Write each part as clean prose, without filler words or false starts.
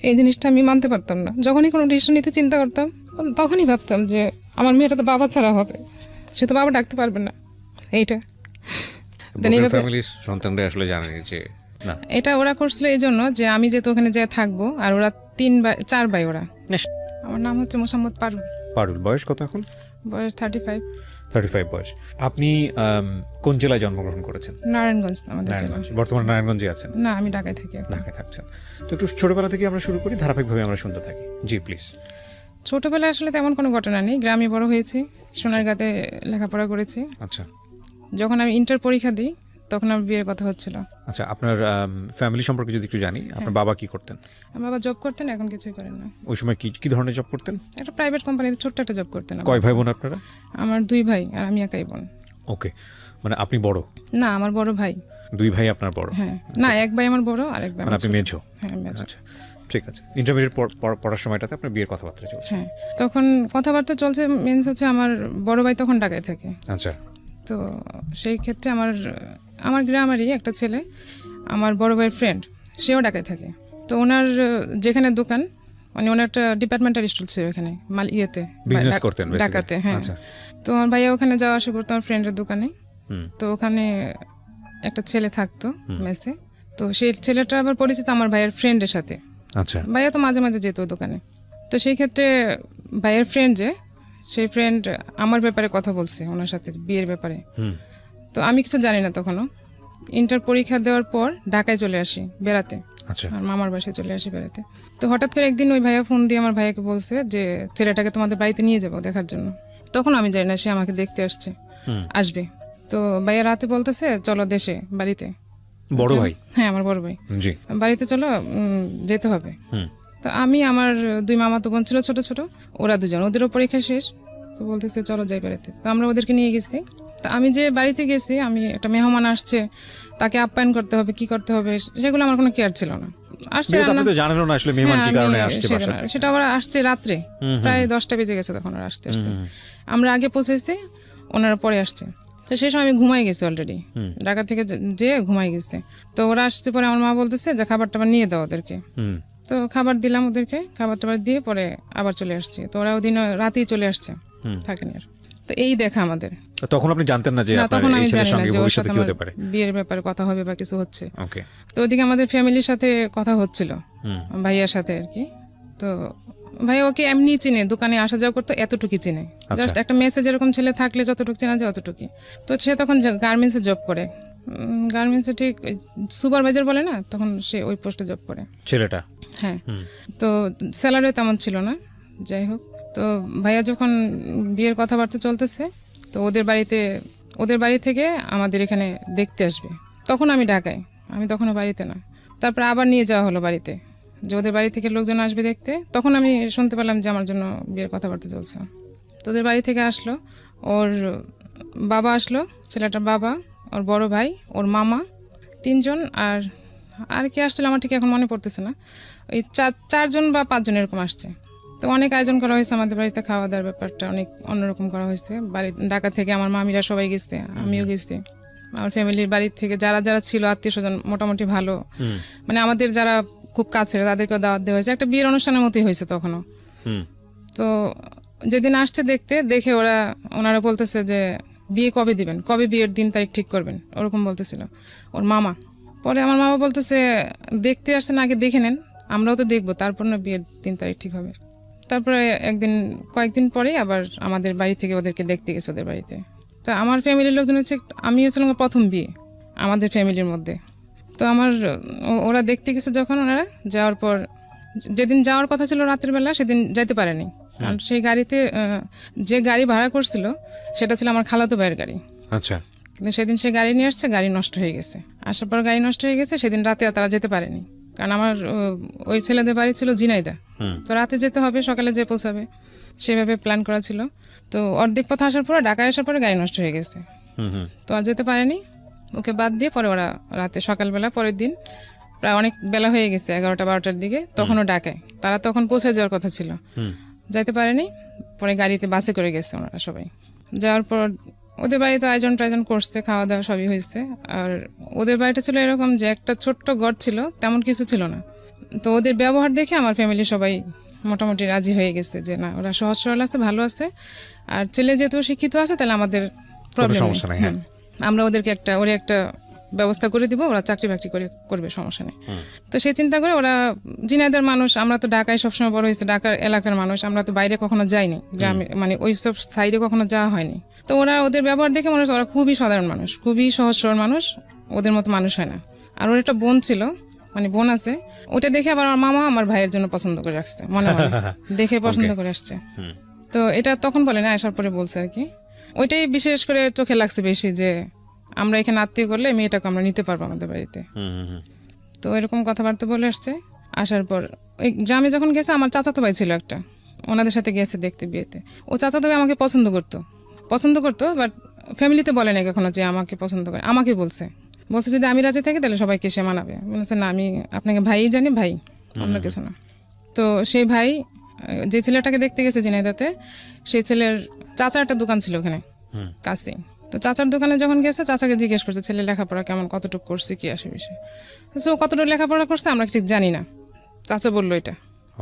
এই জিনিসটা আমি মানতে পারতাম না। যখনই কোনো ডিসিশন নিতে চিন্তা করতাম তখনই ভাবতাম যে আমার মেয়েটা তো বাবা ছাড়া হবে, সে তো বাবা ডাকতে পারবে না। এইটা ফ্যামিলির সন্তানরা আসলে জানেনি যে না, এটা ওরা করছিল এই জন্য যে আমি যেহেতু ওখানে যেয়ে থাকবো, আর ওরা 4 ভাই ওরা। আমার নাম হচ্ছে মোসাম্মদ পারুল। পারুল, বয়স কত এখন? বয়স 35 বয়স। আপনি কোন জেলায় জন্মগ্রহণ করেছেন? নারায়ণগঞ্জ আমাদের জেলা। বর্তমানে নারায়ণগঞ্জে আছেন? না, আমি ঢাকায় থাকি। ঢাকায় থাকছেন। তো একটু ছোটবেলা থেকে আমরা শুরু করি, ধারাবাহিকভাবে আমরা শুনতে থাকি। জি প্লিজ। ছোটবেলায় আসলে তেমন কোনো ঘটনা নেই, গ্রামে বড় হয়েছি, সোনারগাঁতে লেখাপড়া করেছি। আচ্ছা, যখন আমি ইন্টার পরীক্ষা দিই তখন আমার বিয়ের কথা হচ্ছিল। আচ্ছা, আপনার ফ্যামিলি সম্পর্কে যদি একটু জানি, আপনার বাবা কি করতেন? আমার বাবা জব করতেন, এখন কিছুই করেন না। ওই সময় কি ধরনের জব করতেন? একটা প্রাইভেট কোম্পানিতে ছোট্ট একটা জব করতেন। কয় ভাই বোন আপনারা? আমার 2 ভাই আর আমি একাই বোন। ওকে, মানে আপনি বড়? না, আমার বড় ভাই। 2 ভাই আপনার বড়? হ্যাঁ, না, এক ভাই আমার বড় আর এক ভাই মানে আপনি মেঝো? হ্যাঁ, মেঝো। আচ্ছা, ঠিক আছে। ইন্টারমিডিয়েট পড়ার সময়টাতে আপনার বিয়ের কথাবার্তা চলছে? হ্যাঁ, তখন কথাবার্তা চলছে। মিন্স হচ্ছে আমার বড় ভাই তখন ঢাকায় থাকে। আচ্ছা। তো সেই ক্ষেত্রে আমার গ্রামেরই একটা ছেলে, আমার বড় ভাইয়ের ফ্রেন্ড, সেও ঢাকায় থাকে। তো ওনার যেখানে দোকান, মানে ওনার একটা ডিপার্টমেন্টাল স্টোর ছিল এখানে বিজনেস করতেন ঢাকাতে। হ্যাঁ, তো আমার ভাইয়া ওখানে যাওয়া আসা করতো আমার ফ্রেন্ডের দোকানে। তো ওখানে একটা ছেলে থাকতো মেসে। তো সেই ছেলেটা আবার পরিচিত আমার ভাইয়ের ফ্রেন্ডের সাথে। আচ্ছা। ভাইয়া তো মাঝে মাঝে যেত ওই দোকানে। তো সেই ক্ষেত্রে ভাইয়ের ফ্রেন্ড সেই ফ্রেন্ড আমার ব্যাপারে কথা বলছে ওনার সাথে, বিয়ের ব্যাপারে। তো আমি কিছু জানি না তখনও। ইন্টার পরীক্ষা দেওয়ার পর ঢাকায় চলে আসি বেড়াতে। আচ্ছা। আর মামার বাসায় চলে আসি বেড়াতে। তো হঠাৎ করে একদিন ওই ভাইয়া ফোন দিয়ে আমার ভাইয়াকে বলছে যে ছেলেটাকে তোমাদের বাড়িতে নিয়ে যাবো দেখার জন্য। তখন আমি জানি না সে আমাকে দেখতে আসবে। তো ভাইয়া রাতে বলতেছে চলো দেশে, বাড়িতে। বড় ভাই? হ্যাঁ, আমার বড় ভাই। জি। বাড়িতে চলো, যেতে হবে। তো আমি, আমার 2 মামাতো বোন ছিল ছোট ছোট, ওরা 2জন, ওদেরও পরীক্ষা শেষ। তো বলতেছে চলো যাই বাড়িতে। তো আমরা ওদেরকে নিয়ে গেছি। তো আমি যে বাড়িতে গেছি, আমি একটা মেহমান আসছে, তাকে আপ্যায়ন করতে হবে, কি করতে হবে, সেগুলো আমার কোনো কেয়ার ছিল না। আসছে, আপনি তো জানেন না আসলে মেহমান কি কারণে আসছে বাসায়। সেটা আবার আসছে রাত্রে, প্রায় 10টা বেজে গেছে তখন ওরা আসতে। আমরা আগে পৌঁছেছি, ওনারা পরে আসছে। তো সেই সময় আমি ঘুমাই গেছি অলরেডি, ঢাকা থেকে যেয়ে ঘুমাই গেছে। তো ওরা আসছে পরে আমার মা বলতেছে যে খাবার টাবার নিয়ে দাও ওদেরকে। তো খাবার দিলাম ওদেরকে, খাবার টাবার দিয়ে পরে আবার চলে আসছি। তো ওরা ওদিন রাতেই চলে আসছে, থাকেনি আর। তো এই দেখা আমাদের। তখন আপনি জানতেন না যে তখন আমি জানি না যে ওর সাথে আমার বিয়ের ব্যাপারে কথা হবে বা কিছু হচ্ছে। তো ওদিকে আমাদের ফ্যামিলির সাথে কথা হচ্ছিল, ভাইয়ার সাথে আর কি। তো ভাইয়া ওকে এমনি চিনে, দোকানে আসা যাওয়া করতো, এতটুকু চিনে। জাস্ট একটা মেসে যেরকম ছেলে থাকলে যতটুকু চেনা যায় অতটুকু। তো সে তখন গার্মেন্টসে জব করে, গার্মেন্টসে ঠিক সুপারভাইজার বলে না, তখন সে ওই পোস্টে জব করে ছেলেটা। হ্যাঁ, তো স্যালারিও তেমন ছিল না। যাই হোক, তো ভাইয়া যখন বিয়ের কথাবার্তা চলতেছে, তো ওদের বাড়ি থেকে আমাদের এখানে দেখতে আসবে। তখন আমি ঢাকায়, আমি তখনও বাড়িতে না। তারপর আবার নিয়ে যাওয়া হলো বাড়িতে, যে ওদের বাড়ি থেকে লোকজন আসবে দেখতে। তখন আমি শুনতে পেলাম যে আমার জন্য বিয়ের কথাবার্তা চলছে। তো ওদের বাড়ি থেকে আসলো, ওর বাবা আসলো, ছেলেটার বাবা, ওর বড় ভাই, ওর মামা, 3 জন। আর কে আসছিল আমার ঠিক এখন মনে পড়তেছে না। ওই 4 জন বা 5 জন এরকম আসছে। তো অনেক আয়োজন করা হয়েছে আমাদের বাড়িতে, খাওয়া দাওয়ার ব্যাপারটা অনেক অন্যরকম করা হয়েছে। ঢাকা থেকে আমার মামিরা সবাই গেছে, আমিও গেছি। আমার ফ্যামিলির বাড়ির থেকে যারা ছিল আত্মীয় স্বজন মোটামুটি ভালো, মানে আমাদের যারা খুব কাছের তাদেরকেও দাওয়াত দেওয়া হয়েছে। একটা বিয়ের অনুষ্ঠানের মতোই হয়েছে তখনও। তো যেদিন আসছে দেখে ওনারা বলতেছে যে বিয়ে কবে দিবেন, কবে বিয়ের দিন তারিখ ঠিক করবেন, ওরকম বলতেছিল ওর মামা। পরে আমার মামা বলতেছে দেখতে আসছেন, আগে দেখে নেন, আমরাও তো দেখবো, তারপর না বিয়ের দিন তারিখ ঠিক হবে। তারপরে কয়েকদিন পরেই আবার আমাদের বাড়ি থেকে ওদেরকে দেখতে গেছে ওদের বাড়িতে। তো আমার ফ্যামিলির লোকজন হচ্ছে, আমি হচ্ছিলাম প্রথম বিয়ে আমাদের ফ্যামিলির মধ্যে। তো ওরা দেখতে গেছে যখন, ওনারা যাওয়ার পর যেদিন যাওয়ার কথা ছিল রাতের বেলা, সেদিন যাইতে পারেনি। কারণ সেই গাড়িতে যে গাড়ি ভাড়া করছিল সেটা ছিল আমার খালাতো ভাইয়ের গাড়ি। আচ্ছা। কিন্তু সেদিন সে গাড়ি নিয়ে আসছে, গাড়ি নষ্ট হয়ে গেছে। আসার পর গাড়ি নষ্ট হয়ে গেছে, সেদিন রাতে তারা যেতে পারেনি। কারণ আমার ওই ছেলেদের বাড়ি ছিল ঝিনাইদহ, তো রাতে যেতে হবে, সকালে যে পৌঁছাবে, সেভাবে প্ল্যান করা ছিল। তো অর্ধেক পথ আসার পরে, ঢাকায় আসার পরে গাড়ি নষ্ট হয়ে গেছে, তো আর যেতে পারেনি। ওকে বাদ দিয়ে পরে ওরা রাতে, সকালবেলা পরের দিন প্রায় অনেক বেলা হয়ে গেছে, 11টা-12টার দিকে, তখনও ঢাকায়। তারা তখন পৌঁছে যাওয়ার কথা ছিল, যাইতে পারেনি। পরে গাড়িতে, বাসে করে গেছে ওনারা সবাই। যাওয়ার পর ওদের বাড়িতে আয়োজন টায়োজন করছে, খাওয়া দাওয়া সবই হয়েছে। আর ওদের বাড়িটা ছিল এরকম যে একটা ছোট্ট ঘর ছিল, তেমন কিছু ছিল না, তো ওদের ব্যবহার দেখে আমার ফ্যামিলি সবাই মোটামুটি রাজি হয়ে গেছে যে না ওরা সহজ সরল আছে, ভালো আছে, আর ছেলে যেহেতু শিক্ষিত আছে তাহলে আমাদের প্রবলেম সমস্যা নেই। হ্যাঁ, আমরা ওদেরকে একটা ব্যবস্থা করে দিব, ওরা চাকরি বাকরি করবে, সমস্যা নেই। তো সেই চিন্তা করে ওরা, ঝিনাইদের মানুষ, আমরা তো ঢাকায় সবসময় বড় হয়েছে, ঢাকার এলাকার মানুষ, আমরা তো বাইরে কখনো যাইনি, গ্রামে মানে ওই সব সাইডে কখনো যাওয়া হয়নি। তো ওরা ওদের ব্যবহার দেখে মনে হচ্ছে ওরা খুবই সাধারণ মানুষ, খুবই সহজ সরল মানুষ, ওদের মতো মানুষ হয় না। আর ওর একটা বোন ছিল, মানে বোন আছে, ওটা দেখে আবার আমার মামা আমার ভাইয়ের জন্য পছন্দ করে রাখছে, মনে মনে দেখে পছন্দ করে আসছে। তো এটা তখন বলে না, আসার পরে বলছে আর কি। ওইটাই বিশেষ করে চোখে লাগছে বেশি, যে আমরা এখানে আত্মীয় করলে মেয়েটাকে আমরা নিতে পারবো আমাদের বাড়িতে। তো এরকম কথাবার্তা বলে আসছে। আসার পর ওই গ্রামে যখন গেছে, আমার চাচাতো ভাই ছিল একটা, ওনাদের সাথে গেছে দেখতে বিয়েতে। ও চাচাতো ভাই আমাকে পছন্দ করতো, বাট ফ্যামিলিতে বলে না কখনো যে আমাকে পছন্দ করে। আমাকে বলছে যদি আমি রাজি থাকি তাহলে সবাইকে সে মানাবে। বলেছে না, আমি আপনাকে ভাই জানি, ভাই, অন্য কিছু না। তো সেই ভাই যে ছেলেটাকে দেখতে গেছে ঝিনাইদহতে, সেই ছেলের চাচার একটা দোকান ছিল ওখানে কাছে। তো চাচার দোকানে যখন গেছে, চাচাকে জিজ্ঞেস করছে ছেলে লেখাপড়া কেমন, কতটুকু করছে, কি আসে বিষয়। তো কতটুকু লেখাপড়া করছে আমরা ঠিক জানি না, চাচা বললো এটা।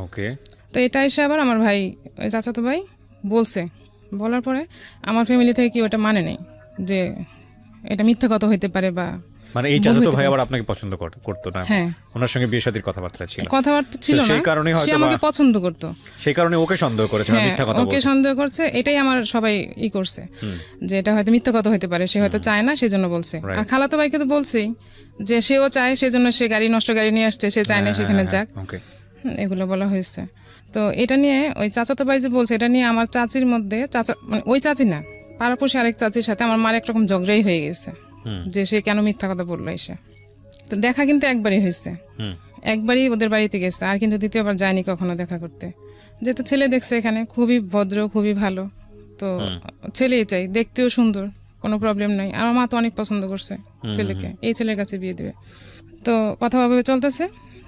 ওকে। তো এটা এসে আবার আমার ভাই, ওই চাচাতো ভাই বলছে, বলার পরে আমার ফ্যামিলি থেকে কি ওটা মানে নেই যে এটা মিথ্যা কথা হইতে পারে, বা মানে এই চাচাতো ভাই আবার আপনাকে পছন্দ করতো না? হ্যাঁ, ওনার সঙ্গে বিয়ে শাদীর কথাবার্তা ছিল না, সেই কারণে সে আমাকে পছন্দ করতো, সেই কারণে ওকে সন্দেহ করেছে, মিথ্যা কথা বলছে, ওকে সন্দেহ করছে। এটাই আমার সবাই করছে যে এটা হয়তো মিথ্যা কথা হইতে পারে, সে হয়তো চায় না, সেজন্য বলছে। আর খালাতো ভাইকে তো বলছেই যে সেও চায়, সেজন্য সে নষ্ট গাড়ি নিয়ে আসছে, সে চায় না সেখানে যাক, এগুলো বলা হয়েছে। তো এটা নিয়ে ওই চাচাতো ভাই যে বলছে, এটা নিয়ে আমার চাচির মধ্যে, মানে ওই চাচি না, পাড়াপড়শি আরেক চাচির সাথে আমার মার একরকম ঝগড়াই হয়ে গেছে যে সে কেন মিথ্যা কথা বললো এসে। তো দেখা কিন্তু একবারই হয়েছে, একবারই ওদের বাড়িতে গেছে, আর কিন্তু দ্বিতীয়বার যায়নি কখনো দেখা করতে। যেহেতু ছেলে দেখছে এখানে খুবই ভদ্র, খুবই ভালো, তো ছেলেই চাই, দেখতেও সুন্দর, কোনো প্রবলেম নাই। আমার মা তো অনেক পছন্দ করছে ছেলেকে, এই ছেলের কাছে বিয়ে দেবে। তো কথা ভাবে চলতেছে,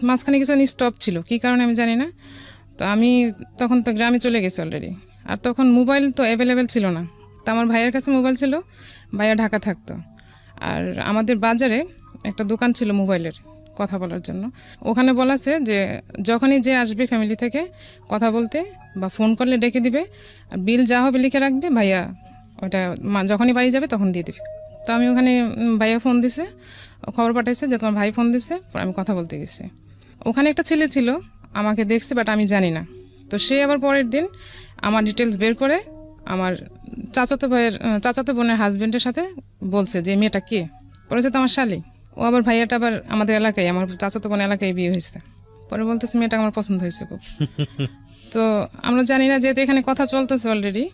মাঝখানে কিছু স্টপ ছিল, কি কারণে আমি জানি না। তো আমি তখন তো গ্রামে চলে গেছি অলরেডি, আর তখন মোবাইল তো অ্যাভেলেবেল ছিল না। তো আমার ভাইয়ের কাছে মোবাইল ছিল, ভাইয়া ঢাকা থাকতো। আর আমাদের বাজারে একটা দোকান ছিল মোবাইলের, কথা বলার জন্য। ওখানে বলাছে যে যখনই যে আসবে ফ্যামিলি থেকে কথা বলতে বা ফোন করলে ডেকে দিবে, আর বিল যা হবে লিখে রাখবে, ভাইয়া ওটা যখনই বাড়ি যাবে তখন দিয়ে দিবে। তো আমি ওখানে, ভাইয়া ফোন দিছে, খবর পাঠাইছে যে তোমার ভাই ফোন দিছে, আমি কথা বলতে গেছি। ওখানে একটা ছেলে ছিল, আমাকে দেখছে, বাট আমি জানি না। তো সে আবার পরের দিন আমার ডিটেলস বের করে আমার চাচাতো বোনের হাজবেন্ডের সাথে বলছে যে মেয়েটা কে, পরে তো আমার শালি। ও আবার ভাইয়াটা আবার আমাদের এলাকায়, আমার চাচাতো বোন এলাকায় বিয়ে হয়েছে। পরে বলতেছে মেয়েটা আমার পছন্দ হয়েছে খুব। তো আমরা জানি না, যেহেতু এখানে কথা চলতেছে অলরেডি।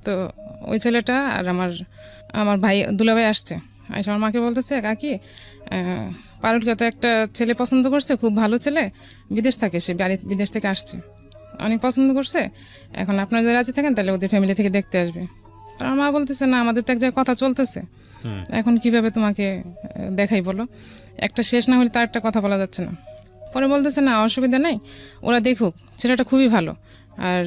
তো ওই ছেলেটা আর আমার ভাই দুলাভাই আসছে, আমার মাকে বলতেছে কাকি, পারুলকে তো একটা ছেলে পছন্দ করছে, খুব ভালো ছেলে, বিদেশ থাকে, সে বিদেশ থেকে আসছে, অনেক পছন্দ করছে, এখন আপনারা যদি রাজি থাকেন তাহলে ওদের ফ্যামিলি থেকে দেখতে আসবে। আমার মা বলতেছে না, আমাদের তো এক জায়গায় কথা চলতেছে, এখন কিভাবে তোমাকে দেখাই বলো, একটা শেষ না হলে তার একটা কথা বলা যাচ্ছে না। পরে বলতেছে না, অসুবিধা নাই, ওরা দেখুক, ছেলেটা খুবই ভালো, আর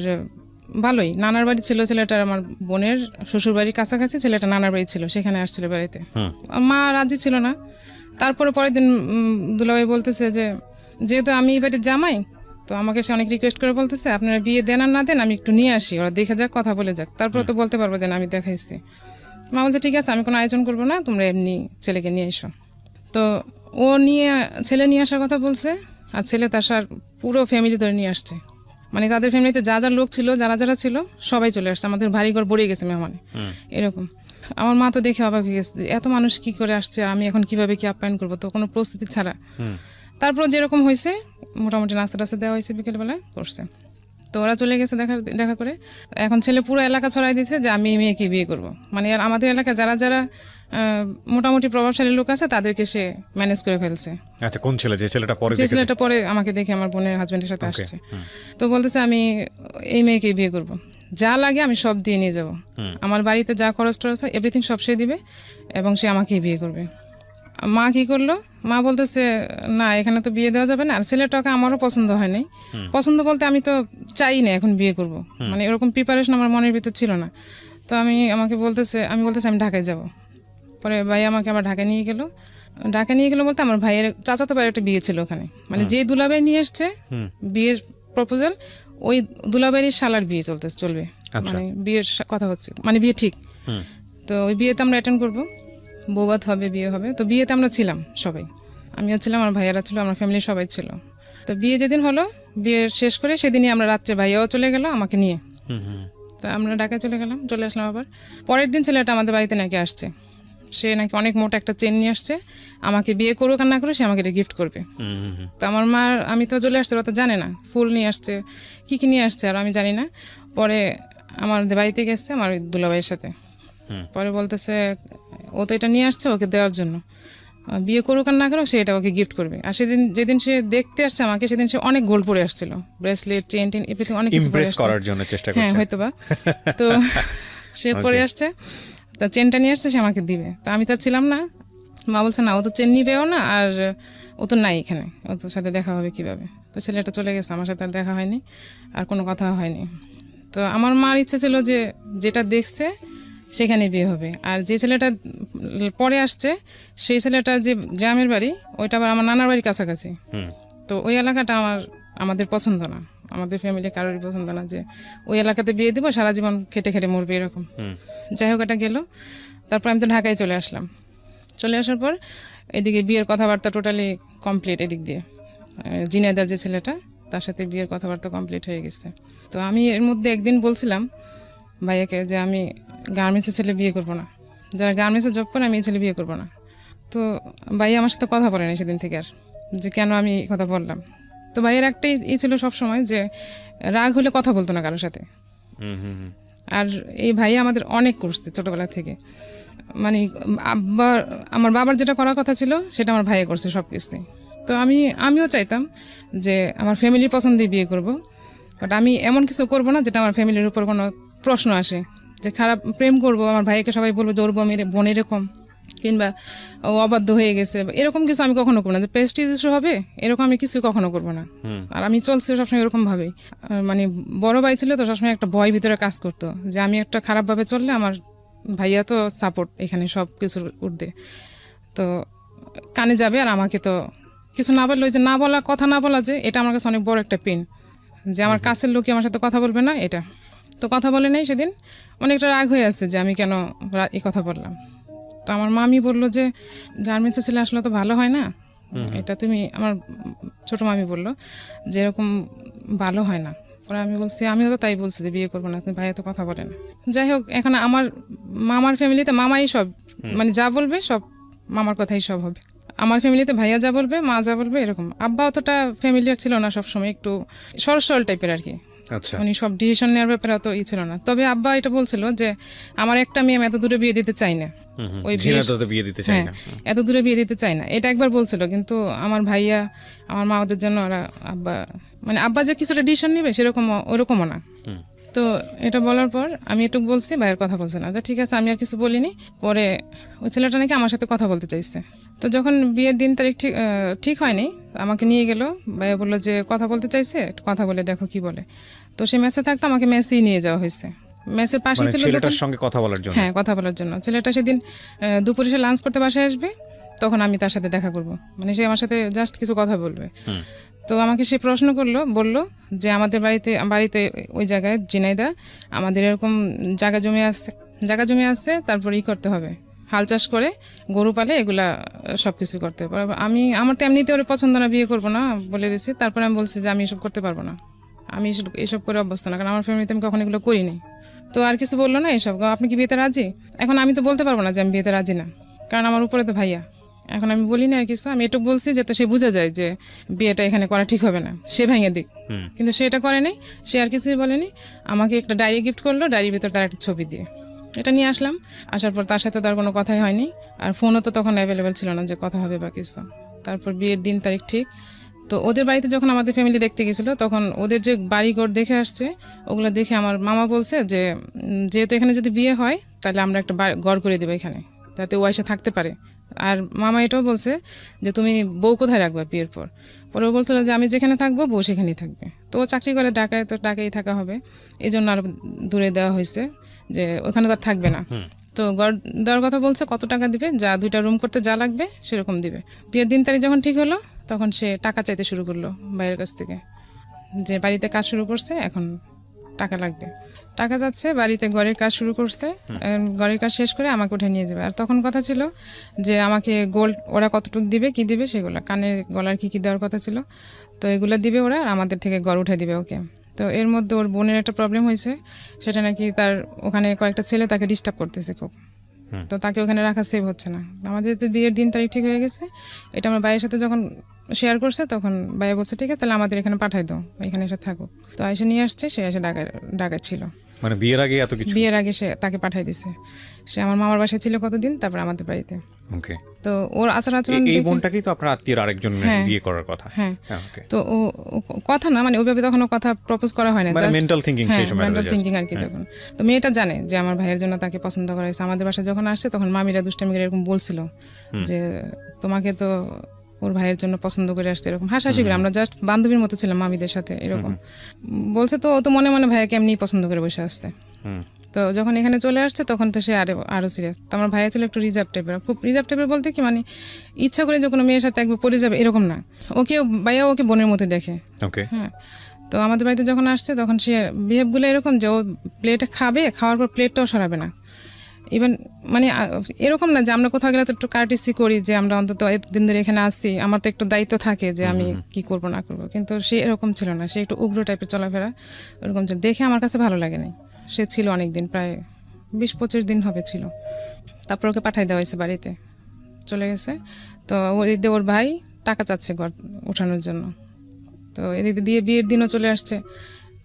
ভালোই, নানার বাড়ি ছিল ছেলেটার, আমার বোনের শ্বশুর বাড়ির কাছাকাছি ছেলেটা নানার বাড়ি ছিল, সেখানে আসছিল বেড়াইতে। মা রাজি ছিল না। তারপরে পরের দিন দুলাভাই বলতেছে যে যেহেতু আমি এই বাড়ির জামাই, তো আমাকে সে অনেক রিকোয়েস্ট করে বলতেছে আপনারা বিয়ে দেন আর না দেন, আমি একটু নিয়ে আসি, ওরা দেখে যাক, কথা বলে যাক, তারপরে তো বলতে পারবো যে না আমি দেখাইছি। মা বলছে ঠিক আছে, আমি কোনো আয়োজন করবো না, তোমরা এমনি ছেলেকে নিয়ে এসো। তো ও ছেলে নিয়ে আসার কথা বলছে, আর ছেলে তার পুরো ফ্যামিলি ধরে নিয়ে আসছে, মানে তাদের ফ্যামিলিতে যা যা লোক ছিল, যারা ছিল, সবাই চলে আসছে, আমাদের ভারী ঘর ভরে গেছে মেহমানে, এরকম। আমার মা তো দেখে অবাক হয়ে গেছে, এত মানুষ কি করে আসছে, আমি এখন কিভাবে কি আপ্যায়ন করবো, তো কোনো প্রস্তুতি ছাড়া। তারপর যেরকম হয়েছে মোটামুটি নাস্তা টাস্তা দেওয়া হয়েছে, বিকেলবেলায় করছে। তো ওরা চলে গেছে দেখা করে। এখন ছেলে পুরো এলাকা ছড়াই দিয়েছে যে আমি মেয়েকে বিয়ে করব, মানে আমাদের এলাকায় যারা মোটামুটি প্রভাবশালী লোক আছে তাদেরকে সে ম্যানেজ করে ফেলছে। আচ্ছা, কোন ছেলে? যে ছেলেটা পরে আমাকে দেখে আমার বোনের হাজবেন্ডের সাথে আসছে, তো বলতেছে আমি এই মেয়েকে বিয়ে করব, যা লাগে আমি সব দিয়ে নিয়ে যাব, আমার বাড়িতে যা খরচ টরচ হয় এভরিথিং সব সে দিবে, এবং সে আমাকেই বিয়ে করবে। মা কি করলো, মা বলতেছে না, এখানে তো বিয়ে দেওয়া যাবে না, আর ছেলেটাকে আমারও পছন্দ হয় নাই। পছন্দ বলতে আমি তো চাই না এখন বিয়ে করব, মানে এরকম প্রিপারেশন আমার মনের ভিতর ছিল না। তো আমি বলতেছি আমি ঢাকায় যাব। পরে ভাই আমাকে আবার ঢাকায় নিয়ে গেল, ঢাকা নিয়ে গেলো বলতে আমার ভাইয়ের চাচাতো ভাইয়ের একটা বিয়ে ছিল ওখানে, মানে যে দুলাভাই নিয়ে এসছে বিয়ের প্রপোজাল, ওই দুলাভাইয়ের শালার বিয়ে চলবে, মানে বিয়ের কথা হচ্ছে, মানে বিয়ে ঠিক। তো ওই বিয়েতে আমরা অ্যাটেন্ড করবো, বৌভাত হবে, বিয়ে হবে। তো বিয়েতে আমরা ছিলাম সবাই, আমিও ছিলাম, আমার ভাইয়ারা ছিল, আমার ফ্যামিলির সবাই ছিল। তো বিয়ে যেদিন হলো, বিয়ে শেষ করে সেদিনই আমরা রাত্রে ভাইয়াও চলে গেল আমাকে নিয়ে। তো আমরা ঢাকায় চলে আসলাম। আবার পরের দিন ছেলেটা আমাদের বাড়িতে নাকি আসছে, সে নাকি অনেক মোটা একটা চেন নিয়ে আসছে, আমাকে বিয়ে করুক আর না করুক সে আমাকে এটা গিফট করবে। তো আমার মা, আমি তো চলে আসছে, ওরা তো জানে না, ফুল নিয়ে আসছে, কি নিয়ে আসছে আর আমি জানি না। পরে আমাদের বাড়িতে গেছে আমার ওই দুলাভাইয়ের সাথে, পরে বলতেছে ও তো এটা নিয়ে আসছে ওকে দেওয়ার জন্য, বিয়ে করুক আর না করুক সে এটা ওকে গিফট করবে। আর যেদিন সে দেখতে আসছে আমাকে, সেদিন সে অনেক গোল্ড পরে আসছিল, ব্রেসলেট, চেন টেন, এভরিথিং অনেক কিছু পরে আসছে, করার জন্য চেষ্টা করছে, হ্যাঁ হয়তো বা। তো সে পরে আসছে, তা চেনটা নিয়ে আসছে, সে আমাকে দিবে। তা আমি তো ছিলাম না, মা বলছে না ও তো চেন নিবেও না, আর ও তো নাই এখানে, ও তোর সাথে দেখা হবে কিভাবে। তো ছেলেটা চলে গেছে, আমার সাথে আর দেখা হয়নি, আর কোনো কথা হয়নি। তো আমার মার ইচ্ছে ছিল যে যেটা দেখছে সেখানে বিয়ে হবে, আর যে ছেলেটা পরে আসছে সেই ছেলেটার যে গ্রামের বাড়ি ওইটা আবার আমার নানার বাড়ির কাছাকাছি। তো ওই এলাকাটা আমাদের পছন্দ না, আমাদের ফ্যামিলি কারোরই পছন্দ না যে ওই এলাকাতে বিয়ে দিব, সারা জীবন খেটে খেটে মরবে এরকম। যাই হোক, এটা গেল। তারপর আমি তো ঢাকায় চলে আসলাম। চলে আসার পর এদিকে বিয়ের কথাবার্তা টোটালি কমপ্লিট, এদিক দিয়ে জিনাইদার যে ছেলেটা, তার সাথে বিয়ের কথাবার্তা কমপ্লিট হয়ে গেছে। তো আমি এর মধ্যে একদিন বলছিলাম ভাইয়াকে যে আমি গার্মেন্টসের ছেলে বিয়ে করবো না, যারা গার্মেন্টসে জব করে আমি এই ছেলে বিয়ে করবো না। তো ভাইয়া আমার সাথে কথা বলেনি সেদিন থেকে আর, যে কেন আমি কথা বললাম। তো ভাইয়ের একটাই ছিল সবসময় যে রাগ হলে কথা বলতো না কারোর সাথে। আর এই ভাইয়া আমাদের অনেক করছে ছোটবেলা থেকে, মানে আমার বাবার যেটা করার কথা ছিল সেটা আমার ভাইয়া করছে সব কিছুই। তো আমিও চাইতাম যে আমার ফ্যামিলির পছন্দেই বিয়ে করব, বাট আমি এমন কিছু করব না যেটা আমার ফ্যামিলির উপর কোনো প্রশ্ন আসে, যে খারাপ প্রেম করব, আমার ভাইকে সবাই বলবো যে ওর বোন এরকম, কিংবা ও অবাধ্য হয়ে গেছে, এরকম কিছু আমি কখনো করবো না, যে প্রেস্টিজ ইস্যু হবে এরকম আমি কিছু কখনো করবো না। আর আমি চলছি সবসময় এরকম ভাবেই, মানে বড় ভাই ছিল তো সবসময় একটা ভয় ভিতরে কাজ করতো যে আমি একটা খারাপভাবে চললে আমার ভাইয়া তো সাপোর্ট এখানে সব কিছুর ঊর্ধ্বে, তো কানে যাবে, আর আমাকে তো কিছু না বললে, ওই যে না বলা, কথা না বলা, যে এটা আমার কাছে অনেক বড় একটা পেন, যে আমার কাছের লোকই আমার সাথে কথা বলবে না, এটা তো কথা বলে নেই। সেদিন অনেকটা রাগ হয়ে আছে যে আমি কেন এই কথা বললাম। তো আমার মামি বললো যে গার্মেন্টসে ছেলে আসলে তো ভালো হয় না, এটা তুমি, আমার ছোট মামি বললো যে এরকম ভালো হয় না। পরে আমি বলছি, আমিও তো তাই বলছি যে বিয়ে করবো না, তুমি ভাইয়া তো কথা বলে না। যাই হোক, এখন আমার মামার ফ্যামিলিতে মামাই সব, মানে যা বলবে সব মামার কথাই সব হবে। আমার ফ্যামিলিতে ভাইয়া যা বলবে, মা যা বলবে, এরকম। আব্বা অতটা ফ্যামিলিয়ার ছিল না, সবসময় একটু সরল টাইপের আর কি, উনি সব ডিসিশন নেওয়ার ব্যাপারে অত ছিল না। তবে আব্বা এটা বলছিল যে আমার একটা মেয়ে এত দূরে বিয়ে দিতে চাই না, ওই এত দূরে বিয়ে দিতে চাই না, এটা একবার বলছিল। কিন্তু আমার ভাইয়া, আমার মা, ওদের জন্য ওরা আব্বা যে কিছুটা ডিসিশন নেবে সেরকম ওরকমও না। তো এটা বলার পর আমি একটু বলছি, ভাইয়ের কথা বলছে না, ঠিক আছে, আমি আর কিছু বলিনি। পরে ওই ছেলেটা নাকি আমার সাথে কথা বলতে চাইছে। তো যখন বিয়ের দিন তারিখ ঠিক হয়নি, আমাকে নিয়ে গেল, ভাইয়া বললো যে কথা বলতে চাইছে, কথা বলে দেখো কি বলে। তো সে মেসে থাকতো, আমাকে মেসেই নিয়ে যাওয়া হয়েছে। মেসের পাশে ছিল ছেলেটার সঙ্গে কথা বলার জন্য, হ্যাঁ, কথা বলার জন্য। ছেলেটা সেদিন দুপুরে সে লাঞ্চ করতে বাসায় আসবে, তখন আমি তার সাথে দেখা করব, মানে সে আমার সাথে জাস্ট কিছু কথা বলবে। তো আমাকে সে প্রশ্ন বললো যে আমাদের বাড়িতে ওই জায়গায় জিনাইদা আমাদের এরকম জায়গা জমি আছে, তারপর করতে হবে, হাল চাষ করে গরু পালে, এগুলা সবকিছু করতে হবে। আমার তো এমনিতে ওর পছন্দ না, বিয়ে করবো না বলে দিয়েছি। তারপরে আমি বলছি যে আমি এসব করতে পারবো না, আমি এসব করে অভ্যস্ত না, কারণ আমার ফ্যামিলিতে আমি কখনো এগুলো করিনি। তো আর কিছু বললো না, এসব আপনি কি বিয়েতে রাজি? এখন আমি তো বলতে পারবো না যে আমি বিয়েতে রাজি না, কারণ আমার উপরে তো ভাইয়া। এখন আমি বলি না আর কিছু, আমি একটু বলছি যাতে সে বুঝে যায় যে বিয়েটা এখানে করা ঠিক হবে না, সে ভেঙে দিক। কিন্তু সে এটা করেনি, সে আর কিছুই বলেনি। আমাকে একটা ডায়েরি গিফট করলো, ডায়েরির ভিতর তার একটা ছবি দিয়ে, এটা নিয়ে আসলাম। আসার পর তার সাথে তার কোনো কথাই হয়নি, আর ফোনও তো তখন অ্যাভেলেবেল ছিল না যে কথা হবে বা কিছু। তারপর বিয়ের দিন তারিখ ঠিক। তো ওদের বাড়িতে যখন আমাদের ফ্যামিলি দেখতে গেছিলো, তখন ওদের যে বাড়িঘর দেখে আসছে, ওগুলো দেখে আমার মামা বলছে যে যেহেতু এখানে যদি বিয়ে হয় তাহলে আমরা একটা ঘর করে দেবো এখানে, যাতে ও এসে থাকতে পারে। আর মামা এটাও বলছে যে তুমি বউ কোথায় রাখবে বিয়ের পর। পরে ও বলছিল যে আমি যেখানে থাকবো বউ সেখানেই থাকবে। তো ও চাকরি করে ঢাকায়, তো ঢাকায় থাকা হবে, এই জন্য আরো দূরে দেওয়া হয়েছে, যে ওখানে তো আর থাকবে না। তো ঘর দেওয়ার কথা বলছে, কত টাকা দিবে, যা 2টা রুম করতে যা লাগবে সেরকম দিবে। বিয়ের দিন তারিখ যখন ঠিক হলো তখন সে টাকা চাইতে শুরু করলো ভাইয়ের কাছ থেকে, যে বাড়িতে কাজ শুরু করছে এখন টাকা লাগবে। টাকা যাচ্ছে, বাড়িতে ঘরের কাজ শুরু করছে, ঘরের কাজ শেষ করে আমাকে উঠে নিয়ে যাবে। আর তখন কথা ছিল যে আমাকে গোল্ড ওরা কতটুকু দিবে, কি দিবে সেগুলো, কানের গলার কি দেওয়ার কথা ছিল, তো এগুলো দিবে ওরা, আর আমাদের থেকে ঘর উঠে দিবে ওকে। তো এর মধ্যে ওর বোনের একটা প্রবলেম হয়েছে, সেটা নাকি তার ওখানে কয়েকটা ছেলে তাকে ডিস্টার্ব করতেছে খুব, তো তাকে ওখানে রাখা সেভ হচ্ছে না। আমাদের তো বিয়ের দিন তারিখ ঠিক হয়ে গেছে, এটা আমার ভাইয়ের সাথে যখন শেয়ার করছে তখন ভাইয়া বলছে ঠিক আছে তাহলে আমাদের এখানে পাঠাই দাও, এখানে এসে থাকো। তো এসে নিয়ে আসছে, সে এসে ঢাকায় ছিল, মানে বিয়ের আগে এত কিছু? বিয়ের আগে সে তাকে পাঠাই দিছে। সে আমার মামার বাসায় ছিল কতদিন, তারপর আমাদের বাড়িতে। ওকে। তো ওর আচরণ এই বোনটাকেই তো আপনার আত্মীয়ের আরেকজন বিয়ে করার কথা? হ্যাঁ। তো ও কথা না, মানে ওইভাবে তখন কথা প্রপোজ করা হয় না, মানে মেন্টাল থিংকিং সেই সময়, মেন্টাল থিংকিং আর কি। যখন তো মেয়েটা জানে যে আমার ভাইয়ের জন্য তাকে পছন্দ করা হয়েছে, আমাদের বাসায় যখন আসছে তখন মামিরা দুষ্টামি করে এরকম বলছিল যে তোমাকে তো ওর ভাইয়ের জন্য পছন্দ করে আসছে, এরকম হাসাহাসি করে, আমরা জাস্ট বান্ধবীর মতো ছিলাম মামিদের সাথে, এরকম বলছে। তো ও তো মনে মনে ভাইয়াকে এমনি পছন্দ করে বসে আসছে। তো যখন এখানে চলে আসছে তখন তো সে আরো সিরিয়াস। তো আমার ভাইয়া ছিল একটু রিজার্ভ টাইপের, খুব রিজার্ভ টাইপের বলতে কি মানে ইচ্ছা করে যে কোনো মেয়ের সাথে একবার পড়ে যাবে এরকম না, ভাইয়া ওকে বোনের মতো দেখে। হ্যাঁ। তো আমাদের বাড়িতে যখন আসছে তখন সে বিহেভগুলো এরকম যে ও প্লেটে খাবে, খাওয়ার পর প্লেটটাও সরাবে না। ইভেন মানে এরকম না যে আমরা কোথাও গেলে তো একটু কার্টিসি করি, যে আমরা অন্তত এতদিন ধরে এখানে আসছি, আমার তো একটু দায়িত্ব থাকে যে আমি কি করব না করব, কিন্তু সে এরকম ছিল না, সে একটু উগ্র টাইপের চলাফেরা এরকম ছিল, দেখে আমার কাছে ভালো লাগে নাই। সে ছিল অনেক দিন, প্রায় 20-25 দিন হবে ছিল, তারপর ওকে পাঠাই দেওয়া হয়েছে বাড়িতে, চলে গেছে। তো ওর ভাই টাকা চাচ্ছে ঘর উঠানোর জন্য, তো এদিকে দিয়ে বিয়ের দিনও চলে আসছে।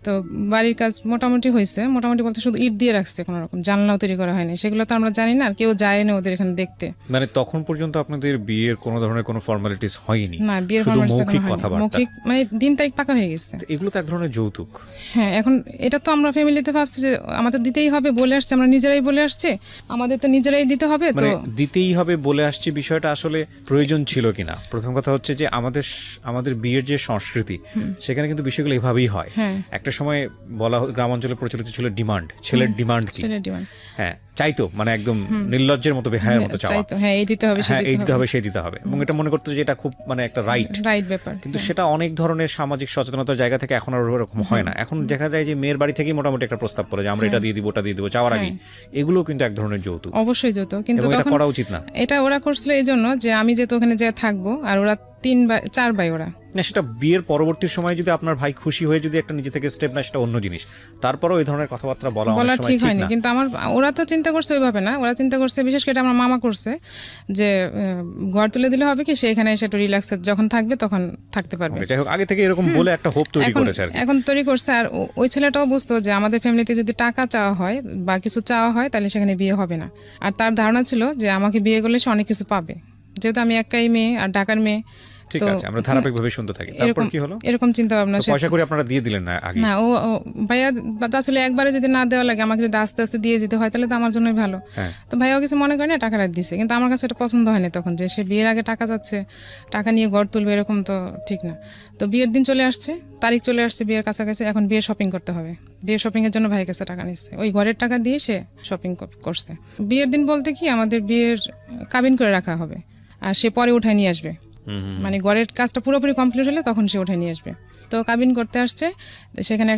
তো বাড়ির কাজ মোটামুটি হয়েছে, মোটামুটি বলতে শুধু ইট দিয়ে রাখছে, কোনো রকম জানলাও তৈরি করা হয়নি, সেগুলো তো আমরা জানি না, আর কেউ যায় না ওদের এখানে দেখতে। মানে তখন পর্যন্ত আপনাদের বিয়ের কোনো ধরনের কোনো ফর্মালিটিস হয়নি? না, বিয়ের মৌখিক মানে দিন তারিখ পাকা হয়ে গেছে। এগুলো তো এক ধরনের যৌতুক। হ্যাঁ, এখন এটা তো আমরা ফ্যামিলিতে ভাবছি যে আমাদের দিতেই হবে, বলে আসছে, আমরা নিজেরাই বলে আসছে, আমাদের তো নিজেরাই দিতে হবে। তো দিতেই হবে বলে আসছে, বিষয়টা আসলে প্রয়োজন ছিল কিনা? প্রথম কথা হচ্ছে যে আমাদের বিয়ের যে সংস্কৃতি সেখানে কিন্তু বিষয়গুলো এভাবেই হয়। একটা সময় বলা গ্রাম অঞ্চলে প্রচলিত ছিল ডিমান্ড, ছেলের ডিমান্ড কি? হ্যাঁ, চাইতো, মানে একদম নির্লজ্জের মতো, বেহায়ের মতো চাওয়া, হ্যাঁ এই দিতে হবে, সেই দিতে হবে, এবং এটা মনে করতো যে এটা খুব মানে একটা রাইট ব্যাপার। কিন্তু সেটা অনেক ধরনের সামাজিক সচেতনতার জায়গা থেকে এখন আর ওরকম হয় না। এখন দেখা যায় যে মেয়ের বাড়ি থেকেই মোটামুটি একটা প্রস্তাব পড়ে যে আমরা এটা দিয়ে দিব, ওটা দিয়ে দিব, চাওয়ার আগে। এগুলো কিন্তু এক ধরনের যৌতুক, অবশ্যই যৌতুক, কিন্তু এটা করা উচিত না। এটা ওরা করছিল এই জন্য যে আমি যেহেতু ওখানে যেয়ে থাকবো, আর ওরা 4 ভাই ওরা না, সেটা বিয়ের পরবর্তী সময় যদি আপনার ভাই খুশি হয়ে যদি একটা নিজে থেকে স্টেপ নেয় সেটা অন্য জিনিস, তারপরেও এই ধরনের কথাবার্তা বলা ঠিক হয়নি। কিন্তু ওরা তো চিন্তা করছে ওইভাবে না, ওরা চিন্তা করছে, বিশেষ করে আমার মামা করছে যে ঘর তুলে দিলে হবে কি, সেখানে এসে একটু রিল্যাক্সে যখন থাকবে তখন থাকতে পারবে। যাই হোক, আগে থেকে এরকম বলে একটা হোপ তৈরি করেছে, এখন তৈরি করছে। আর ওই ছেলেটাও বুঝতো যে আমাদের ফ্যামিলিতে যদি টাকা চাওয়া হয় বা কিছু চাওয়া হয় তাহলে সেখানে বিয়ে হবে না, আর তার ধারণা ছিল যে আমাকে বিয়ে করলে সে অনেক কিছু পাবে, যেহেতু আমি একাই মেয়ে আর ঢাকার মেয়ে। ঠিক আছে, আমরা ধারাবাহিকভাবে শুনতে থাকি। তারপর কি হলো? এরকম চিন্তা ভাবনা, পয়সা করে আপনারা দিয়ে দিলেন না আগে? না, ও ভাইয়া আসলে একবারে যদি না দেওয়া লাগে, আমাকে যদি আস্তে আস্তে দিয়ে যেতে হয় তাহলে তো আমার জন্যই ভালো। তো ভাইয়াও কিছু মনে করে না, টাকাটা দিছে, কিন্তু আমার কাছে এটা পছন্দ হয়নি তখন, যে সে বিয়ের আগে টাকা যাচ্ছে, টাকা নিয়ে ঘর তুলবে, এরকম তো ঠিক না। তো বিয়ের দিন চলে আসছে, তারিখ চলে আসছে বিয়ের কাছাকাছি, এখন বিয়ে শপিং করতে হবে। বিয়ে শপিং এর জন্য ভাইয়ের কাছে টাকা নিচ্ছে, ওই ঘরের টাকা দিয়ে সে শপিং করছে। বিয়ের দিন বলতে কি আমাদের বিয়ের কাবিন করে রাখা হবে, আর সে পরে উঠায় নিয়ে আসবে, মানে ঘরের কাজটা পুরোপুরি কমপ্লিট হলে তখন সে উঠে নিয়ে আসবে। তো কাবিন করতে আসছে, সেখানে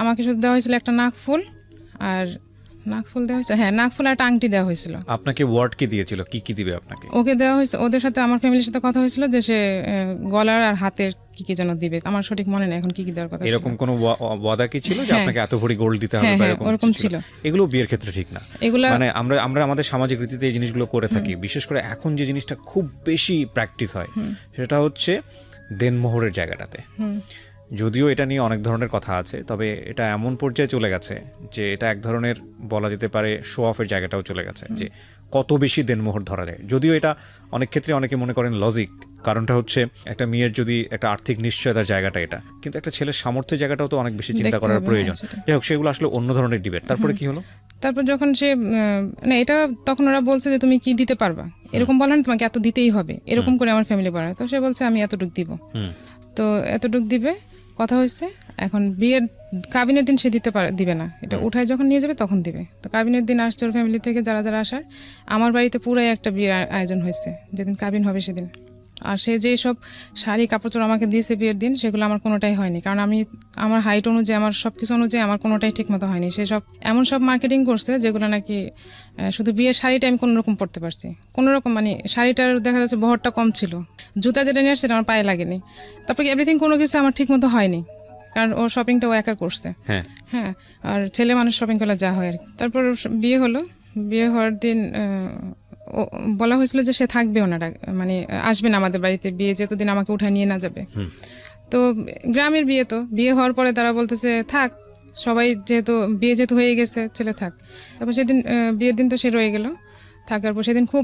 আমাকে শুধু দেওয়া হয়েছিল একটা নাকফুল, আর নাকফুল দেওয়া হয়েছে, হ্যাঁ নাকফুল আর একটা আংটি দেওয়া হয়েছিল। আপনাকে ওয়ার্ড কি দিয়েছিল, কি দিবে আপনাকে? ওকে দেওয়া হয়েছে, ওদের সাথে আমার ফ্যামিলির সাথে কথা হয়েছিল যে সে গলার আর হাতের কি যেন দিবে, আমার সঠিক মনে নেই এখন কি দেওয়ার কথা। এরকম কোনো ওয়াদা কি ছিল যে আপনাকে এত ভরি গোল্ড দিতে হবে বা এরকম ছিল? এগুলো বিয়ের ক্ষেত্রে ঠিক না। এগুলো মানে আমরা আমাদের সামাজিক রীতিতে এই জিনিসগুলো করে থাকি, বিশেষ করে এখন যে জিনিসটা খুব বেশি প্র্যাকটিস হয় সেটা হচ্ছে দেনমোহরের জায়গাটাতে। যদিও এটা নিয়ে অনেক ধরনের কথা আছে, তবে এটা এমন পর্যায়ে চলে গেছে যে এটা এক ধরনের বলা যেতে পারে শো অফের জায়গাটাও চলে গেছে, যে কত বেশি দেনমোহর ধরা যায়। যদিও এটা অনেক ক্ষেত্রে অনেকে মনে করেন লজিক, কারণটা হচ্ছে একটা মেয়ের যদি একটা আর্থিক নিশ্চয়তার জায়গাটা এটা, কিন্তু একটা ছেলের সামর্থ্যের জায়গাটাও তো অনেক বেশি চিন্তা করার প্রয়োজন। যাই হোক, সেগুলো আসলে অন্য ধরনের ডিবেট। তারপরে কি হলো? তারপর যখন সে না, এটা তখন ওরা বলছে যে তুমি কি দিতে পারবা, এরকম বলেন, তোমাকে এত দিতেই হবে, এরকম করে আমার ফ্যামিলি বলে। তো সে বলছে আমি এতটুক দিব, তো এতটুক দিবে। কথা হয়েছে, এখন বিয়ের কাবিনের দিন সে দিবে না, এটা উঠায় যখন নিয়ে যাবে তখন দিবে। তো কাবিনের দিন আসছে ওর ফ্যামিলি থেকে যারা যারা আসার, আমার বাড়িতে পুরাই একটা বিয়ের আয়োজন হয়েছে যেদিন কাবিন হবে সেদিন। আর সে যে সব শাড়ি কাপড় আমাকে দিয়েছে বিয়ের দিন, সেগুলো আমার কোনোটাই হয়নি, কারণ আমার হাইট অনুযায়ী, আমার সব কিছু অনুযায়ী আমার কোনোটাই ঠিক মতো হয়নি। সে সব এমন সব মার্কেটিং করছে যেগুলো নাকি শুধু বিয়ের শাড়িটা আমি কোনোরকম পরতে পারছি, কোনোরকম, মানে শাড়িটার দেখা যাচ্ছে বহরটা কম ছিল, জুতা যেটা নিয়ে আসছে সেটা আমার পায়ে লাগেনি, তারপরে এভরিথিং কোনো কিছু আমার ঠিক মতো হয়নি, কারণ ওর শপিংটা ও একা করছে। হ্যাঁ, আর ছেলে মানুষ শপিং করলে যা হয় আর কি। তারপর বিয়ে হলো, বিয়ে হওয়ার দিন বলা হয়েছিল যে সে থাকবে, ওনারা মানে আসবে না আমাদের বাড়িতে, বিয়ে যেতদিন আমাকে উঠায় নিয়ে না যাবে। তো গ্রামের বিয়ে, তো বিয়ে হওয়ার পরে তারা বলতেছে থাক, সবাই যেহেতু হয়ে গেছে, ছেলে থাক। তারপর সেদিন বিয়ের দিন তো সে রয়ে গেল, থাকার পর সেদিন খুব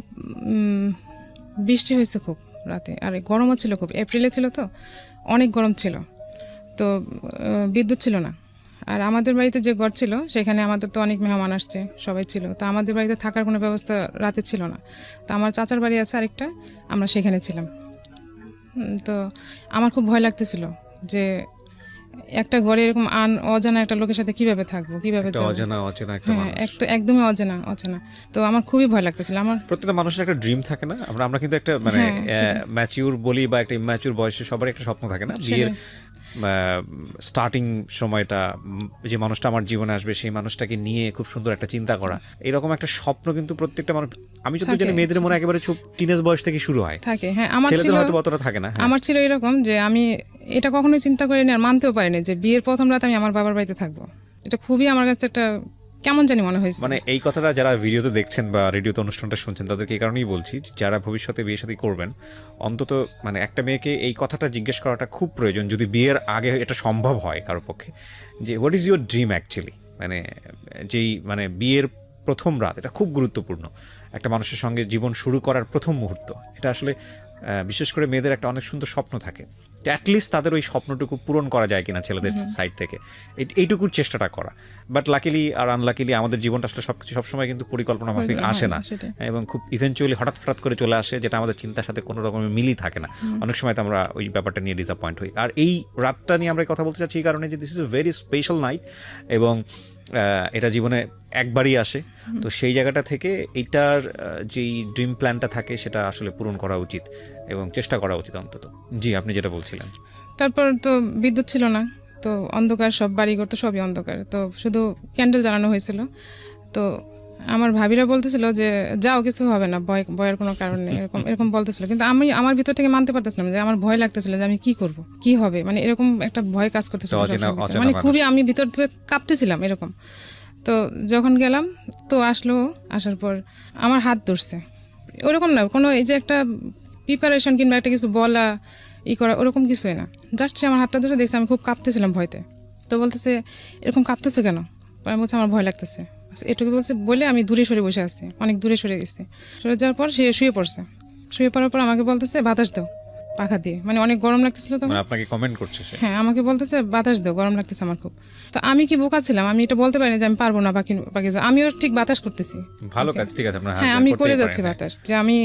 বৃষ্টি হয়েছে খুব রাতে, আর গরমও ছিল খুব, এপ্রিলে ছিল তো অনেক গরম ছিল, তো বিদ্যুৎ ছিল না। আর আমাদের বাড়িতে যে ঘর ছিল সেখানে আমাদের তো অনেক মেহমান আসছে, সবাই ছিল, তো আমাদের বাড়িতে থাকার কোনো ব্যবস্থা রাতে ছিল না। তো আমার চাচার বাড়ি আছে আরেকটা, আমরা সেখানে ছিলাম। তো আমার খুব ভয় লাগতেছিল যে একটা ঘরে এরকম অজানা একটা লোকের সাথে কিভাবে থাকবো, কিভাবে একদমই অচেনা। তো আমার খুবই ভয় লাগতেছিল। আমার প্রত্যেকটা মানুষের একটা ড্রিম থাকে না, আমরা কিন্তু একটা মানে ম্যাচিউর বলি বা একটা ইম্যাচিউর বয়সে সবার একটা স্বপ্ন থাকে না, বিয়ের স্টার্টিং সময়টা যে মানুষটা আমার জীবনে আসবে সেই মানুষটাকে নিয়ে খুব সুন্দর একটা চিন্তা করা, এরকম একটা স্বপ্ন কিন্তু প্রত্যেকটা মানুষ, আমি যদি জানি মেয়েদের মনে একেবারে টিনেজ বয়স থেকে শুরু হয় থাকে। হ্যাঁ, আমার ছিল, হয়তো অতটা থাকে না। আমার ছিল এরকম যে আমি এটা কখনোই চিন্তা করিনি আর মানতেও পারিনি যে বিয়ের প্রথম রাত আমি আমার বাবার বাড়িতে থাকবো। এটা খুবই আমার কাছে একটা কেমন জানি মনে হয়েছে। মানে এই কথাটা যারা ভিডিওতে দেখছেন বা রেডিওতে অনুষ্ঠানটা শুনছেন তাদেরকে এই কারণেই বলছি, যারা ভবিষ্যতে বিয়ে শাদী করবেন, অন্তত মানে একটা মেয়েকে এই কথাটা জিজ্ঞেস করাটা খুব প্রয়োজন, যদি বিয়ের আগে এটা সম্ভব হয় কারোর পক্ষে, যে what is your dream actually, মানে যেই মানে বিয়ের প্রথম রাত, এটা খুব গুরুত্বপূর্ণ একটা মানুষের সঙ্গে জীবন শুরু করার প্রথম মুহূর্ত। এটা আসলে বিশেষ করে মেয়েদের একটা অনেক সুন্দর স্বপ্ন থাকে, অ্যাটলিস্ট তাদের ওই স্বপ্নটুকু পূরণ করা যায় কিনা ছেলেদের সাইড থেকে, এইটুকুর চেষ্টাটা করা। বাট লাকিলি আর আনলাকিলি আমাদের জীবনটা আসলে সবকিছু সবসময় কিন্তু পরিকল্পনা মাফিক আসে না, এবং খুব ইভেনচুয়ালি হঠাৎ করে চলে আসে, যেটা আমাদের চিন্তার সাথে কোনো রকমের মিলই থাকে না। অনেক সময় তো আমরা ওই ব্যাপারটা নিয়ে ডিসঅ্যাপয়েন্ট হই। আর এই রাতটা নিয়ে আমরা কথা বলতে চাচ্ছি এই কারণে যে this is a very special night, এবং এটা জীবনে একবারই আসে। তো সেই জায়গাটা থেকে এইটার যেই ড্রিম প্ল্যানটা থাকে সেটা আসলে পূরণ করা উচিত এবং চেষ্টা করা উচিত অন্তত। জি, আপনি যেটা বলছিলেন। তারপর তো বিদ্যুৎ ছিল না, তো অন্ধকার, সব বাড়িঘর তো সবই অন্ধকার, তো শুধু ক্যান্ডেল জ্বালানো হয়েছিল। তো আমার ভাবিরা বলতেছিল যে যাও, কিছু হবে না, ভয়ের কোনো কারণ নেই, এরকম বলতেছিল। কিন্তু আমি আমার ভিতর থেকে মানতে পারতেছিলাম যে আমার ভয় লাগতেছিল যে আমি কি করব, কি হবে, মানে এরকম একটা ভয় কাজ করতেছিল, মানে খুবই আমি ভিতর থেকে কাঁপতেছিলাম এরকম। তো যখন গেলাম তো আসার পর আমার হাত ধরছে, ওরকম না কোনো এই যে একটা প্রিপারেশন কিংবা একটা কিছু বলা করা, ওরকম কিছুই না, জাস্ট আমার হাতটা ধরে দেখছি আমি খুব কাঁপতেছিলাম ভয়তে। তো বলতেছে এরকম কাঁপতেছো কেন? আমি বলছি আমার ভয় লাগতেছে, এটুকু বলছে। বলে আমি দূরে সরে বসে আছি, অনেক দূরে সরে গেছি। সরে যাওয়ার পর সে শুয়ে পড়ছে, শুয়ে পড়ার পর আমাকে বলতেছে বাতাস দাও পাখা দিয়ে, মানে অনেক গরম লাগতেছিল তখন। আপনাকে কমেন্ট করছে সে? হ্যাঁ, আমাকে বলতেছে বাতাস দাও, গরম লাগতেছে আমার খুব। তো আমি কি বোকা ছিলাম, আমি এটা বলতে পারিনি যে আমি পারবো না বাকি, আমিও ঠিক বাতাস করতেছি। ভালো কাজ, ঠিক আছে, হ্যাঁ, আমি করে যাচ্ছি বাতাস, যে আমি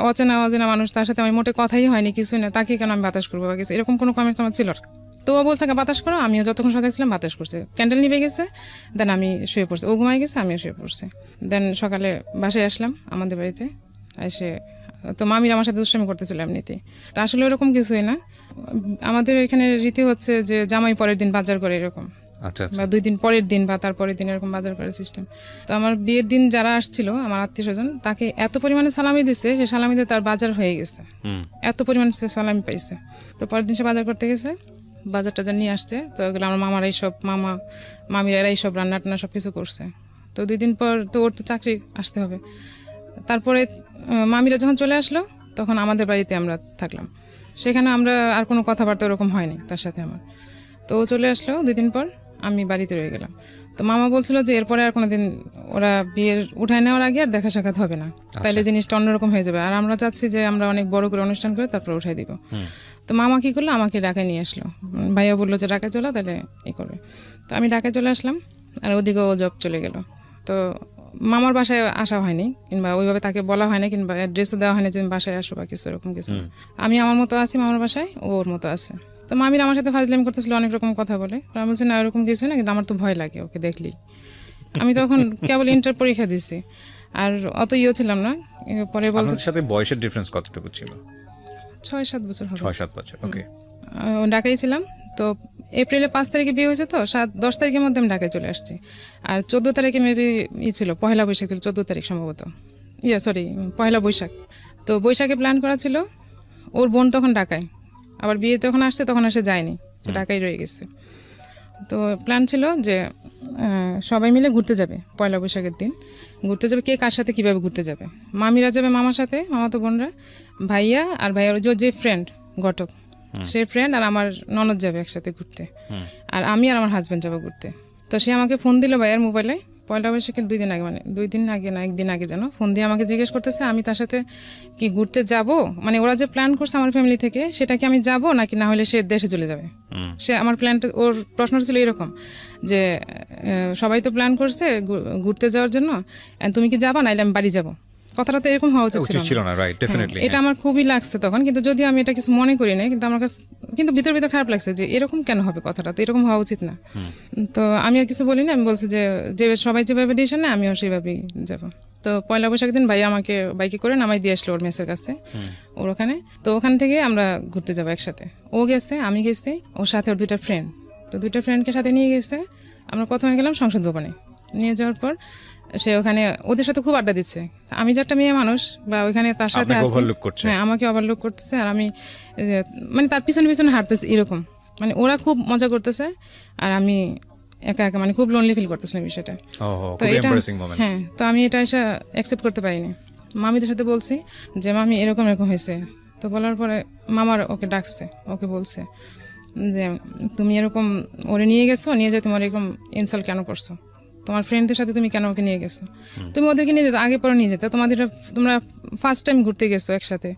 অচেনা মানুষ, তার সাথে আমার মোটে কথাই হয়নি, কিছুই না, তাকে কেন আমি বাতাস করবো বা কিছু, এরকম কোনো কমেন্টস আমার ছিল। তো ও বলছে বাতাস করো, আমিও যতক্ষণ সাথে ছিলাম বাতাস করছে, ক্যান্ডেল নিভে গেছে, দেন আমি শুয়ে পড়ছি, ও ঘুমাই গেছে, আমিও শুয়ে পড়ছি। দেন সকালে বাসায় আসলাম আমাদের বাড়িতে এসে, তো মামির আমার সাথে দুষ্টামি করতেছিল এমনিতেই। তা আসলে ওরকম কিছুই না, আমাদের এখানে রীতি হচ্ছে যে জামাই পরের দিন বাজার করে, এরকম, বা 2 দিন পরের দিন বা তারপরের দিন এরকম বাজার করার সিস্টেম। তো আমার বিয়ের দিন যারা আসছিল আমার আত্মীয় স্বজন, তাকে এত পরিমাণে সালামি দিছে, সে সালামিতে তার বাজার হয়ে গেছে, এত পরিমাণে সে সালামি পাইছে। তো পরের দিন সে বাজার করতে গেছে, বাজার টাজার নিয়ে আসছে, তো ওগুলো আমার মামারা এইসব মামিরা এইসব রান্না টান্না সব কিছু করছে। তো 2 দিন পর তো ওর তো চাকরি আসতে হবে। তারপরে মামিরা যখন চলে আসলো তখন আমাদের বাড়িতে আমরা থাকলাম, সেখানে আমরা আর কোনো কথাবার্তা ওরকম হয়নি তার সাথে আমার। তো ও চলে আসলো 2 দিন পর, আমি বাড়িতে রয়ে গেলাম। তো মামা বলছিল যে এরপরে আর কোনোদিন ওরা বিয়ের উঠায় নেওয়ার আগে আর দেখা সাক্ষাৎ হবে না, তাইলে জিনিসটা অন্যরকম হয়ে যাবে, আর আমরা চাচ্ছি যে আমরা অনেক বড় করে অনুষ্ঠান করে তারপর উঠাই দিব। তো মামা কি করলো, আমাকে ঢাকায় নিয়ে আসলো, ভাইয়া বললো যে ঢাকায় চলো, তাহলে করবে। তো আমি ঢাকায় চলে আসলাম, আর ওদিকে ও জব চলে গেল। তো মামার বাসায় আসা হয়নি, কিংবা ওইভাবে তাকে বলা হয়নি, কিংবা অ্যাড্রেসও দেওয়া হয়নি যে বাসায় আসো বা কিছু, এরকম কিছু। আমি আমার মতো আছি মামার বাসায়, ওর মতো আছে। তো মামির আমার সাথে ফাজলামি করতেছিল, অনেক রকম কথা বলে। আমি বলছি না এরকম কিছু না, কিন্তু আমার তো ভয় লাগে ওকে দেখলি। আমি তখন কেবল ইন্টার পরীক্ষা দিছি, আর অত ছিলাম না। পরে বলতে সাথে বয়সের ডিফারেন্স কতটুকু ছিল? 6-7 বছর হবে। 6-7 বছর, ওকে। ঢাকায় ছিলাম তো, এপ্রিলে 5 তারিখে বিয়ে হয়েছে, তো 10 তারিখের মধ্যে আমি ঢাকায় চলে আসছি। আর 14 তারিখে মেবি ছিল, পহেলা বৈশাখ ছিল, 14 তারিখ সম্ভবত, সরি পহেলা বৈশাখ। তো বৈশাখে প্ল্যান করা ছিল, ওর বোন তখন ঢাকায়, আবার বিয়ে যখন আসছে তখন আসে যায়নি, ঢাকায় রয়ে গেছে। তো প্ল্যান ছিল যে সবাই মিলে ঘুরতে যাবে পয়লা বৈশাখের দিন, ঘুরতে যাবে। কে কার সাথে কীভাবে ঘুরতে যাবে, মামিরা যাবে মামার সাথে, মামাতো বোনরা, ভাইয়া আর ভাইয়ার যে ফ্রেন্ড ঘটক, সে ফ্রেন্ড আর আমার ননদ যাবে একসাথে ঘুরতে, আর আমি আর আমার হাজব্যান্ড যাবো ঘুরতে। তো সে আমাকে ফোন দিল ভাইয়ার মোবাইলে পয়লা বৈশাখের 2 দিন আগে, মানে 2 দিন আগে না 1 দিন আগে যেন, ফোন দিয়ে আমাকে জিজ্ঞেস করতেছে আমি তার সাথে কি ঘুরতে যাব, মানে ওরা যে প্ল্যান করছে আমার ফ্যামিলি থেকে, সেটা কি আমি যাব নাকি না হলে সে দেশে চলে যাবে। সে আমার প্ল্যানটা, ওর প্রশ্নটা ছিল এরকম যে সবাই তো প্ল্যান করছে ঘুরতে যাওয়ার জন্য, তুমি কি যাবা, নাইলে আমি বাড়ি যাব। কথাটা তো এরকম হওয়া উচিত ছিল না, রাইট? ডেফিনেটলি এটা আমার খুবই লাগছে তখন, কিন্তু যদিও আমি এটা কিছু মনে করি না, কিন্তু আমার কাছে কিন্তু ভিতর ভিতর খারাপ লাগছে যে এরকম কেন হবে, কথাটা তো এরকম হওয়া উচিত না। তো আমি আর কিছু বলি না, আমি বলছি যে সবাই যেভাবে ডিসিশন নেয় আমিও সেইভাবেই যাব। তো পয়লা বৈশাখ দিন ভাই আমাকে বাইকে করে নামাই দিয়ে আসলো ওর মেসের কাছে, ওর ওখানে। তো ওখান থেকে আমরা ঘুরতে যাবো একসাথে, ও গেছে, আমি গেছি, ওর সাথে ওর 2টা ফ্রেন্ড। তো 2টা ফ্রেন্ডকে সাথে নিয়ে গেছে। আমরা প্রথমে গেলাম সংসদ ভবনে, নিয়ে যাওয়ার পর সে ওখানে ওদের সাথে খুব আড্ডা দিচ্ছে। আমি যে একটা মেয়ে মানুষ বা ওইখানে তার সাথে আছি, হ্যাঁ আমাকে ওভারলুক করতেছে, আর আমি মানে তার পিছনে পিছনে হাঁটতেছি এরকম, মানে ওরা খুব মজা করতেছে আর আমি একা একা, মানে খুব লোনলি ফিল করতেছিলাম বিষয়টা। তো এটা হ্যাঁ, তো আমি এটা এসে অ্যাকসেপ্ট করতে পারিনি। মামিদের সাথে বলছি যে মামি এরকম এরকম হয়েছে। তো বলার পরে মামার ওকে ডাকছে, ওকে বলছে যে তুমি এরকম ওরে নিয়ে গেছো, নিয়ে যেয়ে তোমার এরকম ইনসাল্ট কেন করছো, তোমার ফ্রেন্ডদের সাথে তুমি কেন ওকে নিয়ে গেছো, তুমি ওদেরকে নিয়ে যেতে আগে পরে নিয়ে যেতে, তোমরা ফার্স্ট টাইম ঘুরতে গেছো একসাথে,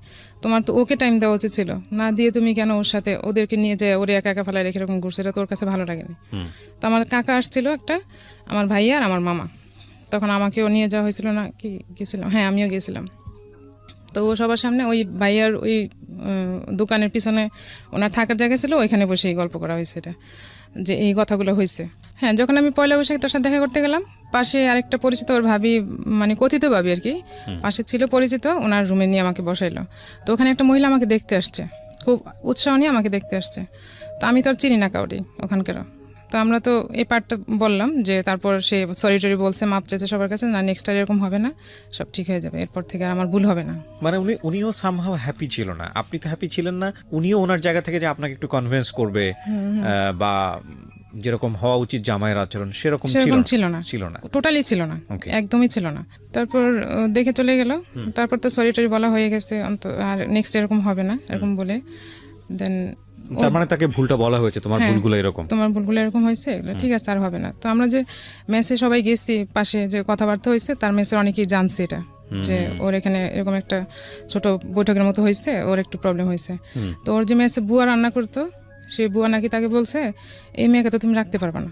তোমার তো ওকে টাইম দেওয়া উচিত ছিল, না দিয়ে তুমি কেন ওর সাথে ওদেরকে নিয়ে যায়, ওরে একা একা ফেলায় রেখে এরকম ঘুরছে, এটা তোর কাছে ভালো লাগেনি। তো আমার কাকা আসছিল একটা, আমার ভাইয়া আর আমার মামা, তখন আমাকেও নিয়ে যাওয়া হয়েছিল না কি, গেছিলাম, হ্যাঁ আমিও গেছিলাম। তো ও সবার সামনে ওই ভাইয়ার ওই দোকানের পিছনে ওনার থাকার জায়গা ছিল, ওইখানে বসে গল্প করা হয়েছে এটা, যে এই কথাগুলো হয়েছে। হ্যাঁ, যখন আমি পয়লা বৈশাখে তোর সাথে দেখা করতে গেলাম, পাশে আরেকটা পরিচিত ওর ভাবি, মানে কথিত ভাবি আর কি, পাশে ছিল পরিচিত, ওনার রুমে নিয়ে আমাকে বসাইলো। তো ওখানে একটা মহিলা আমাকে দেখতে আসছে, খুব উৎসাহ নিয়ে আমাকে দেখতে আসছে। তো আমি তো আর চিনি না কাউরি ওখানকার। তো আমরা তো এই পার্টটা বললাম যে তারপর সে সরি টরি বলছে, মাপ চেয়েছে সবার কাছে, না নেক্সট টাইম এরকম হবে না, সব ঠিক হয়ে যাবে, এরপর থেকে আর আমার ভুল হবে না। মানে উনিও সামহাউ হ্যাপি ছিল না, আপনি তো হ্যাপি ছিলেন না, উনিও ওনার জায়গা থেকে যে আপনাকে একটু কনভিন্স করবে বা যেরকম হওয়া উচিত জামাইয়ের আচরণ সেরকম ছিল না, টোটালি ছিল না, একদমই ছিল না। তারপর দেখে চলে গেল, তারপর তো সরি টরি বলা হয়ে গেছে, আর নেক্সট এরকম হবে না এরকম বলে, দেন তার মানে তাকে ভুলটা বলা হয়েছে, তোমার ভুলগুলো এরকম হয়েছে, ঠিক আছে আর হবে না। তো আমরা যে মেসে সবাই গেছি, পাশে যে কথাবার্তা হয়েছে, তার মেসের অনেকেই জানছে এটা, যে ওর এখানে এরকম একটা ছোট বৈঠকের মতো হয়েছে, ওর একটু প্রবলেম হয়েছে। তো ওর যে মেসে বুয়া রান্না করতো, সে বুয়া নাকি তাকে বলছে এই মেয়েকে তো তুমি রাখতে পারবে না,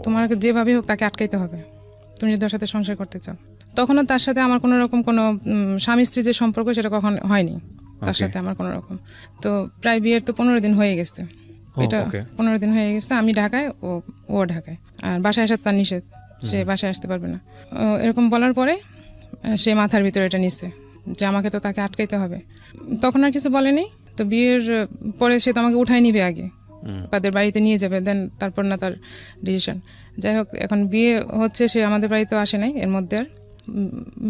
তোমার যেভাবে হোক তাকে আটকাইতে হবে, তুমি যদি ওর সাথে সংসার করতে চাও। তখনও তার সাথে আমার কোনো রকম কোনো স্বামী স্ত্রী যে সম্পর্ক সেটা কখন হয়নি তার সাথে আমার কোনো রকম। তো প্রায় বিয়ের তো 15 দিন হয়ে গেছে, এটা 15 দিন হয়ে গেছে, আমি ঢাকায়, ও ঢাকায়, আর বাসায় আসার তার নিষেধ, সে বাসায় আসতে পারবে না। এরকম বলার পরে সে মাথার ভিতরে এটা নিচ্ছে যে আমাকে তো তাকে আটকাইতে হবে। তখন আর কিছু বলেনি। তো বিয়ের পরে সে তো আমাকে উঠাই নিবে আগে, তাদের বাড়িতে নিয়ে যাবে, দেন তারপর না তার ডিসিশন। যাই হোক, এখন বিয়ে হচ্ছে, সে আমাদের বাড়িতে আসে নাই এর মধ্যে। আর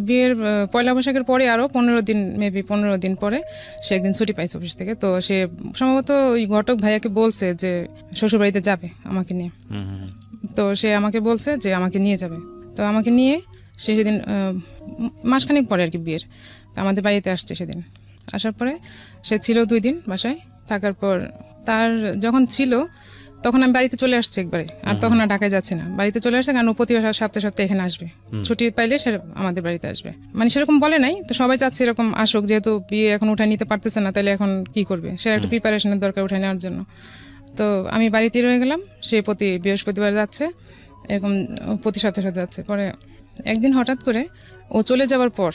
বিয়ের পয়লা বৈশাখের পরে আরও 15 দিন, মেবি 15 দিন পরে সে একদিন ছুটি পাইছে অফিস থেকে। তো সে সম্ভবত ওই ঘটক ভাইয়াকে বলছে যে শ্বশুরবাড়িতে যাবে আমাকে নিয়ে। তো সে আমাকে বলছে যে আমাকে নিয়ে যাবে। তো আমাকে নিয়ে সে সেদিন মাসখানেক পরে আর কি বিয়ের, আমাদের বাড়িতে আসছে। সেদিন আসার পরে সে ছিল 2 দিন বাসায় থাকার পর, তার যখন ছিল তখন আমি বাড়িতে চলে আসছি একবারে, আর তখন আর ঢাকায় যাচ্ছে না, বাড়িতে চলে আসছে, কারণ প্রতি সপ্তাহে সপ্তাহে এখানে আসবে, ছুটি পাইলে সে আমাদের বাড়িতে আসবে। মানে সেরকম বলে নাই, তো সবাই চাচ্ছে এরকম আসুক, যেহেতু বিয়ে এখন উঠায় নিতে পারতেছে না, তাহলে এখন কি করবে, সে একটা প্রিপারেশনের দরকার উঠায় নেওয়ার জন্য। তো আমি বাড়িতেই রয়ে গেলাম, সে প্রতি বৃহস্পতিবার যাচ্ছে, এরকম প্রতি সপ্তাহে যাচ্ছে। পরে একদিন হঠাৎ করে ও চলে যাওয়ার পর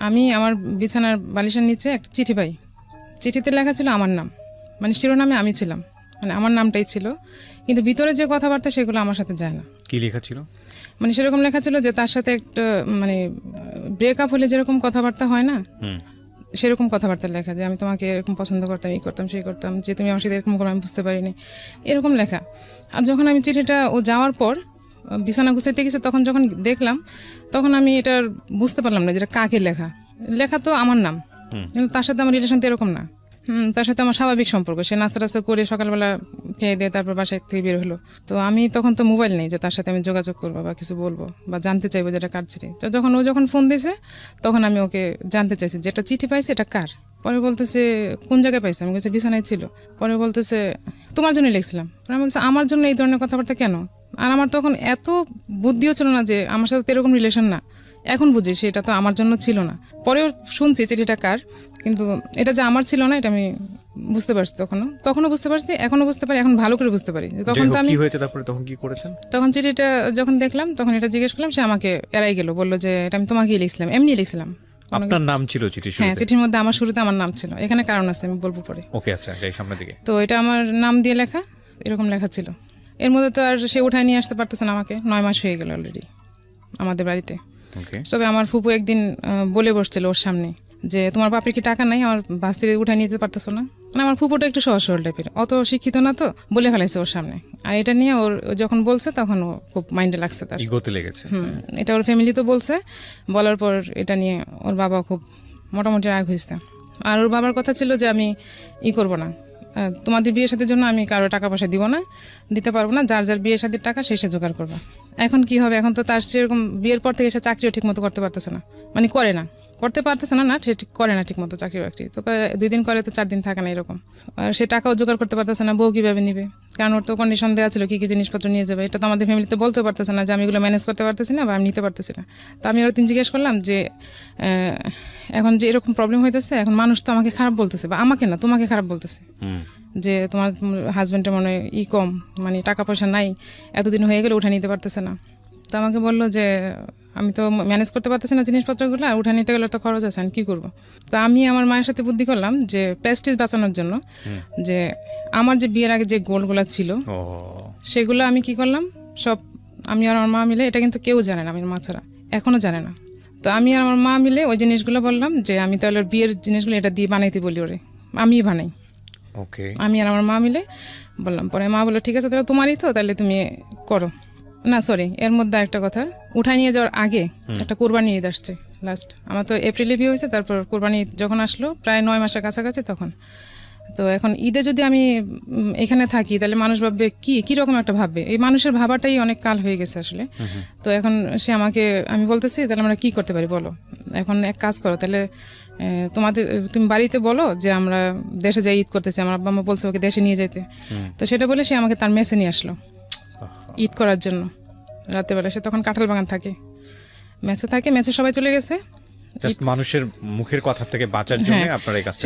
আমি আমার বিছানার বালিশের নিচে একটা চিঠি পাই। চিঠিতে লেখা ছিল আমার নাম, মানে শিরোনামে আমি ছিলাম, মানে আমার নামটাই ছিল, কিন্তু ভিতরে যে কথাবার্তা সেগুলো আমার সাথে যায় না। কি লেখা ছিল? মানে সেরকম লেখা ছিল যে তার সাথে একটা মানে ব্রেকআপ হলে যেরকম কথাবার্তা হয় না, সেরকম কথাবার্তা লেখা, যে আমি তোমাকে এরকম পছন্দ করতাম, এই করতাম সেই করতাম, যে তুমি আমার সাথে এরকম করো আমি বুঝতে পারিনি, এরকম লেখা। আর যখন আমি চিঠিটা ও যাওয়ার পর বিছানা গুছাইতে গেছে, তখন যখন দেখলাম, তখন আমি এটার বুঝতে পারলাম না যেটা কাকে লেখা। লেখা তো আমার নাম, কিন্তু তার সাথে আমার রিলেশন তো এরকম না। তার সাথে আমার স্বাভাবিক সম্পর্ক, সে নাস্তা টাস্তা করে সকালবেলা খেয়ে দিয়ে তারপর বাসায় থেকে বের হলো। তো আমি তখন তো মোবাইল নেই যে তার সাথে আমি যোগাযোগ করবো বা কিছু বলবো বা জানতে চাইবো যেটা কার চিঠি। তো যখন ও যখন ফোন দিয়েছে তখন আমি ওকে জানতে চাইছি যেটা চিঠি পাইছে এটা কার। পরে বলতেছে কোন জায়গায় পাইছে, আমি বলছি বিছানায় ছিল। পরে বলতেছে তোমার জন্যই লিখছিলাম। পরে আমি বলছি আমার জন্য এই ধরনের কথাবার্তা কেন? আর আমার তখন এত বুদ্ধিও ছিল না যে আমার সাথে তো এরকম রিলেশন না। এখন বুঝি সেটা তো আমার জন্য ছিল না। পরেও শুনছি চিঠিটা কার, কিন্তু এটা যে আমার ছিল না এটা আমি বুঝতে পারছি। তখনও বুঝতে পারছি, এখনো বুঝতে পারি, এখন ভালো করে বুঝতে পারি। তখন তো আমি কি হয়েছে তারপরে তখন কি করেছেন? তখন চিঠিটা যখন দেখলাম তখন এটা জিজ্ঞেস করলাম, সে আমাকে এড়াই গেল, বললো যে এটা আমি তোমাকেই লিখছিলাম, এমনি লিখছিলাম। আপনার নাম ছিল চিঠি শুরুতে? হ্যাঁ, চিঠির মধ্যে আমার শুরুতে আমার নাম ছিল। এখানে কারণ আছে, আমি বলবো পরে। ওকে, আচ্ছা, যাই সামনের দিকে। তো এটা আমার নাম দিয়ে লেখা, এরকম লেখা ছিল। এর মধ্যে তো আর সে উঠায় নিয়ে আসতে পারতেছে না আমাকে, 9 মাস হয়ে গেল অলরেডি আমাদের বাড়িতে। তবে আমার ফুপু একদিন বলে বসছিল ওর সামনে যে তোমার বাপের কি টাকা নাই, আমার বাস থেকে উঠায় নিতে পারতেছো না। মানে আমার ফুপুটা একটু সহজ সরল টাইপের, অত শিক্ষিত না, তো বলে ফেলাইছে ওর সামনে। আর এটা নিয়ে ওর যখন বলছে তখন ও খুব মাইন্ডে লাগছে, তার ইগোতে লেগেছে। এটা ওর ফ্যামিলি তো বলছে, বলার পর এটা নিয়ে ওর বাবা খুব মোটামুটি রাগ হয়েছে। আর ওর বাবার কথা ছিল যে আমি করবো না, তোমাদের বিয়ে শাদীর জন্য আমি কারো টাকা পয়সা দিব না, দিতে পারবো না, যার যার বিয়ে শাদীর টাকা সে জোগাড় করবো। এখন কি হবে, এখন তো তার সেরকম বিয়ের পর থেকে সে চাকরিও ঠিক মতো করতে পারতেছে না, মানে করতে পারতেছে না, সে ঠিক করে না ঠিক মতো চাকরি বাকরি। তো 2 দিন করে তো 4 দিন থাকে না এরকম। আর সে টাকাও জোগাড় করতে পারতেছে না, বউ কীভাবে নিবে, কারণ ওর তো কন্ডিশন দেওয়া ছিল কী কী জিনিসপত্র নিয়ে যাবে। এটা তো আমাদের ফ্যামিলিতে বলতে পারতেছে না যে আমি এগুলো ম্যানেজ করতে পারতেছি না বা আমি নিতে পারতেছি না। তো আমি ওর জিজ্ঞেস করলাম যে এখন যে এরকম প্রবলেম হইতেছে, এখন মানুষ তো আমাকে খারাপ বলতেছে, বা আমাকে না তোমাকে খারাপ বলতেছে, যে তোমার হাজব্যান্ডের মনে কম, মানে টাকা পয়সা নাই, এতদিন হয়ে গেলে উঠে নিতে পারতেছে না। তো আমাকে বললো যে আমি তো ম্যানেজ করতে পারতেছি না জিনিসপত্রগুলো, আর উঠে নিতে গেলে তো খরচ আছে, আমি কী করবো। তো আমি আমার মায়ের সাথে বুদ্ধি করলাম যে প্রেস্টিজ বাঁচানোর জন্য, যে আমার যে বিয়ের আগে যে গোলগুলো ছিল সেগুলো আমি কি করলাম, সব আমি আর আমার মা মিলে, এটা কিন্তু কেউ জানে না, আমার মা ছাড়া এখনও জানে না। তো আমি আর আমার মা মিলে ওই জিনিসগুলো বললাম যে আমি তাহলে বিয়ের জিনিসগুলো এটা দিয়ে বানাইতে বলি, ওরে আমি বানাই। ওকে, আমি আর আমার মা মিলে বললাম। পরে মা বললো ঠিক আছে, তাহলে তোমারই তো, তাহলে তুমি করো না। সরি, এর মধ্যে একটা কথা, উঠায় নিয়ে যাওয়ার আগে একটা কোরবানি ঈদ আসছে লাস্ট, আমার তো এপ্রিলে বিয়ে হয়েছে, তারপর কোরবানি ঈদ যখন আসলো প্রায় 9 মাসের কাছাকাছি তখন। তো এখন ঈদে যদি আমি এখানে থাকি তাহলে মানুষ ভাববে কীরকম একটা ভাববে, এই মানুষের ভাবাটাই অনেক কাল হয়ে গেছে আসলে। তো এখন সে আমাকে, আমি বলতেছি তাহলে আমরা কী করতে পারি বলো, এখন এক কাজ করো, তাহলে তুমি বাড়িতে বলো যে আমরা দেশে যাই ঈদ করতেছি, আমার আব্বা আম্মা বলছে ওকে দেশে নিয়ে যেতে। তো সেটা বলে সে আমাকে তার মেসে নিয়ে আসলো ঈদ করার জন্য রাতেবেলা। সে তখন কাঁঠাল বাগান থাকে, মেসে থাকে, মেসে সবাই চলে গেছে, মানুষের মুখের কথা থেকে বাঁচার জন্য আপনারা এই কাজটা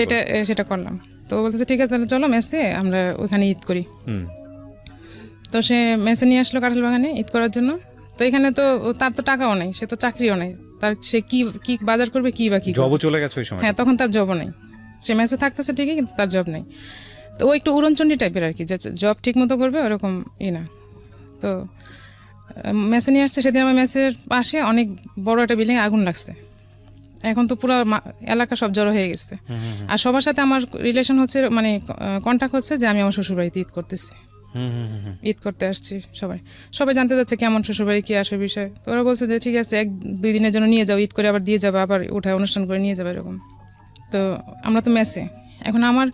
সেটা করলাম। তো বলতেছে ঠিক আছে তাহলে চলো মেসে আমরা ওইখানে ঈদ করি। তো সে মেসে নিয়ে আসলো কাঁঠাল বাগানে ঈদ করার জন্য। তো এখানে তো তার তো টাকাও নাই, সে তো চাকরিও নাই, তার সে কি বাজার করবে, কি বা কি জবও চলে গেছে ওই সময়। হ্যাঁ, তখন তার জবও নাই, সে মেসে থাকতেছে ঠিকই কিন্তু তার জব নেই। তো ও একটু উড়নচণ্ডী টাইপের আর কি, যে জব ঠিক মতো করবে ওরকম না। তো মেসে নিয়ে আসছে, সেদিন আমার মেসের পাশে অনেক বড় একটা বিল্ডিং আগুন লাগছে, এখন তো পুরো এলাকা সব জড়ো হয়ে গেছে। আর সবার সাথে আমার রিলেশন হচ্ছে, মানে কন্ট্যাক্ট হচ্ছে যে আমি আমার শ্বশুরবাড়িতে ঈদ করতেছি, ঈদ করতে আসছি। সবাই জানতে যাচ্ছে কেমন শ্বশুরবাড়ি, কি আসে বিষয়। তো ওরা বলছে যে ঠিক আছে 1-2 দিনের জন্য নিয়ে যাও, ঈদ করে আবার দিয়ে যাবে, আবার উঠায় অনুষ্ঠান করে নিয়ে যাবে এরকম। তো আমরা তো মেসে, এখন আমার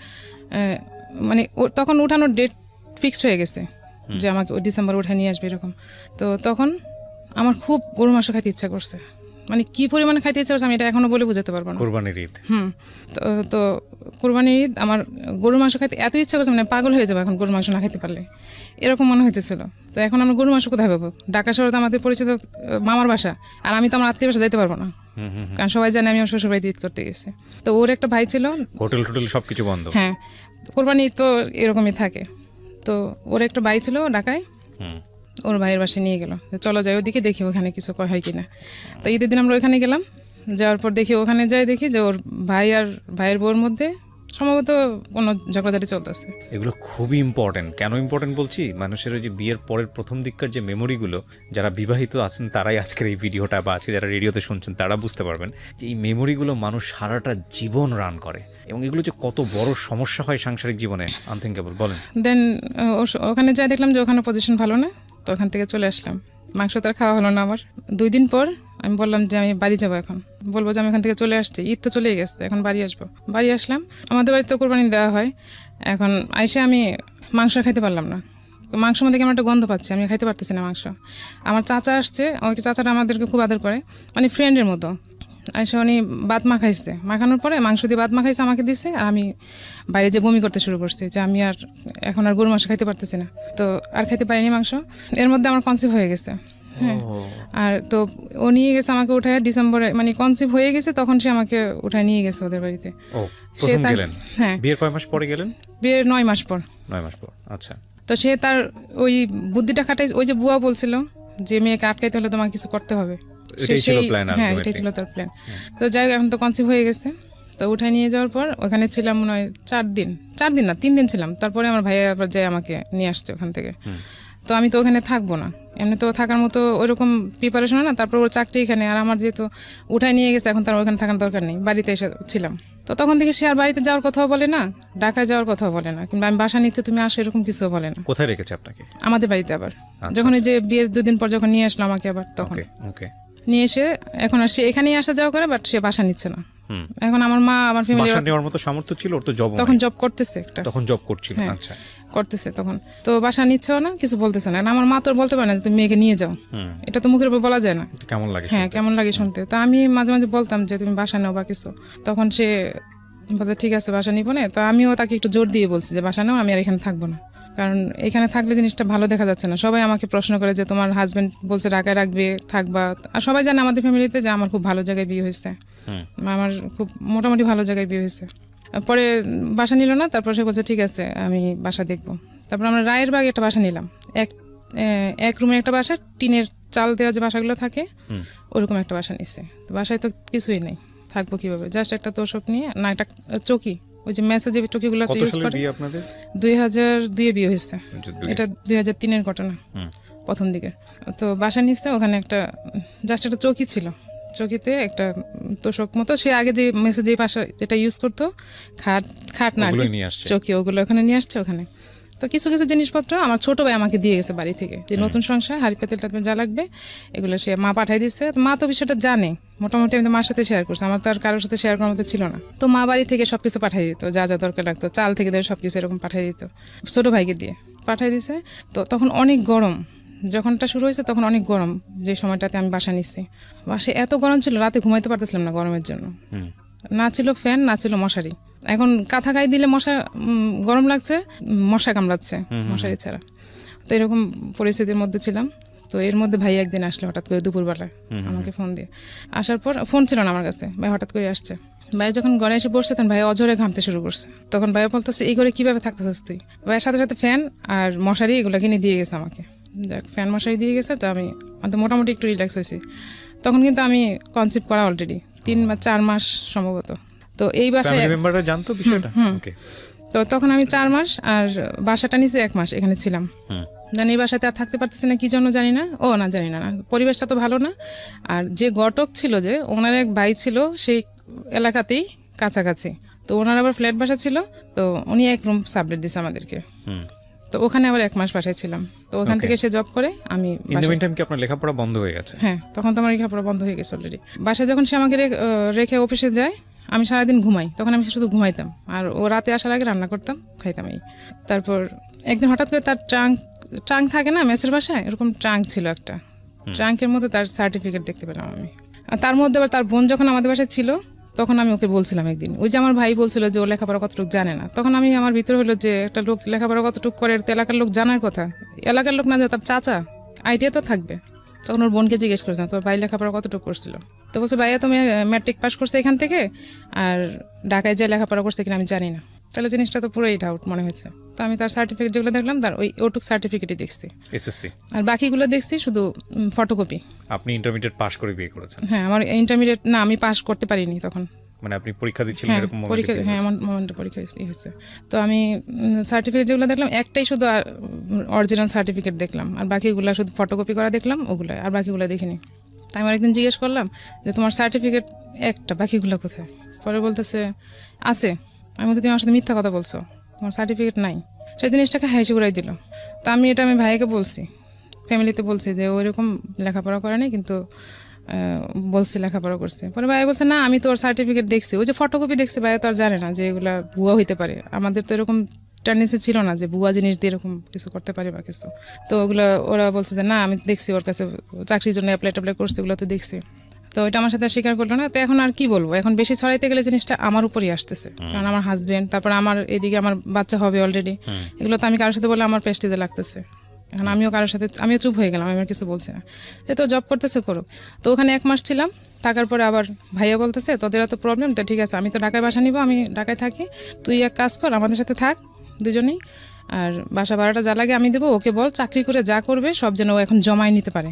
মানে তখন উঠানোর ডেট ফিক্সড হয়ে গেছে যে আমাকে ওই ডিসেম্বর উঠে নিয়ে আসবে এরকম। তো তখন আমার খুব গরু মাংস খাইতে ইচ্ছা করছে, মানে কি পরিমাণে খাইতে ইচ্ছা করছে আমি এটা এখনো বলে বোঝাতে পারবো না। কোরবানির ঈদ, তো কোরবানির ঈদ আমার গরু মাংস খাইতে এত ইচ্ছা করছে, মানে পাগল হয়ে যাবে এখন গরু মাংস না খাইতে পারলে, এরকম মনে হইতেছিল। তো এখন আমরা গরু মাংস কোথায় পাবো, ঢাকা শহরে তো আমাদের পরিচিত মামার বাসা, আর আমি তো আমার আত্মীয় বাসা যাইতে পারবো না, কারণ সবাই জানে আমি আমার শ্বশুর বাড়িতে ঈদ করতে গেছি। তো ওর একটা ভাই ছিল, হোটেল সবকিছু বন্ধ। হ্যাঁ, কোরবানি ঈদ তো এরকমই থাকে। তো ওর একটা ভাই ছিল ঢাকায়, ওর ভাইয়ের বাসায় নিয়ে গেল, চলো যাই ওদিকে দেখি ওখানে কিছু হয় কিনা। তো ঈদের দিন আমরা ওইখানে গেলাম, যাওয়ার পর দেখি ওখানে যাই দেখি যে ওর ভাই আর ভাইয়ের বউর মধ্যে সম্ভবত কোনো ঝগড়াঝাটি চলতেছে। এগুলো খুবই ইম্পর্টেন্ট। কেন ইম্পর্টেন্ট বলছি, মানুষের ওই যে বিয়ের পরের প্রথম দিককার যে মেমোরিগুলো, যারা বিবাহিত আছেন তারাই আজকের এই ভিডিওটা বা আজকে যারা রেডিওতে শুনছেন তারা বুঝতে পারবেন যে এই মেমোরিগুলো মানুষ সারাটা জীবন রান করে, এবং এগুলো যে কত বড় সমস্যা হয় সাংসারিক জীবনে আনথিঙ্কেবল। বলেন। দেন ওখানে যাই দেখলাম যে ওখানে পজিশন ভালো না, তো ওখান থেকে চলে আসলাম। মাংস তো আর খাওয়া হলো না আমার। 2 দিন পর আমি বললাম যে আমি বাড়ি যাবো, এখন বলবো যে আমি এখান থেকে চলে আসছি, ঈদ তো চলেই গেছে, এখন বাড়ি আসবো। বাড়ি আসলাম, আমাদের বাড়িতে কোরবানি দেওয়া হয়। এখন আইসে আমি মাংস খাইতে পারলাম না, মাংসের মধ্যে কেমন একটা গন্ধ পাচ্ছি, আমি খাইতে পারতেছি না মাংস। আমার চাচা আসছে, ওই চাচাটা আমাদেরকে খুব আদর করে, মানে ফ্রেন্ডের মতো। আইসে উনি বাদ মাখাইছে, মাখানোর পরে মাংস দিয়ে বাদ মাখাইছে, আমাকে দিছে, আর আমি বাইরে যে বমি করতে শুরু করছি যে আমি আর এখন আর গরু মাংস খাইতে পারতেছি না, তো আর খাইতে পারিনি মাংস। এর মধ্যে আমার কনসিভ হয়ে গেছে। হ্যাঁ, আর তো ও নিয়ে গেছে আমাকে উঠায় ডিসেম্বরে, মানে কনসিভ হয়ে গেছে তখন সে আমাকে উঠায় নিয়ে গেছে ওদের বাড়িতে। সে গেলেন? হ্যাঁ, বিয়ের কয় মাস পরে গেলেন? বিয়ের 9 মাস পর। 9 মাস পর, আচ্ছা। তো সে তার ওই বুদ্ধিটা খাটাই, ওই যে বুয়া বলছিল যে মেয়েকে আটকাইতে হলে তোমাকে কিছু করতে হবে, হ্যাঁ এটাই ছিল তার প্ল্যান। তো যাই হোক, এখন তো কনসিভ হয়ে গেছে, তো উঠায় নিয়ে যাওয়ার পর ওখানে ছিলাম মনে হয় 4 দিন না 3 দিন ছিলাম। তারপরে আমার ভাইয়া আবার যাই আমাকে নিয়ে আসছে ওখান থেকে। তো আমি তো ওখানে থাকবো না, এমনি তো থাকার মতো ওইরকম প্রিপারেশন না। তারপর ওর চাকরি এখানে, আর আমার যেহেতু উঠায় নিয়ে গেছে, এখন তার ওখানে থাকার দরকার নেই, বাড়িতে এসে ছিলাম। তো তখন থেকে সে আর বাড়িতে যাওয়ার কথাও বলে না, ঢাকায় যাওয়ার কথাও বলে না, কিংবা আমি বাসা নিচ্ছে তুমি আসো এরকম কিছুও বলে না। কোথায় রেখেছে আপনাকে? আমাদের বাড়িতে। আবার যখন এই যে বিয়ের 2 দিন পর যখন নিয়ে আসলো আমাকে, আবার তখন নিয়ে এসে এখন আর সে এখানেই আসা যাওয়া করে, বাট সে বাসা নিচ্ছে না। এখন আমার মা, আমার ফ্যামিলি, বাসা নেওয়ার মতো সামর্থ্য ছিল ওর তো? তখন জব করতেছে একটা, তখন জব করছিল। আচ্ছা, করতেছে তখন, তো বাসা নিচ্ছেও না, কিছু বলতেছে না। আমার মা তো বলতে পারে না তুমি মেয়েকে নিয়ে যাও, এটা তো মুখের উপর বলা যায় না। কেমন লাগে? হ্যাঁ, কেমন লাগে শুনতে। তা আমি মাঝে মাঝে বলতাম যে তুমি বাসা নাও বা কিছু, তখন সে বলছে ঠিক আছে বাসা নিবো না। তো আমিও তাকে একটু জোর দিয়ে বলছি যে বাসা নাও, আমি আর এখানে থাকবো না, কারণ এখানে থাকলে জিনিসটা ভালো দেখা যাচ্ছে না। সবাই আমাকে প্রশ্ন করে যে তোমার হাজবেন্ড বলছে ঢাকায় রাখবে, থাকবা। আর সবাই জানে আমাদের ফ্যামিলিতে যে আমার খুব ভালো জায়গায় বিয়ে হয়েছে, আমার খুব মোটামুটি ভালো জায়গায় বিয়ে হয়েছে। পরে বাসা নিল না, তারপর সে বলছে ঠিক আছে আমি বাসা দেখবো। তারপর আমরা রায়ের বাগে একটা বাসা নিলাম, এক রুমের একটা বাসা, টিনের চাল দেওয়া যে বাসাগুলো থাকে ওরকম একটা বাসা নিচ্ছে। তো বাসায় তো কিছুই নেই, থাকবো কিভাবে? জাস্ট একটা তোষক নিয়ে, না একটা চৌকি, ওই যে মেসে যে চৌকিগুলো ইউজ করে। 2002-এ বিয়ে হয়েছে, এটা 2003-এর ঘটনা, প্রথম দিকে। তো বাসা নিচ্ছে, ওখানে একটা জাস্ট একটা চৌকি ছিল, চৌকিতে একটা তোষক মতো। সে আগে যে মেসে যে বাসা যেটা ইউজ করতো, খাট না চৌকি, ওগুলো ওখানে নিয়ে আসছে ওখানে। তো কিছু কিছু জিনিসপত্র আমার ছোট ভাই আমাকে দিয়ে গেছে বাড়ি থেকে, যে নতুন সংসার, হাড়ি পাতিল টাতিল যা লাগবে এগুলো সে মা পাঠাই দিচ্ছে। মা তো বিষয়টা জানে মোটামুটি, আমি তো মার সাথে শেয়ার করছি, আমার তো আর কারোর সাথে শেয়ার করার মতো ছিল না। তো মা বাড়ি থেকে সবকিছু পাঠাই দিত, যা যা দরকার লাগতো, চাল থেকে ধরে সবকিছু এরকম পাঠাই দিত, ছোট ভাইকে দিয়ে পাঠাই দিছে। তো তখন অনেক গরম, যখনটা শুরু হয়েছে তখন অনেক গরম, যে সময়টাতে আমি বাসা নিচ্ছি। বাসে এত গরম ছিল, রাতে ঘুমাইতে পারতেছিলাম না গরমের জন্য, না ছিল ফ্যান, না ছিল মশারি। এখন কাঁথা গায়ে দিলে মশা, গরম লাগছে, মশা কামড়াচ্ছে মশারি ছাড়া। তো এরকম পরিস্থিতির মধ্যে ছিলাম। তো এর মধ্যে ভাই একদিন আসলে হঠাৎ করে দুপুরবেলায় আমাকে ফোন দিয়ে, আসার পর ফোন ছিল না আমার কাছে, ভাই হঠাৎ করে আসছে। ভাই যখন ঘরে এসে বসছে তখন ভাই অজরে ঘামতে শুরু করছে। তখন ভাই বলতেছে এই ঘরে কীভাবে থাকতেছিস তুই? ভাইয়ের সাথে সাথে ফ্যান আর মশারি এগুলো কিনে দিয়ে গেছে আমাকে, যাক ফ্যান মশারি দিয়ে গেছে। তো আমি মোটামুটি একটু রিল্যাক্স হয়েছি। তখন কিন্তু আমি কনসিভ করা অলরেডি 3 বা 4 মাস সম্ভবত। তো এই বাসায় জানতো বিষয়টা। তো তখন আমি 4 মাস, আর বাসাটা নিচে 1 মাস এখানে ছিলাম। জানি এই বাসাতে আর থাকতে পারতেছি না, কি জন্য জানি না, জানি না, পরিবেশটা তো ভালো না। আর যে ঘটক ছিল, যে ওনার এক ভাই ছিল সেই এলাকাতেই কাছাকাছি, তো ওনার আবার ফ্ল্যাট বাসা ছিল, তো উনি 1 রুম সাবলেট দিছে আমাদেরকে। তো ওখানে আবার 1 মাস বাসায় ছিলাম। তো ওখান থেকে সে জব করে, আমি কি আপনার লেখাপড়া বন্ধ হয়ে গেছে? হ্যাঁ, তখন তো আমার লেখাপড়া বন্ধ হয়ে গেছে অলরেডি। বাসায় যখন সে আমাকে রেখে অফিসে যায়, আমি সারাদিন ঘুমাই, তখন আমি শুধু ঘুমাইতাম, আর ও রাতে আসার আগে রান্না করতাম, খাইতাম এই। তারপর একদিন হঠাৎ করে তার ট্রাঙ্ক থাকে না মেসের বাসায়, এরকম ট্রাঙ্ক ছিল একটা, ট্রাঙ্কের মধ্যে তার সার্টিফিকেট দেখতে পেলাম আমি। আর তার মধ্যে আবার তার বোন যখন আমাদের বাসায় ছিল, তখন আমি ওকে বলছিলাম একদিন, ওই যে আমার ভাই বলছিল যে ও লেখাপড়া কতটুকু জানে না, তখন আমি আমার ভিতরে হলো যে একটা লোক লেখাপড়া কতটুকু করে এলাকার লোক জানার কথা, এলাকার লোক না যে তার চাচা, আইডিয়া তো থাকবে। তখন ওর বোনকে জিজ্ঞেস করেছিলাম তোর ভাই লেখাপড়া কতটুকু করছিল, তো বলছে ভাইয়া তুমি ম্যাট্রিক পাস করছে এখান থেকে, আর ঢাকায় যে লেখাপড়া করছে কিনা আমি জানি না। তাহলে জিনিসটা তো পুরোই ডাউট মনে হয়েছে। তো আমি তার সার্টিফিকেট যেগুলো দেখলাম, তার ওটুক সার্টিফিকেটই দেখছি, এসএসসি, আর বাকিগুলো দেখছি শুধু ফটোকপি। আপনি ইন্টারমিডিয়েট পাস করে বিয়ে করেছেন? হ্যাঁ, আমার ইন্টারমিডিয়েট না, আমি পাস করতে পারিনি তখন, মানে আপনি পরীক্ষা দিচ্ছিলেন এরকম পরীক্ষা, হ্যাঁ এমন মোমেন্টে পরীক্ষা হয়েছে। তো আমি সার্টিফিকেট যেগুলো দেখলাম একটাই শুধু অরিজিনাল সার্টিফিকেট দেখলাম, আর বাকিগুলো শুধু ফটোকপি করা দেখলাম ওগুলো, আর বাকিগুলো দেখিনি। তাই আমি একদিন জিজ্ঞেস করলাম যে তোমার সার্টিফিকেট একটা, বাকিগুলো কোথায়? পরে বলতেছে আছে। আমি বলতে তুমি আমার সাথে মিথ্যা কথা বলছো, তোমার সার্টিফিকেট নাই। সেই জিনিসটাকে হাসি উড়াই দিল। তো আমি ভাইকে বলছি, ফ্যামিলিতে বলছি যে ওইরকম লেখাপড়া করে নাই, কিন্তু বলছি লেখাপড়া করছে। পরে ভাই বলছে না আমি তো ওর সার্টিফিকেট দেখছি, ওই যে ফটোকপি দেখছি, ভাই তো আর জানে না যে এগুলা ভুয়া হইতে পারে। আমাদের তো এরকম টেন্ডেন্সি ছিল না যে ভুয়া জিনিস দিয়ে এরকম কিছু করতে পারে বা কিছু। তো ওগুলো ওরা বলছে যে না আমি দেখছি, ওর কাছে চাকরির জন্য অ্যাপ্লাই করছে, ওগুলো তো দেখছি। তো ওইটা আমার সাথে স্বীকার করলো না। তো এখন আর কি বলবো, এখন বেশি ছড়াইতে গেলে জিনিসটা আমার উপরই আসতেছে, কারণ আমার হাজবেন্ড, তারপর আমার এদিকে আমার বাচ্চা হবে অলরেডি, এগুলো তো আমি কারোর সাথে বলে আমার প্রেস্টিজে লাগতেছে। এখন আমিও কারোর সাথে চুপ হয়ে গেলাম, আমি আর কিছু বলছি না। যে তো জব করতেছে করুক। তো ওখানে 1 মাস ছিলাম, থাকার পরে আবার ভাইয়া বলতেছে তোদের এত প্রবলেম, তো ঠিক আছে আমি তো ঢাকায় বাসা নিব, আমি ঢাকায় থাকি, তুই এক কাজ কর আমাদের সাথে থাক দুজনেই, আর বাসা ভাড়াটা যা লাগে আমি দেবো, ওকে বল চাকরি করে যা করবে সব যেন ও এখন জমায় নিতে পারে,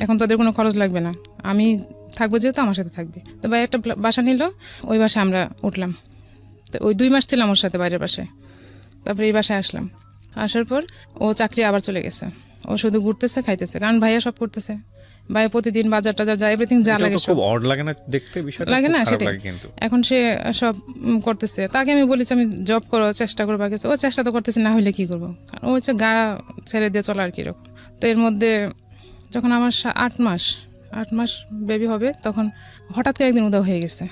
এখন তোদের কোনো খরচ লাগবে না, আমি থাকবো যেহেতু আমার সাথে থাকবে। তো ভাই একটা বাসা নিল, ওই বাসায় আমরা উঠলাম। তো ওই 2 মাস ছিলাম ওর সাথে বাইরের বাসায়। তারপরে এই বাসায় আসলাম, আসার পর ও চাকরি আবার চলে গেছে, ও শুধু ঘুরতেছে খাইতেছে, কারণ ভাইয়া সব করতেছে। ভাইয়া প্রতিদিন বাজার টাজার যায়, এভরিথিং যা লাগে খুব অড লাগে না দেখতে, বিষয়টা লাগে না সেটাই। এখন সে সব করতেছে, তাকে আমি বলেছি আমি জব করো চেষ্টা করবো, কিছু ও চেষ্টা তো করতেছে, না হলে কি করবো, কারণ ও হচ্ছে গা ছেড়ে দিয়ে চলা আর কিরকম। তো এর মধ্যে যখন আমার 8 মাস বেবি হবে, তখন হঠাৎ করে একদিন উধাও হয়ে গেছে।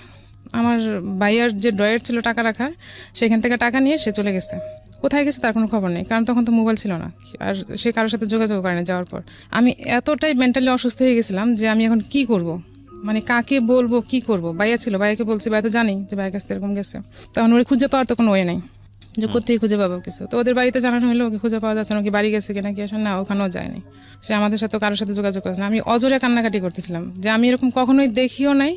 আমার ভাইয়ার যে ড্রয়ার ছিল টাকা রাখার, সেখান থেকে টাকা নিয়ে সে চলে গেছে। কোথায় গেছে তার কোনো খবর নেই, কারণ তখন তো মোবাইল ছিল না, আর সে কারোর সাথে যোগাযোগ করে না। যাওয়ার পর আমি এতটাই মেন্টালি অসুস্থ হয়ে গেছিলাম যে আমি এখন কি করব, মানে কাকে বলবো, কি করব। ভাইয়া ছিল, ভাইয়াকে বলছি, ভাইয়া তো জানি যে ভাইয়ের কাছ থেকে এরকম গেছে। তখন ওরে খুঁজে পাওয়ার তো কোনো ওয়ে নেই, যে কোথায় খুঁজে পাবো কিছু। তো ওদের বাড়িতে জানানো হলো ওকে খুঁজে পাওয়া যাচ্ছে না, কি বাড়ি গেছে কিনা কি আসে না, ওখানেও যায়নি। সে আমাদের সাথে কারোর সাথে যোগাযোগ করেছে না। আমি অজরে কান্নাকাটি করতেছিলাম যে আমি এরকম কখনোই দেখিও নাই,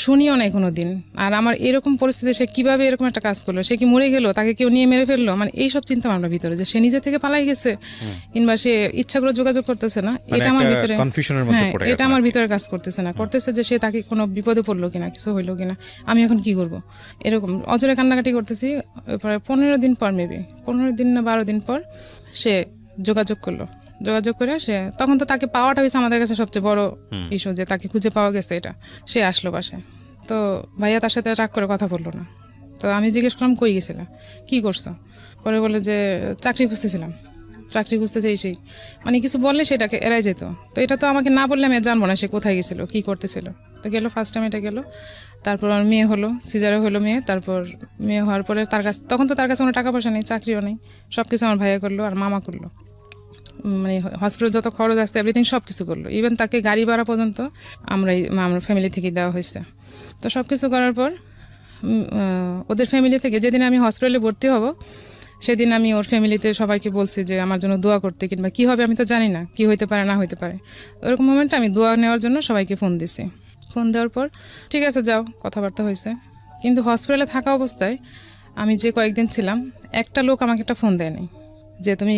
শুনিও নাই কোনো দিন। আর আমার এরকম পরিস্থিতি, সে কিভাবে এরকম একটা কাজ করলো, সে কি মরে গেল, তাকে কেউ নিয়ে মেরে ফেললো, মানে এইসব চিন্তা আমার ভিতরে, যে সে নিজে থেকে পালাই গেছে কিংবা সে ইচ্ছা করে যোগাযোগ করতেছে না, এটা আমার ভিতরে, হ্যাঁ এটা আমার ভিতরে কাজ করতেছে না, করতেছে যে সে তাকে কোনো বিপদে পড়লো কিনা, কিছু হইলো কিনা, আমি এখন কি করব, এরকম অজরে কান্নাকাটি করতেছি। প্রায় 15 দিন পর, মেবি 15 দিন না 12 দিন পর সে যোগাযোগ করলো। যোগাযোগ করে সে, তখন তো তাকে পাওয়াটা হয়েছে আমাদের কাছে সবচেয়ে বড় ইস্যু, যে তাকে খুঁজে পাওয়া গেছে এটা। সে আসলো বাসায়, তো ভাইয়া তার সাথে রাগ করে কথা বললো না। তো আমি জিজ্ঞেস করলাম কই গেছিলাম, কি করছো? পরে বলে যে চাকরি খুঁজতেছিলাম, চাকরি খুঁজতেছে এই সেই, মানে কিছু বললে সেটাকে এড়াই যেত। তো এটা তো আমাকে না বললে আমি জানবো না সে কোথায় গেছিলো, কি করতেছিল। তো গেল, ফার্স্ট টাইম এটা গেল। তারপর আমার মেয়ে হলো, সিজারে হলো মেয়ে। তারপর মেয়ে হওয়ার পরে তার কাছে, তখন তো তার কাছে কোনো টাকা পয়সা নেই, চাকরিও নেই, সব কিছু আমার ভাইয়া করলো আর মামা করলো, মানে হসপিটাল যত খরচ আসছে এভরিথিং সব কিছু করলো। ইভেন তাকে গাড়ি ভাড়া পর্যন্ত আমরা ফ্যামিলি থেকে দেওয়া হয়েছে। তো সব কিছু করার পর ওদের ফ্যামিলি থেকে যেদিন আমি হসপিটালে ভর্তি হব, সেদিন আমি ওর ফ্যামিলিতে সবাইকে বলছি যে আমার জন্য দোয়া করতে, কিংবা কী হবে আমি তো জানি না, কি হইতে পারে না হইতে পারে। ওরকম মোমেন্টে আমি দোয়া নেওয়ার জন্য সবাইকে ফোন দিছি। ফোন দেওয়ার পর ঠিক আছে যাও, কথাবার্তা হয়েছে। কিন্তু হসপিটালে থাকা অবস্থায় আমি যে কয়েকদিন ছিলাম, একটা লোক আমাকে একটা ফোন দেয়নি যে তুমি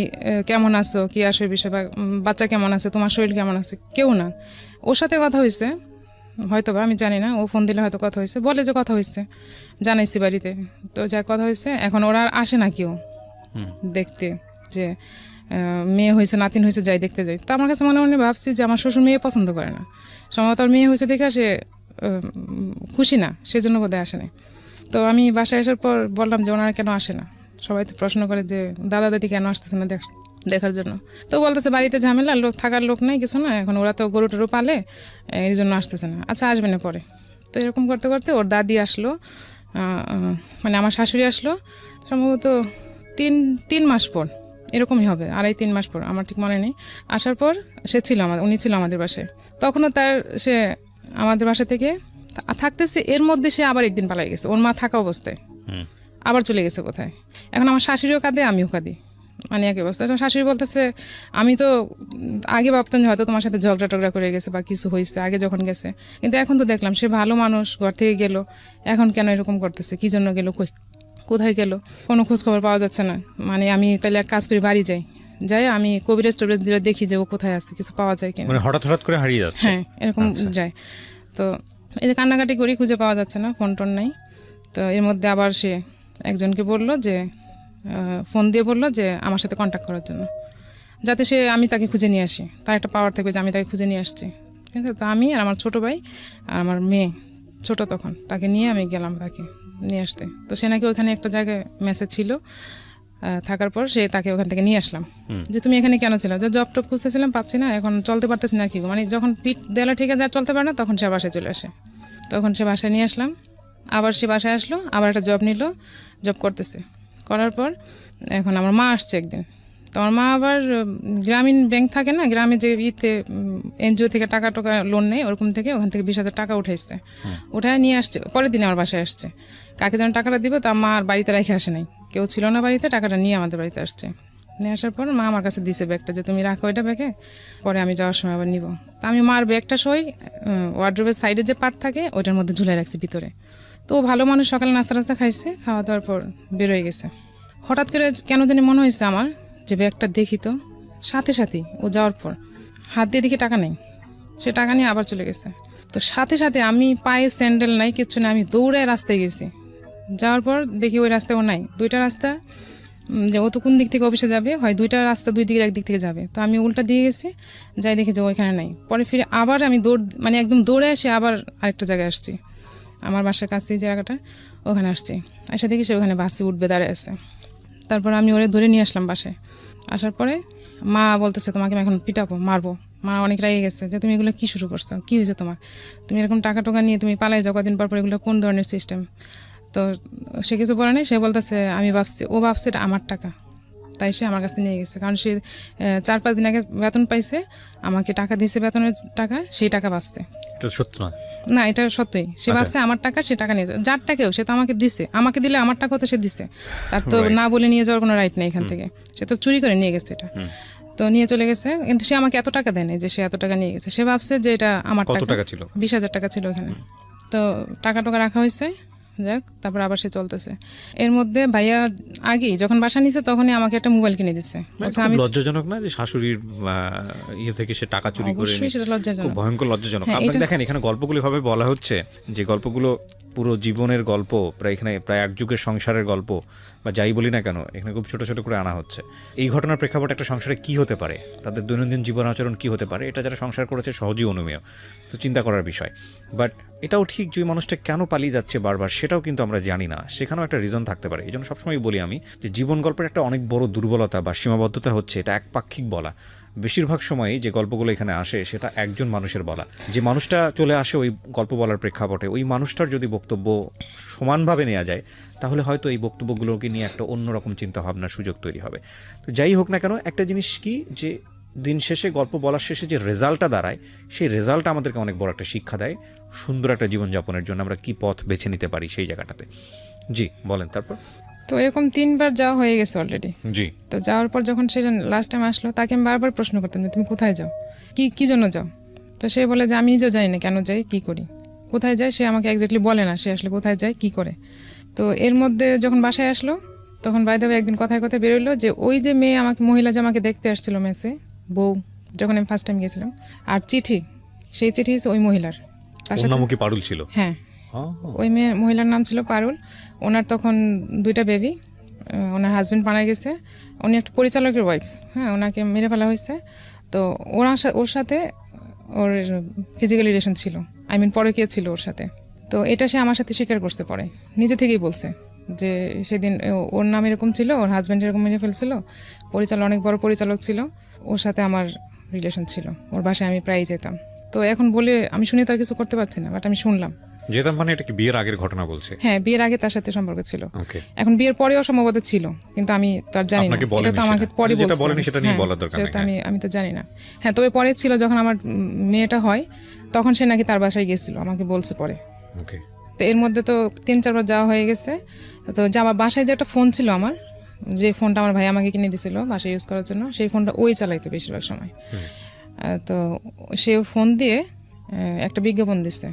কেমন আছো, কি আসো এই বিষয়, বা বাচ্চা কেমন আছে, তোমার শরীর কেমন আছে, কেউ না। ওর সাথে কথা হয়েছে হয়তো বা, আমি জানি না, ও ফোন দিলে হয়তো কথা হয়েছে, বলে যে কথা হয়েছে, জানাইছি বাড়িতে। তো যা কথা হয়েছে, এখন ওরা আর আসে না কেউ দেখতে, যে মেয়ে হয়েছে নাতিন হয়েছে যাই দেখতে যাই। তো আমার কাছে মনে মনে ভাবছি যে আমার শ্বশুর মেয়ে পছন্দ করে না, সম্ভবত মেয়ে হয়েছে দেখে সে খুশি না, সেজন্য বোধহয় আসে না। তো আমি বাসায় আসার পর বললাম যে ওনারা কেন আসে না, সবাই তো প্রশ্ন করে যে দাদা দাদি কেন আসতেছে না দেখার জন্য। তো বলতেছে বাড়িতে ঝামেলা, থাকার লোক নাই, কিছু না, এখন ওরা তো গরু টরু পালে, এই জন্য আসতেছে না। আচ্ছা আসবে না পরে। তো এরকম করতে করতে ওর দাদি আসলো, মানে আমার শাশুড়ি আসলো সম্ভবত 3 মাস পর, এরকমই হবে, 2.5-3 মাস পর, আমার ঠিক মনে নেই। আসার পর সে ছিল উনি ছিল আমাদের বাসায়, তখনও সে আমাদের বাসা থেকে থাকতেছে। এর মধ্যে সে আবার একদিন পালাই গেছে, ওর মা থাকা অবস্থায় আবার চলে গেছে কোথায়। এখন আমার শাশুড়িও কাঁদে, আমিও কাঁদি, মানে একই অবস্থা। শাশুড়ি বলতেছে আমি তো আগে ভাবতাম যে হয়তো তোমার সাথে ঝগড়া টগড়া করে গেছে বা কিছু হয়েছে আগে যখন গেছে, কিন্তু এখন তো দেখলাম সে ভালো মানুষ, ঘর থেকে গেল, এখন কেন এরকম করতেছে, কি জন্য গেল, কোথায় গেল, কোনো খোঁজ খবর পাওয়া যাচ্ছে না। মানে আমি তাহলে এক কাজ করি, বাড়ি যাই আমি কবিরাজ টবিরাজ দিয়ে দেখি যে ও কোথায় আছে, কিছু পাওয়া যায় কিনা, মানে হঠাৎ করে হারিয়ে যাচ্ছে। হ্যাঁ এরকম যায়। তো এই যে কান্নাকাটি করি, খুঁজে পাওয়া যাচ্ছে না, ফোন টোন নাই। তো এর মধ্যে আবার সে একজনকে বললো যে ফোন দিয়ে বললো যে আমার সাথে কন্ট্যাক্ট করার জন্য, যাতে আমি তাকে খুঁজে নিয়ে আসি। তার একটা পাওয়ার থাকবে যে আমি তাকে খুঁজে নিয়ে আসছি, ঠিক আছে। তো আমি আর আমার ছোটো ভাই আর আমার মেয়ে ছোটো তখন, তাকে নিয়ে আমি গেলাম তাকে নিয়ে আসতে। তো সে নাকি ওখানে একটা জায়গায় মেসেজ ছিল, থাকার পর তাকে ওখান থেকে নিয়ে আসলাম। যে তুমি এখানে কেন ছিল? যে জব টপ খুঁজতেছিলাম, পাচ্ছি না, এখন চলতে পারতেছি না, কি মানে যখন পিঠ দেওয়ালে ঠিক আছে আর চলতে পারে না, তখন সে বাসায় চলে আসে। তখন সে বাসায় নিয়ে আসলাম, আবার সে বাসায় আসলো, আবার একটা জব নিল, জব করতেছে। করার পর এখন আমার মা আসছে একদিন। তো আমার মা আবার গ্রামীণ ব্যাংক থাকে না, গ্রামে যে এনজিও থেকে টাকা লোন নেয়, ওরকম থেকে ওখান থেকে 20,000 টাকা উঠাইছে, উঠায় নিয়ে আসছে। পরের দিন আমার বাসায় আসছে, কাকে যেন টাকাটা দিবে, তো মা আর বাড়িতে রেখে আসে নাই, কেউ ছিল না বাড়িতে, টাকাটা নিয়ে আমাদের বাড়িতে আসছে। নিয়ে আসার পর মা আমার কাছে দিছে ব্যাগটা, যে তুমি রাখো এটা ব্যাগে, পরে আমি যাওয়ার সময় আবার নিব। তা আমি মার ব্যাগটা সই ওয়ার্ড্রোবের সাইডে যে পার্ট থাকে ওইটার মধ্যে ঝুলে রাখছি ভিতরে। তো ভালো মানুষ, সকালে নাস্তা খাইছে, খাওয়া দাওয়ার পর বেরোয় গেছে। হঠাৎ করে কেন জানি মনে হয়েছে আমার যে ব্যাগটা দেখি, তো সাথে সাথেই ও যাওয়ার পর হাত দিয়ে দেখি টাকা নেই, সে টাকা নিয়ে আবার চলে গেছে। তো সাথে সাথে আমি পায়ে স্যান্ডেল নাই, কিচ্ছু নেই, আমি দৌড়ে রাস্তায় গেছি। যাওয়ার পর দেখি ওই রাস্তায় ও নাই। দুইটা রাস্তা, যে ও তো কোন দিক থেকে অফিসে যাবে, হয় দুইটা রাস্তা দুই দিকের একদিক থেকে যাবে, তো আমি উল্টা দিয়ে গেছি, যাই দেখি যে ওইখানে নাই। পরে ফিরে আবার আমি একদম দৌড়ে এসে আবার আরেকটা জায়গায় আসছি, আমার বাসার কাছে যে জায়গাটা, ওখানে আসছি। এসে দেখি সে ওখানে বাসে উঠবে দাঁড়িয়ে আছে। তারপর আমি ওরে ধরে নিয়ে আসলাম বাসায়। আসার পরে মা বলতেছে তোমাকে আমি এখন পিটাবো, মারবো। মা অনেক রেগে গেছে যে তুমি এগুলো কী শুরু করছো, কী হয়েছে তোমার, তুমি এরকম টাকা টোকা নিয়ে তুমি পালাই যাও কদিন পর পর, এগুলো কোন ধরনের সিস্টেম? তো সে কিছু বলে নেই, সে বলতেছে ও ভাবছে এটা আমার টাকা, তাই সে আমার কাছ থেকে নিয়ে গেছে। কারণ সে 4-5 দিন আগে বেতন পাইছে, আমাকে টাকা দিয়েছে, বেতনের টাকা, সেই টাকা ভাবছে। এটা সত্য না? না, এটা সত্যই। সে ভাবছে আমার টাকা, সে টাকা নিয়ে যায়, যার টাকাও সে তো আমাকে দিছে, আমাকে দিলে আমার টাকা তো সে দিছে, তার তো না বলে নিয়ে যাওয়ার কোনো রাইট নেই এখান থেকে, সে তো চুরি করে নিয়ে গেছে এটা। তো নিয়ে চলে গেছে, কিন্তু সে আমাকে এত টাকা দেয় নাই যে সে এত টাকা নিয়ে গেছে। সে ভাবছে যে এটা আমার টাকা ছিল, 20,000 টাকা ছিল ওখানে। তো টাকা টোকা রাখা হয়েছে, যাক, তারপর আবার সে চলতেছে। এর মধ্যে ভাইয়া আগেই যখন বাসা নিছে তখনই আমাকে একটা মোবাইল কিনে দিচ্ছে। আমি লজ্জাজনক না যে শাশুড়ির ইয়ে থেকে সে টাকা চুরি করে? সেটা লজ্জাজনক, ভয়ঙ্কর লজ্জাজনক। আপনি দেখেন এখানে গল্পগুলো ভাবে বলা হচ্ছে, যে গল্পগুলো পুরো জীবনের গল্প, এখানে প্রায় এক যুগের সংসারের গল্প বা যাই বলি না কেন, এখানে খুব ছোট ছোট করে আনা হচ্ছে। এই ঘটনার প্রেক্ষাপটে একটা সংসারে কি হতে পারে, তাদের দৈনন্দিন জীবন আচরণ কি হতে পারে, এটা যারা সংসার করেছে সহজেই অনুমেয়, তো চিন্তা করার বিষয়। বাট এটাও ঠিক যে মানুষটা কেন পালিয়ে যাচ্ছে বারবার, সেটাও কিন্তু আমরা জানি না, সেখানেও একটা রিজন থাকতে পারে। এই জন্য সবসময় বলি আমি যে জীবন গল্পের একটা অনেক বড় দুর্বলতা বা সীমাবদ্ধতা হচ্ছে এটা একপাক্ষিক বলা। বেশিরভাগ সময়ই যে গল্পগুলো এখানে আসে সেটা একজন মানুষের বলা। যে মানুষটা চলে আসে ওই গল্প বলার প্রেক্ষাপটে, ওই মানুষটার যদি বক্তব্য সমানভাবে নেওয়া যায়, তাহলে হয়তো এই বক্তব্যগুলোকে নিয়ে একটা অন্যরকম চিন্তাভাবনার সুযোগ তৈরি হবে। তো যাই হোক না কেন, একটা জিনিস কি, যে দিন শেষে গল্প বলার শেষে যে রেজাল্টটা দাঁড়ায়, সেই রেজাল্টটা আমাদেরকে অনেক বড় একটা শিক্ষা দেয় সুন্দর একটা জীবনযাপনের জন্য আমরা কি পথ বেছে নিতে পারি সেই জায়গাটাতে। জি বলেন। তারপর তো এরকম 3বার যাওয়া হয়ে গেছে অলরেডি। জি। তো যাওয়ার পর যখন সে লাস্ট টাইম আসলো, তাকে আমি বারবার প্রশ্ন করতাম যে তুমি কোথায় যাও, কি জন্য যাও? তো সে বলে যে আমি নিজেও জানি না কেন যাই, কি করি, কোথায় যায়, সে আমাকে এক্স্যাক্টলি বলে না সে আসলে কোথায় যায়, কি করে। তো এর মধ্যে যখন বাসায় আসলো, তখন বাইদাবে একদিন কথায় কথায় বেরোলো যে ওই যে মেয়ে মহিলা যে আমাকে দেখতে আসছিল মেসে, বউ, যখন আমি ফার্স্ট টাইম গেছিলাম, আর চিঠি, সেই চিঠি ওই মহিলার, তার সাথে পারুল ছিল। হ্যাঁ, ওই মহিলার নাম ছিল পারুল। ওনার তখন 2টা বেবি, ওনার হাজব্যান্ড মারা গেছে, উনি একটা পরিচালকের ওয়াইফ, হ্যাঁ, ওনাকে মেরে ফেলা হয়েছে। তো ওর সাথে ওর ফিজিক্যাল রিলেশন ছিল, পরকীয়া ছিল ওর সাথে। তো এটা সে আমার সাথে স্বীকার করতে পারে, নিজে থেকেই বলছে যে সেদিন ওর নাম এরকম ছিল, ওর হাজব্যান্ড এরকম মেরে ফেলছিল, অনেক বড় পরিচালক ছিল, ওর সাথে আমার রিলেশন ছিল, ওর বাসায় আমি প্রায়ই যেতাম। তো এখন বলে আমি শুনে তার কিছু করতে পারছি না, বাট আমি শুনলাম। যেতাম মানে এটা কি বিয়ের আগের ঘটনা বলছে? হ্যাঁ, বিয়ের আগে তার সাথে সম্পর্ক ছিল। এখন বিয়ের পরেও সম্ভবত ছিল, কিন্তু আমি তার জানি না, এটা তো আমাকে পরে বলছে, সেটা নিয়ে বলার দরকার নেই, আমি তো জানি না। হ্যাঁ, তবে পরে ছিল যখন আমার মেয়েটা হয়, তখন সে নাকি তার বাসায় গেছিল, আমাকে বলছে পরে। তো এর মধ্যে তো 3-4বার যাওয়া হয়ে গেছে। তো যাওয়া বাসায় যে একটা ফোন ছিল আমার, যে ফোনটা আমার ভাই আমাকে কিনে দিয়েছিল বাসায় ইউজ করার জন্য, সেই ফোনটা ওই চালাইতো বেশিরভাগ সময়। তো সে ফোন দিয়ে একটা বিজ্ঞাপন দিচ্ছে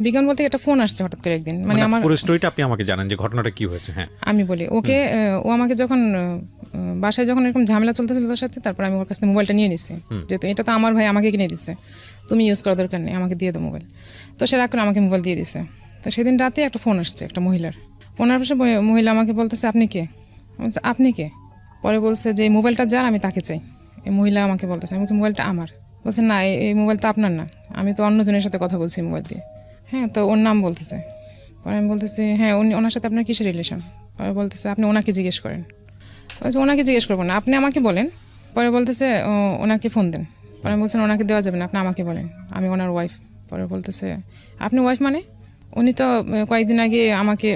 বিজ্ঞাপন বলতে একটা ফোন আসছে হঠাৎ করে একদিন, মানে আমার পুরো স্টোরিটা আপনি আমাকে জানেন যে ঘটনাটা কি হয়েছে। হ্যাঁ আমি বলি ওকে, ও আমাকে যখন বাসায় যখন এরকম ঝামেলা চলতেছিল তোর সাথে, তারপর আমি ওর কাছ থেকে মোবাইলটা নিয়ে নিছি, যেহেতু এটা তো আমার ভাই আমাকে কিনে দিচ্ছে, তুমি ইউজ করার দরকার নেই, আমাকে দিয়ে দাও মোবাইল। তো সে রাগ করে আমাকে মোবাইল দিয়ে দিছে। তো সেদিন রাতে একটা ফোন আসছে একটা মহিলার, ফোনের পাশে মহিলা আমাকে বলতেছে আপনি কে? আপনি কে? পরে বলছে যে এই মোবাইলটা যার আমি তাকে চাই। এই মহিলা আমাকে বলতেছে, আমি বলছি মোবাইলটা আমার। বলছে না এই মোবাইল তো আপনার না, আমি তো অন্যজনের সাথে কথা বলছি মোবাইল দিয়ে। হ্যাঁ, তো ওর নাম বলতেছে। পরে আমি বলতেছি হ্যাঁ ওনার সাথে আপনার কিসের রিলেশন? পরে বলতেছে আপনি ওনাকে জিজ্ঞেস করেন। বলছে ওনাকে জিজ্ঞেস করবো না, আপনি আমাকে বলেন। পরে বলতেছে ওনাকে ফোন দেন। পরে আমি বলছেন ওনাকে দেওয়া যাবে না, আপনি আমাকে বলেন, আমি ওনার ওয়াইফ। পরে বলতেছে আপনি ওয়াইফ মানে? উনি তো কয়েকদিন আগে আমাকে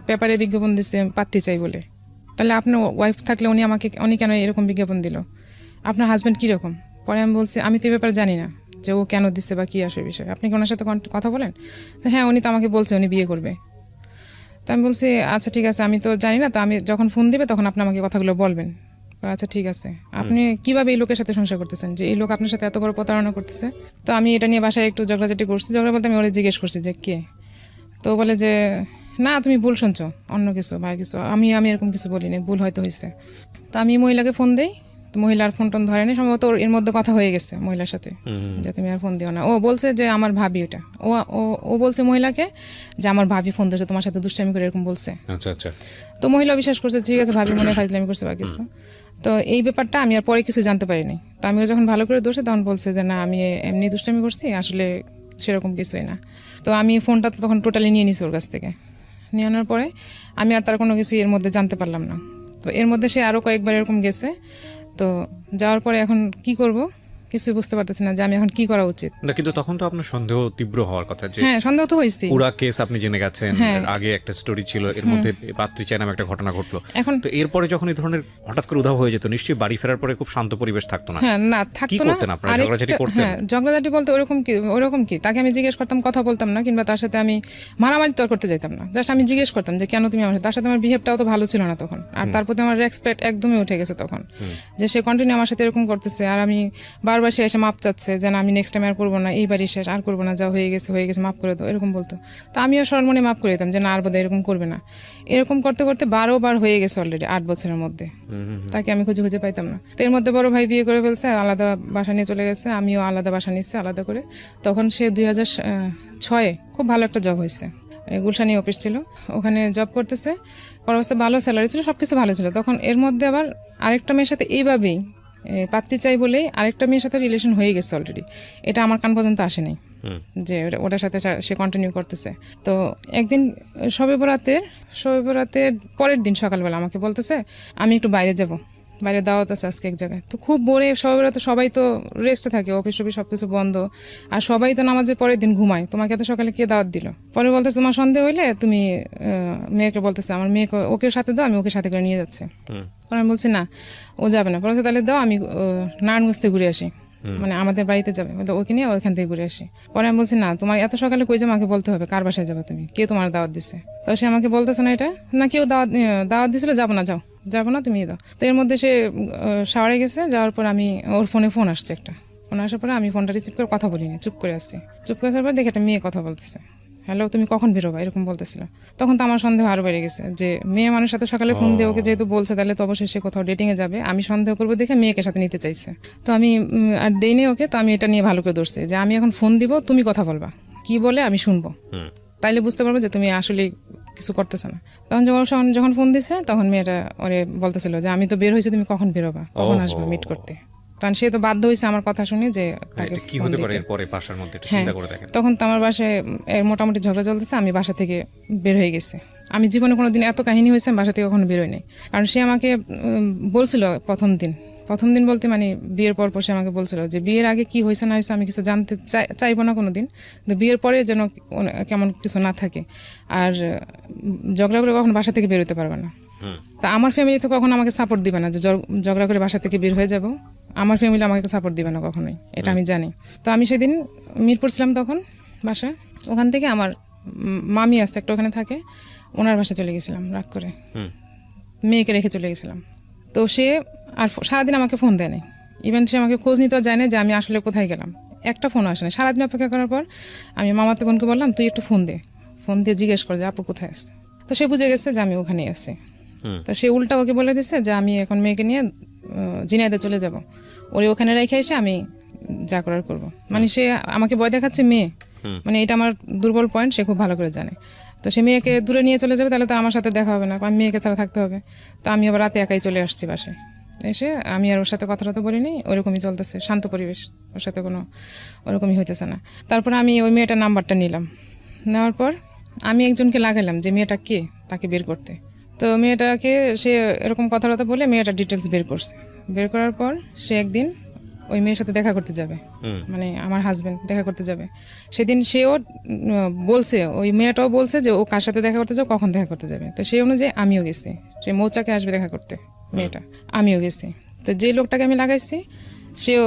পেপারে বিজ্ঞাপন দিচ্ছে পাত্রী চাই বলে, তাহলে আপনার ওয়াইফ থাকলে উনি কেন এরকম বিজ্ঞাপন দিল? আপনার হাজব্যান্ড কীরকম? পরে আমি বলছি আমি তো এই ব্যাপারে জানি না যে ও কেন দিচ্ছে বা কী আসে বিষয়, আপনি কি ওনার সাথে কথা বলেন? তো হ্যাঁ উনি তো আমাকে বলছে উনি বিয়ে করবে। তো আমি বলছি আচ্ছা ঠিক আছে, আমি তো জানি না, তো আমি যখন ফোন দিবে তখন আপনি আমাকে কথাগুলো বলবেন। আচ্ছা ঠিক আছে, আপনি কিভাবে এই লোকের সাথে সংসার করতেছেন যে এই লোক আপনার সাথে এত বড় প্রতারণা করতেছে? তো আমি এটা নিয়ে বাসায় একটু ঝগড়াঝাটি করছি। ঝগড়া বলতে আমি ওরা জিজ্ঞেস করছি যে কে? তো বলে যে না তুমি ভুল শুনছো, অন্য কিছু বা কিছু, আমি এরকম কিছু বলিনি, ভুল হয়তো হয়েছে। তো আমি মহিলাকে ফোন দিই, তো মহিলার ফোন টোন ধরেনি, সম্ভবত এর মধ্যে কথা হয়ে গেছে মহিলার সাথে যে তুমি আর ফোন দিও না। ও বলছে যে আমার ভাবি, ওটা ও বলছে মহিলাকে যে আমার ভাবি ফোন দিয়েছে তোমার সাথে দুষ্টামি করে এরকম বলছে। আচ্ছা আচ্ছা। তো মহিলা বিশ্বাস করছে ঠিক আছে ভাবি মনে ফাইজলামি করছে বা কিছু। তো এই ব্যাপারটা আমি আর পরে কিছু জানতে পারিনি। তো আমিও যখন ভালো করে দোষে তখন বলছে যে না আমি এমনি দুষ্টামি করছি, আসলে সেরকম কিছুই না। তো আমি ফোনটা তো তখন টোটালি নিয়ে নিছি ওর কাছ থেকে। নিয়ে আনার পরে আমি আর তার কোনো কিছু এর মধ্যে জানতে পারলাম না। তো এর মধ্যে সে আরও কয়েকবার এরকম গেছে। তো যাওয়ার পরে এখন কি করব কিছুই বুঝতে পারতেছি না যে আমি এখন কি করা উচিত। না কিন্তু তখন তো আপনার সন্দেহ তীব্র হওয়ার কথা যে হ্যাঁ সন্দেহ তো হয়েছে, পুরা কেস আপনি জেনে গেছেন, আগে একটা স্টোরি ছিল, এর মধ্যে পাত্রী চাই নামে একটা ঘটনা ঘটলো। এখন তো এরপরে যখন এই ধরনের হঠাৎ করে উধাও হয়ে যেত, নিশ্চয়ই বাড়ি ফেরার পরে খুব শান্ত পরিবেশ থাকতো না? হ্যাঁ না থাকতো না। আপনারা ঝগড়াঝাটি করতেন? হ্যাঁ ঝগড়াঝাটি বলতে ওরকম কি তাকে আমি জিজ্ঞেস করতাম, কথা বলতাম না, কিংবা তার সাথে আমি মারামারি তর করতে যাইতাম না, জাস্ট আমি জিজ্ঞেস করতাম যে কেন তুমি আমার সাথে। তার সাথে আমার বিহেভটাও তো ভালো ছিল না তখন, আর তার প্রতি আমার রেসপেক্ট একদমই উঠে গেছে তখন, যে সে কন্টিনিউ আমার সাথে এরকম করতেছে। আর আমি বারবার সে এসে মাপ চাচ্ছে যে না আমি নেক্সট টাইম আর করবো না, এইবারই শেষ, আর করবো না, যা হয়ে গেছে মাফ করে দাও, এরকম বলতো। তো আমিও সরমনে মাফ করে দিতাম যে না আর বোধহয় এরকম করবে না। এরকম করতে করতে 12 বার হয়ে গেছে অলরেডি 8 বছরের মধ্যে। তাকে আমি খুঁজে পাইতাম না। তো এর মধ্যে বড় ভাই বিয়ে করে ফেলছে, আলাদা বাসা নিয়ে চলে গেছে, আমিও আলাদা বাসা নিচ্ছি আলাদা করে। তখন সে 2006 খুব ভালো একটা জব হয়েছে, গুলশানি অফিস ছিল, ওখানে জব করতেছে, অবস্থা ভালো, স্যালারি ছিল, সব কিছু ভালো ছিল। তখন এর মধ্যে আবার আরেকটা মেয়ের সাথে এইভাবেই পাত্রী চাই বলেই আরেকটা মেয়ের সাথে রিলেশন হয়ে গেছে অলরেডি। এটা আমার কান পর্যন্ত আসেনি যে ওটার সাথে সে কন্টিনিউ করতেছে। তো একদিন শবে বরাতের পরের দিন সকালবেলা আমাকে বলতেছে আমি একটু বাইরে দাওয়াত আছে আজকে এক জায়গায়। তো খুব বোরে, শবে বরাতে সবাই তো রেস্টে থাকে, অফিস সব কিছু বন্ধ, আর সবাই তো নামাজের পরের দিন ঘুমায়, তোমাকে এত সকালে কে দাওয়াত দিল? পরে বলতেছে তোমার সন্দেহ হইলে তুমি মেয়েকে বলতেছে আমার মেয়েকে ওকেও সাথে দাও, আমি ওকে সাথে করে নিয়ে যাচ্ছি। পরে আমি বলছি না ও যাবে না। বলছে তাহলে দাও, আমি নারায়ণগঞ্জ থেকে ঘুরে আসি, মানে আমাদের বাড়িতে যাবে, ওকে নিয়ে ওইখান থেকে ঘুরে আসি। পরে আমি বলছি না তোমার এত সকালে কই যাবে, আমাকে বলতে হবে কার বাসায় যাবে তুমি, কে তোমার দাওয়াত দিচ্ছে? তো সে আমাকে বলতেছে না এটা না কেউ দাওয়াত দিছিল, যাবো না তুমি দাও। তো এর মধ্যে সে শাওয়ারে গেছে, যাওয়ার পর আমি ওর ফোন আসছে একটা, ফোন আসার পরে আমি ফোনটা রিসিভ করে কথা বলিনি, চুপ করে আসছি। চুপ করে আসার পর দেখে একটা মেয়ে কথা বলতেছে, হ্যালো তুমি কখন বেরোবা, এরকম বলতেছিল। তখন তো আমার সন্দেহ আরও বেড়ে গেছে যে মেয়ে মানুষের সাথে সকালে ফোন দিয়ে ওকে যেহেতু বলছে, তাহলে তো অবশ্যই সে কোথাও ডেটিংয়ে যাবে, আমি সন্দেহ করবো দেখে মেয়েকে সাথে নিতে চাইছে। তো আমি আর দেইনি ওকে। তো আমি এটা নিয়ে ভালো করে ধরছি যে আমি এখন ফোন দিব, তুমি কথা বলবা, কি বলে আমি শুনবো, তাইলে বুঝতে পারবো যে তুমি আসলে কিছু করতেছো না। তখন যখন ফোন দিছে তখন মেয়েটা ওরে বলতেছিল যে আমি তো বের হয়েছি, তুমি কখন বেরোবা, কখন আসবে মিট করতে। কারণ সে তো বাধ্য হয়েছে আমার কথা শুনে যে তাকে কি হতে পারে এরপরে বাসার মধ্যে চিন্তা করে দেখেন। তখন তো আমার বাসায় মোটামুটি ঝগড়া চলতেছে, আমি বাসা থেকে বের হয়ে গেছি। আমি জীবনে কোনোদিন এত কাহিনী হয়েছে আমি বাসা থেকে কখনো বেরোই নাই। কারণ সে আমাকে বলছিল প্রথম দিন বলতে মানে বিয়ের পর সে আমাকে বলছিল যে বিয়ের আগে কি হয়েছে না হয়েছে আমি কিছু জানতে চাইবো না কোনোদিন, কিন্তু বিয়ের পরে যেন কেমন কিছু না থাকে, আর ঝগড়া করে কখনো বাসা থেকে বেরোতে পারবে না। তা আমার ফ্যামিলি তো কখনো আমাকে সাপোর্ট দিবে না যে ঝগড়া করে বাসা থেকে বের হয়ে যাব, আমার ফ্যামিলি আমাকে সাপোর্ট দিবে না কখনোই, এটা আমি জানি। তো আমি সেদিন মিরপুর ছিলাম তখন বাসা, ওখান থেকে আমার মামি আছে একটা ওখানে থাকে, ওনার বাসায় চলে গেছিলাম রাগ করে, মেয়েকে রেখে চলে গেছিলাম। তো সে আর সারাদিন আমাকে ফোন দেয় নাই, ইভেন সে আমাকে খোঁজ নিতেও যায় না যে আমি আসলে কোথায় গেলাম। একটা ফোন আসে না। সারাদিন অপেক্ষা করার পর আমি মামাতো বোনকে বললাম তুই একটু ফোন দিয়ে জিজ্ঞেস কর যে আপু কোথায় আসছে। তো সে বুঝে গেছে যে আমি ওখানেই আছি। তো সে উল্টা ওকে বলে দিচ্ছে যে আমি এখন মেয়েকে নিয়ে ঝিনাইদহে চলে যাব, ওরে ওখানে রেখে এসে আমি যা করার করবো। মানে সে আমাকে ভয় দেখাচ্ছে মেয়ে, মানে এটা আমার দুর্বল পয়েন্ট, সে খুব ভালো করে জানে। তো সে মেয়েকে দূরে নিয়ে চলে যাবে, তাহলে তো আমার সাথে দেখা হবে না, কারণ মেয়েকে ছাড়া থাকতে হবে। তো আমি আবার রাতে একাই চলে আসছি বাসায়। এসে আমি আর ওর সাথে কথা তো বলিনি, ওরকমই চলতেছে, শান্ত পরিবেশ, ওর সাথে কোনো ওরকমই হইতেছে না। তারপর আমি ওই মেয়েটার নাম্বারটা নিলাম, নেওয়ার পর আমি একজনকে লাগালাম যে মেয়েটা কে, তাকে বের করতে। তো মেয়েটাকে সে এরকম কথাবার্তা বলে মেয়েটার ডিটেলস বের করছে। বের করার পর সে একদিন ওই মেয়ের সাথে দেখা করতে যাবে, মানে আমার হাজবেন্ড দেখা করতে যাবে। সেদিন সেও বলছে, ওই মেয়েটাও বলছে যে ও কার সাথে দেখা করতে যাবে, কখন দেখা করতে যাবে। তো সেই অনুযায়ী আমিও গেছি, সে মৌচাকে আসবে দেখা করতে মেয়েটা, আমিও গেছি। তো যে লোকটাকে আমি লাগাইছি সেও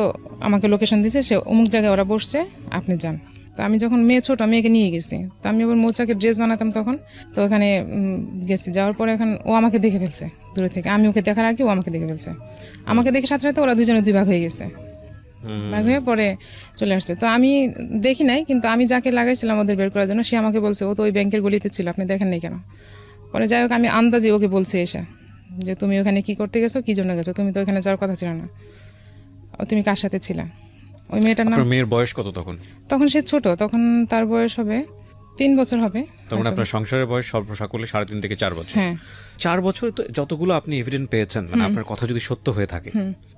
আমাকে লোকেশন দিছে, সে অমুক জায়গায় ওরা বসছে, আপনি যান। তো আমি যখন মেয়ে ছোট, মেয়েকে নিয়ে গেছি, তো আমি আবার মৌচাকে ড্রেস বানাতাম তখন, তো ওখানে গেছি। যাওয়ার পরে এখন ও আমাকে দেখে ফেলছে দূরে থেকে, আমি ওকে দেখার আগে ও আমাকে দেখে ফেলছে। আমাকে দেখে সাথে সাথে ওরা দুজনে দুই ভাগ হয়ে গেছে, ভাগ হয়ে পরে চলে আসছে। তো আমি দেখি নাই, কিন্তু আমি যাকে লাগাইছিলাম ওদের বের করার জন্য, সে আমাকে বলছে ও তো ওই ব্যাংকের গলিতে ছিল, আপনি দেখেন নাই কেন। পরে যাই হোক আমি আন্দাজে ওকে বলছি এসে যে তুমি ওখানে কি করতে গেছো, কি জন্য গেছো, তুমি তো ওখানে যাওয়ার কথা ছিল না, তুমি কার সাথে ছিলা। ওই মেয়েটার নাম, মেয়ের বয়স কত তখন? তখন সে ছোট, তখন তার বয়স হবে 3 বছর হবে। তখন আপনার সংসারের বয়স সর্বসাকুল্যে 3.5 থেকে 4 বছর। হ্যাঁ, 4 বছরে তো যতগুলো আপনি এভিডেন্স পেয়েছেন, মানে আপনার কথা যদি সত্য হয়ে থাকে,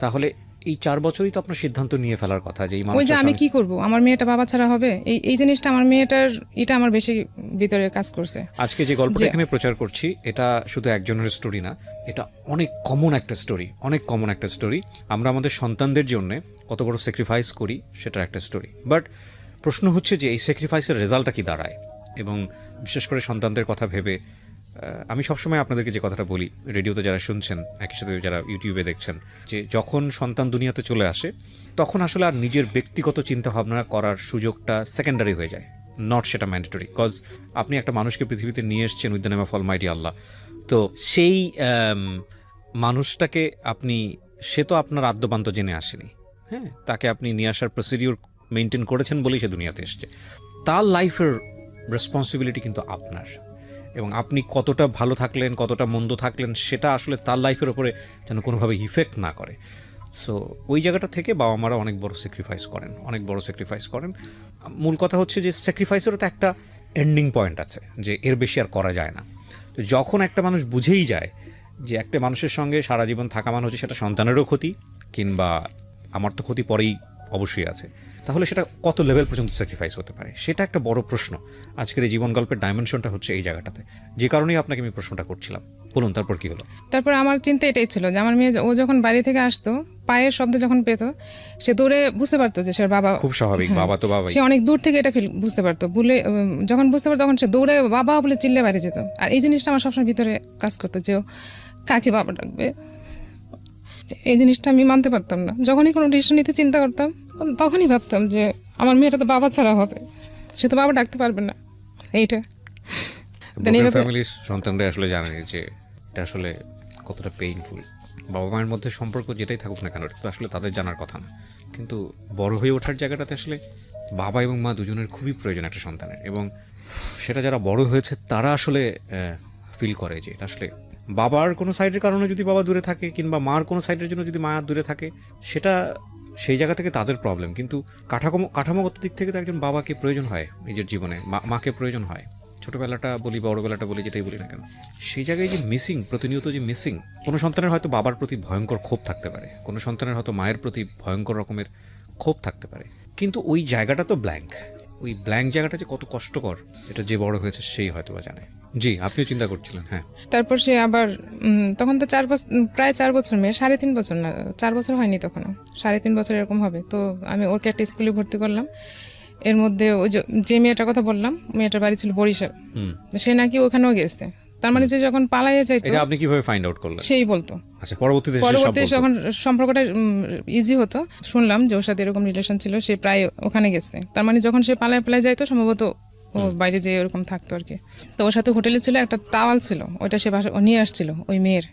তাহলে এই 4 বছরই তো আপনার সিদ্ধান্ত নিয়ে ফেলার কথা যে ওই যে আমি কি করব, আমার মেয়েটা বাবা ছাড়া হবে, এই জিনিসটা আমার মেয়েটার, এটা আমার বেশি ভিতরে কাজ করছে। আজকে যে গল্পটা এখানে প্রচার করছি, এটা শুধু একজনের স্টোরি না, এটা অনেক কমন একটা স্টোরি, অনেক কমন একটা স্টোরি। আমরা আমাদের সন্তানদের জন্য কত বড় স্যাক্রিফাইস করি সেটার একটা স্টোরি। বাট প্রশ্ন হচ্ছে যে এই স্যাক্রিফাইসের রেজাল্টটা কি দাঁড়ায়, এবং বিশেষ করে সন্তানদের কথা ভেবে আমি সবসময় আপনাদেরকে যে কথাটা বলি, রেডিওতে যারা শুনছেন, একই সাথে যারা ইউটিউবে দেখছেন, যে যখন সন্তান দুনিয়াতে চলে আসে তখন আসলে আর নিজের ব্যক্তিগত চিন্তাভাবনা করার সুযোগটা সেকেন্ডারি হয়ে যায়, নট সেটা ম্যান্ডেটরি। কজ আপনি একটা মানুষকে পৃথিবীতে নিয়ে এসছেন with the name of almighty Allah. তো সেই মানুষটাকে আপনি, সে তো আপনার আদ্যপান্ত জেনে আসেনি, হ্যাঁ, তাকে আপনি নিয়ে আসার প্রসিডিউর মেনটেন করেছেন বলেই সে দুনিয়াতে এসছে। তার লাইফের রেসপন্সিবিলিটি কিন্তু আপনার, এবং আপনি কতটা ভালো থাকলেন, কতটা মন্দ থাকলেন, সেটা আসলে তার লাইফের ওপরে যেন কোনোভাবে ইফেক্ট না করে। সো ওই জায়গাটা থেকে বাবা মারা অনেক বড় স্যাক্রিফাইস করেন, অনেক বড় স্যাক্রিফাইস করেন। মূল কথা হচ্ছে যে স্যাক্রিফাইসেরও তো একটা এন্ডিং পয়েন্ট আছে, যে এর বেশি আর করা যায় না। তো যখন একটা মানুষ বুঝেই যায় যে একটা মানুষের সঙ্গে সারা জীবন থাকা মানে হচ্ছে সেটা সন্তানেরও ক্ষতি, কিংবা আমার তো ক্ষতি পরেই অবশ্যই আছে, তাহলে সেটা কত লেভেল পর্যন্ত স্যাক্রিফাইস হতে পারে, সেটা একটা বড় প্রশ্ন। আজকের এই জীবন গল্পের ডাইমেনশনটা হচ্ছে এই জায়গাটাতে, যে কারণেই আপনাকে আমি প্রশ্নটা করছিলাম। বলুন তারপর কি হলো? তারপর আমার চিন্তা এটাই ছিল যে আমার মেয়ে, ও যখন বাড়ি থেকে আসতো, পায়ের শব্দ যখন পেতো, সে দূরে বুঝতে পারতো যে সে বাবা, খুব স্বাভাবিক, বাবা তো বাবা, সে অনেক দূর থেকে এটা বুঝতে পারতো, বলে যখন বুঝতে পারতো তখন সে দৌড়ে বাবা বলে চিল্লে বাইরে যেত। আর এই জিনিসটা আমার সবসময় ভিতরে কাজ করতো যে ও কাকে বাবা ডাকবে, এই জিনিসটা আমি মানতে পারতাম না। যখনই কোনো ডিসিশন নিতে চিন্তা করতাম তখনই ভাবতাম যে আমার মেয়েটা তো বাবা ছাড়া হবে, সে তো বাবা ডাকতে পারবে না। এইটা ফ্যামিলির সন্তানরা আসলে জানেন যে এটা আসলে কতটা পেইনফুল। বাবা মায়ের মধ্যে সম্পর্ক যেটাই থাকুক না কেন, এটা তো আসলে তাদের জানার কথা না, কিন্তু বড় হয়ে ওঠার জায়গাটাতে আসলে বাবা এবং মা দুজনের খুবই প্রয়োজন একটা সন্তানের, এবং সেটা যারা বড় হয়েছে তারা আসলে ফিল করে যে এটা আসলে বাবার কোনো সাইডের কারণে যদি বাবা দূরে থাকে, কিংবা মার কোনো সাইডের জন্য যদি মা দূরে থাকে, সেটা সেই জায়গা থেকে তাদের প্রবলেম। কিন্তু কাঠামোগত দিক থেকে তো একজন বাবাকে প্রয়োজন হয় নিজের জীবনে, মাকে প্রয়োজন হয়। ছোটোবেলাটা বলি, বড়োবেলাটা বলি, যেটাই বলি না কেন, সেই জায়গায় যে মিসিং, প্রতিনিয়ত যে মিসিং। কোনো সন্তানের হয়তো বাবার প্রতি ভয়ঙ্কর ক্ষোভ থাকতে পারে, কোনো সন্তানের হয়তো মায়ের প্রতি ভয়ঙ্কর রকমের ক্ষোভ থাকতে পারে, কিন্তু ওই জায়গাটা তো ব্ল্যাঙ্ক। ওই ব্ল্যাঙ্ক জায়গাটা যে কত কষ্টকর, এটা যে বড় হয়েছে সেই হয়তো বা জানে। জি, আপনিও চিন্তা করছিলেন। হ্যাঁ, তারপর সে আবার তখন তো প্রায় 4 বছর, মেয়ে 3.5 বছর না, 4 বছর হয়নি তখনও, 3.5 বছর এরকম হবে। তো আমি ওকে একটা স্কুলে ভর্তি করলাম। এর মধ্যে ওই যে মেয়েটার কথা বললাম, মেয়েটার বাড়ি ছিল বরিশাল, সে নাকি ওখানেও গেছে। তার মানে যে যখন পালাইয়ে যাইতো, এটা আপনি কিভাবে ফাইন্ড আউট করলেন? সেই বলতো। আচ্ছা, পরবর্তীতে যখন সম্পর্কটা ইজি হতো, শুনলাম যে ওর সাথে এরকম রিলেশন ছিল, সে প্রায় ওখানে গেছে। তার মানে যখন সে পালায় যাইতো, সম্ভবত ও বাইরে যেয়ে ওরকম থাকতো আর কি। তো ওর সাথে হোটেলে ছিল একটা টাওয়াল ছিল, ওইটা সে নিয়ে আসছিল ওই মেয়ের,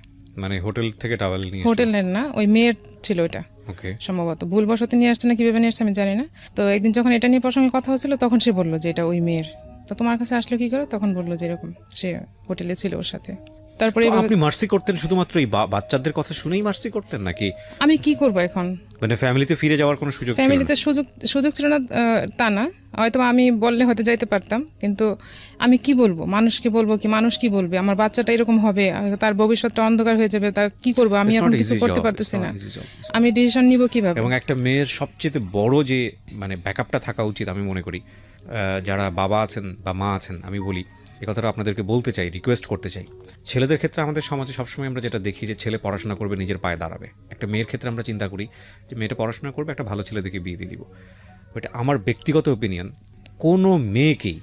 মানে হোটেল থেকে টাওয়াল নিয়ে, হোটেলের না, ওই মেয়ের ছিল ওইটা। সম্ভবত ভুলবশত নিয়ে আসছে না কিভাবে নিয়ে আসছে আমি জানি না। তো একদিন যখন এটা নিয়ে প্রসঙ্গে কথা হচ্ছিল তখন সে বললো যে এটা ওই মেয়ের। তো তোমার কাছে আসলো কি করে? তখন বললো যে এরকম সে হোটেলে ছিল ওর সাথে। তারপরে আপনি মার্সি করতেন শুধুমাত্র এই বাচ্চাদের কথা শুনেই মার্সি করতেন নাকি? আমি কি করব এখন, মানে ফ্যামিলিতে ফিরে যাওয়ার কোনো সুযোগ ছিল না? ফ্যামিলিতে সুযোগ ছিল না তা না, হয়তো আমি বললে হয়তো যাইতে পারতাম, কিন্তু আমি কি বলবো মানুষকে, বলবো কি মানুষ কি বলবে, আমার বাচ্চাটা এরকম হবে, তার ভবিষ্যৎটা অন্ধকার হয়ে যাবে, তা কি করবো আমি এখন কিছু করতে পারতেছি না, আমি ডিসিশন নিব কিভাবে? এবং একটা মেয়ের সবচেয়ে বড় যে মানে ব্যাকআপটা থাকা উচিত আমি মনে করি, যারা বাবা আছেন বা মা আছেন, আমি বলি এই কথাটা আপনাদেরকে বলতে চাই, রিকোয়েস্ট করতে চাই। ছেলেদের ক্ষেত্রে আমাদের সমাজে সবসময় আমরা যেটা দেখি যে ছেলে পড়াশোনা করবে, নিজের পায়ে দাঁড়াবে। একটা মেয়ের ক্ষেত্রে আমরা চিন্তা করি যে মেয়েটা পড়াশোনা করবে, একটা ভালো ছেলে দেখে বিয়ে দিয়ে দিব। এটা আমার ব্যক্তিগত ওপিনিয়ন। কোনো মেয়েকেই